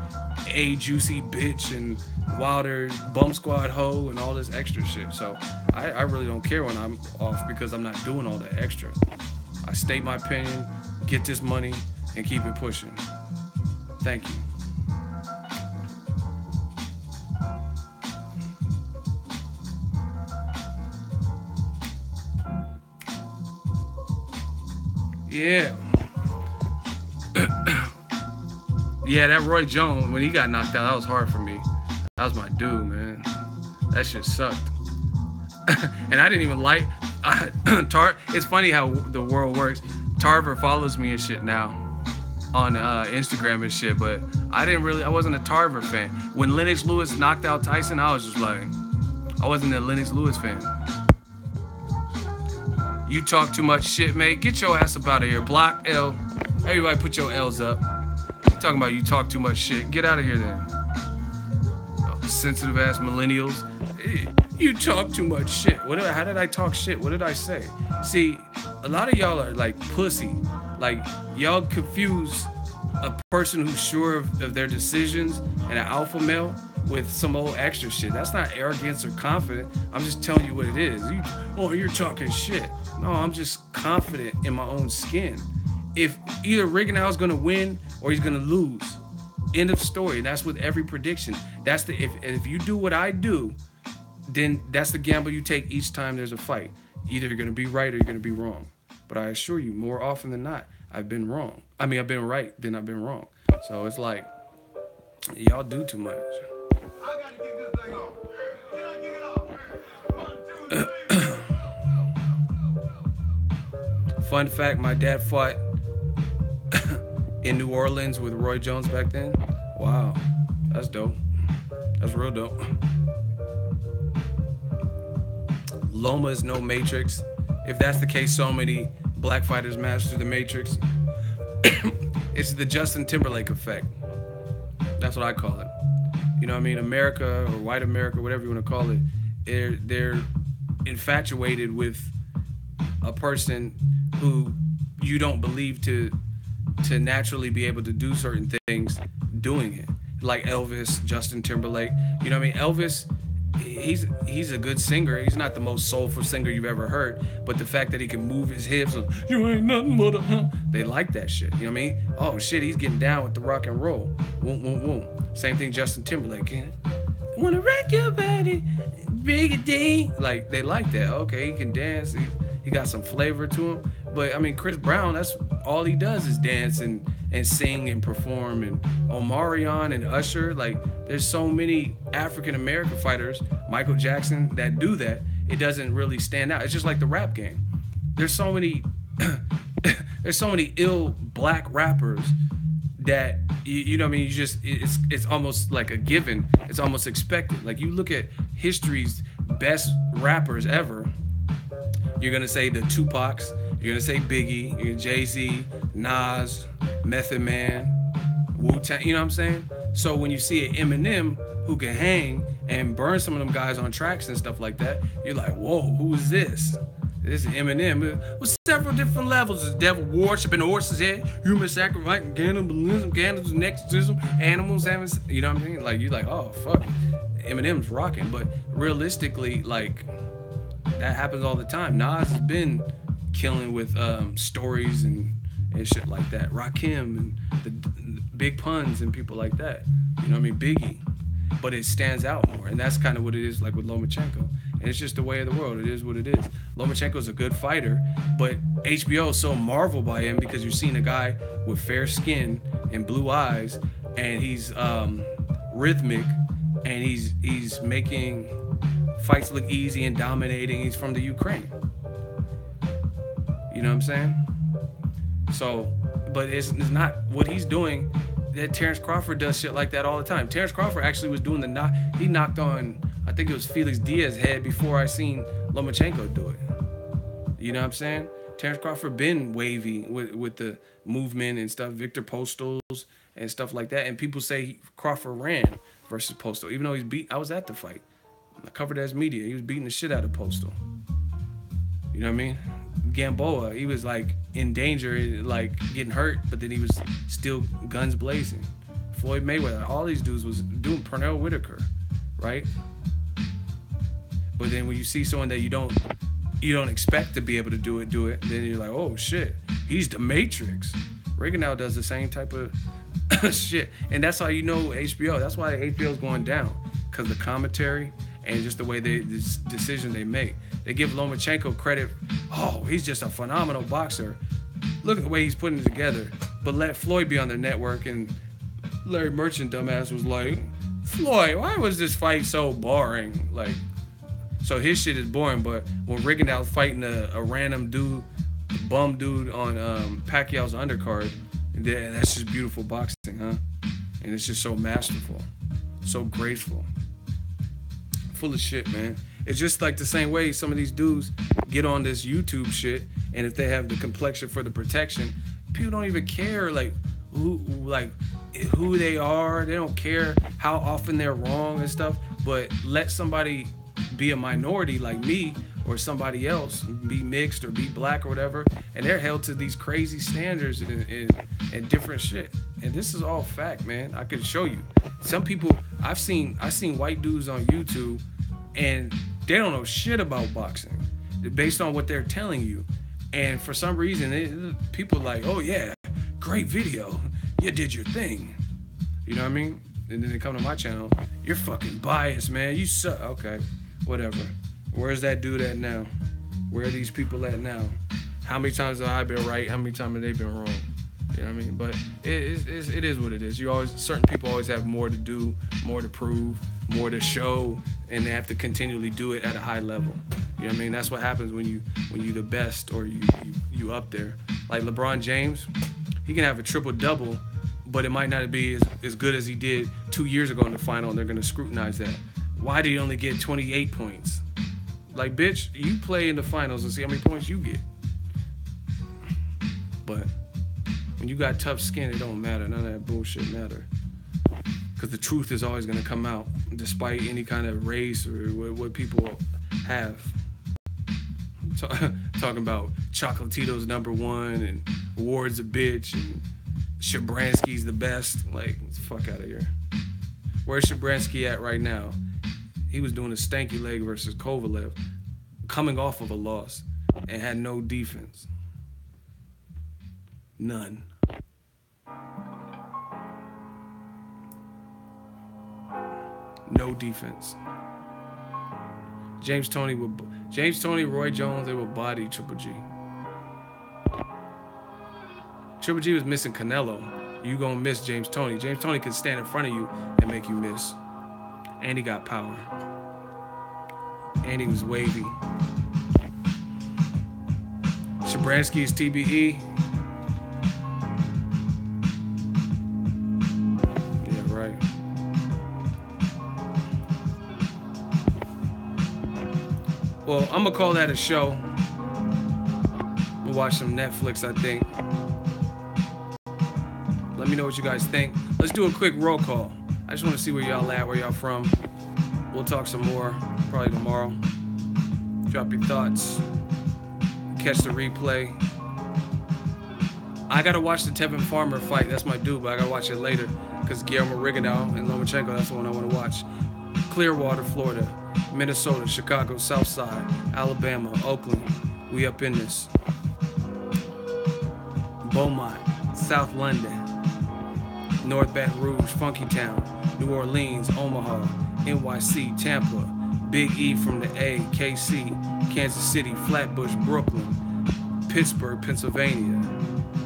a juicy bitch and Wilder bum squad hoe and all this extra shit. So I really don't care when I'm off because I'm not doing all that extra. I state my opinion, get this money, and keep it pushing. Thank you. Yeah. Yeah, that Roy Jones, when he got knocked out, that was hard for me. That was my dude, man. That shit sucked. And I didn't even like it's funny how the world works. Tarver follows me and shit now on Instagram and shit, but I wasn't a Tarver fan. When Lennox Lewis knocked out Tyson, I was just like, I wasn't a Lennox Lewis fan. You talk too much shit, mate. Get your ass up out of here. Block L. Everybody put your L's up. Talking about you talk too much shit. Get out of here then. Sensitive ass millennials. You talk too much shit. How did I talk shit? What did I say? See, a lot of y'all are like pussy. Like, y'all confuse a person who's sure of their decisions and an alpha male with some old extra shit. That's not arrogance or confident. I'm just telling you what it is. You're talking shit. No, I'm just confident in my own skin. If either Rigondeaux's gonna win or he's gonna lose. End of story. That's with every prediction. That's if you do what I do, then that's the gamble you take each time there's a fight. Either you're gonna be right or you're gonna be wrong. But I assure you, more often than not, I've been wrong. I mean, I've been right, then I've been wrong. So it's like, y'all do too much. I gotta get this thing off. Can I get it off? 1, 2, 3. Fun fact, my dad fought in New Orleans with Roy Jones back then. Wow, that's dope. That's real dope. Loma is no Matrix. If that's the case, so many black fighters master the Matrix. It's the Justin Timberlake effect. That's what I call it. You know what I mean? America, or white America, whatever you want to call it, they're infatuated with a person who you don't believe to naturally be able to do certain things doing it. Like Elvis, Justin Timberlake. You know what I mean? Elvis, he's a good singer. He's not the most soulful singer you've ever heard, but the fact that he can move his hips, you ain't nothing but a they like that shit. You know what I mean? Oh shit, he's getting down with the rock and roll. Boom, boom, boom. Same thing Justin Timberlake. Wanna rock your body, big D. Like, they like that. Okay, he can dance. He got some flavor to him. But I mean, Chris Brown, that's all he does is dance and sing and perform. And Omarion and Usher, like, there's so many African American fighters, Michael Jackson, that do that. It doesn't really stand out. It's just like the rap game. There's so many ill black rappers that you know what I mean, it's almost like a given. It's almost expected. Like, you look at history's best rappers ever, you're gonna say the Tupacs, you're gonna say Biggie, you're Jay-Z, Nas, Method Man, Wu-Tang, you know what I'm saying? So when you see an Eminem who can hang and burn some of them guys on tracks and stuff like that, you're like, whoa, who is this? This is Eminem with several different levels. There's devil worship in the horse's head, human sacrifice, cannibalism, exorcism, animals having, you know what I mean? Like, you're like, oh, fuck, Eminem's rocking. But realistically, like, that happens all the time. Nas has been killing with stories and shit like that. Rakim and the big puns and people like that. You know what I mean? Biggie. But it stands out more. And that's kind of what it is like with Lomachenko. And it's just the way of the world. It is what it is. Lomachenko's a good fighter, but HBO is so marveled by him because you're seeing a guy with fair skin and blue eyes, and he's rhythmic, and he's making fights look easy and dominating. He's from the Ukraine. You know what I'm saying? So, but it's not what he's doing. That Terrence Crawford does shit like that all the time. Terrence Crawford actually was doing he knocked on, I think it was Felix Diaz's head before I seen Lomachenko do it. You know what I'm saying? Terrence Crawford been wavy with the movement and stuff, Victor Postals and stuff like that. And people say Crawford ran versus Postal, even though I was at the fight. I covered as media. He was beating the shit out of Postal. You know what I mean? Gamboa, he was like in danger, like getting hurt, but then he was still guns blazing. Floyd Mayweather, all these dudes was doing Pernell Whitaker, right? But then when you see someone that you don't expect to be able to do it, then you're like, oh shit, he's the Matrix. Rigondeaux does the same type of shit, and that's how you know HBO. That's why HBO is going down, because the commentary and just the way this decision they make. They give Lomachenko credit. Oh, he's just a phenomenal boxer. Look at the way he's putting it together. But let Floyd be on their network, and Larry Merchant dumbass was like, Floyd, why was this fight so boring? Like, so his shit is boring, but when Rigondeaux fighting a random dude, bum dude on Pacquiao's undercard, that's just beautiful boxing, huh? And it's just so masterful, so graceful. Full of shit, man. It's just like the same way some of these dudes get on this YouTube shit, and if they have the complexion for the protection, people don't even care who they are. They don't care how often they're wrong and stuff. But let somebody be a minority like me or somebody else, be mixed or be black or whatever, and they're held to these crazy standards and different shit. And this is all fact, man. I could show you. Some people I've seen white dudes on YouTube, and they don't know shit about boxing based on what they're telling you. And for some reason, people are like, oh yeah, great video. You did your thing. You know what I mean? And then they come to my channel, you're fucking biased, man. You suck. Okay, whatever. Where's that dude at now? Where are these people at now? How many times have I been right? How many times have they been wrong? You know what I mean? But it is what it is. Certain people always have more to do, more to prove, more to show, and they have to continually do it at a high level. You know what I mean? That's what happens when you the best, or you up there. Like LeBron James, he can have a triple-double, but it might not be as good as he did 2 years ago in the final, and they're going to scrutinize that. Why did he only get 28 points? Like, bitch, you play in the finals and see how many points you get. But when you got tough skin, it don't matter. None of that bullshit matter. Because the truth is always going to come out, despite any kind of race or what people have. Talking about Chocolatito's #1 and Ward's a bitch and Shabransky's the best. Like, fuck out of here. Where's Shabransky at right now? He was doing a stanky leg versus Kovalev, coming off of a loss, and had no defense. None. No defense. James Toney, Roy Jones, they would body Triple G. Triple G was missing Canelo. You gonna miss James Toney. James Toney could stand in front of you and make you miss. And he got power. And he was wavy. Shabransky is TBE. Yeah, right. Well, I'm gonna call that a show. We'll watch some Netflix, I think. Let me know what you guys think. Let's do a quick roll call. I just want to see where y'all at, where y'all from. We'll talk some more, probably tomorrow. Drop your thoughts. Catch the replay. I gotta watch the Tevin Farmer fight. That's my dude, but I gotta watch it later. Because Guillermo Rigondeaux and Lomachenko, that's the one I want to watch. Clearwater, Florida. Minnesota, Chicago, Southside, Alabama, Oakland. We up in this. Beaumont, South London, North Baton Rouge, Funky Town, New Orleans, Omaha, NYC, Tampa, Big E from the A, KC, Kansas City, Flatbush, Brooklyn, Pittsburgh, Pennsylvania,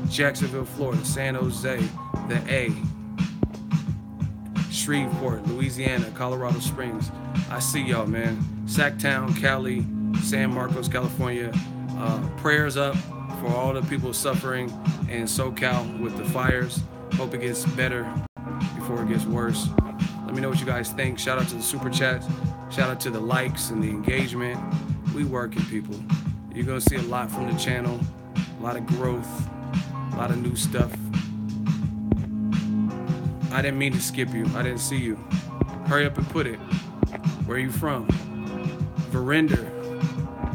Jacksonville, Florida, San Jose, the A, Shreveport, Louisiana, Colorado Springs. I see y'all, man. Sacktown, Cali, San Marcos, California. Prayers up for all the people suffering in SoCal with the fires. Hope it gets better before it gets worse. Let me know what you guys think. Shout out to the super chats. Shout out to the likes and the engagement. We working, people. You're gonna see a lot from the channel. A lot of growth. A lot of new stuff. I didn't mean to skip you. I didn't see you. Hurry up and put it. Where you from? Verinder.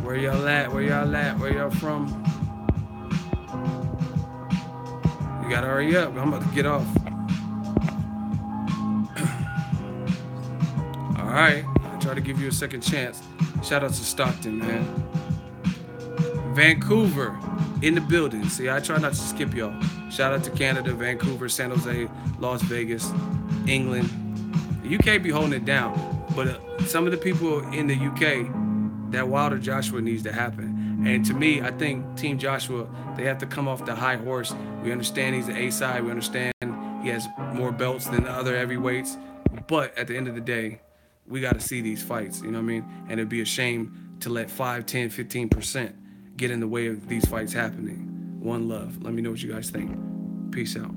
Where y'all at? Where y'all at? Where y'all from? You gotta hurry up. I'm about to get off. Alright. I try to give you a second chance. Shout out to Stockton, man. Vancouver. In the building. See, I try not to skip y'all. Shout out to Canada, Vancouver, San Jose, Las Vegas, England. The UK be holding it down. But some of the people in the UK, that Wilder Joshua needs to happen. And to me, I think Team Joshua, they have to come off the high horse. We understand he's the A-side. We understand he has more belts than the other heavyweights. But at the end of the day, we got to see these fights, you know what I mean? And it'd be a shame to let 5, 10, 15% get in the way of these fights happening. One love. Let me know what you guys think. Peace out.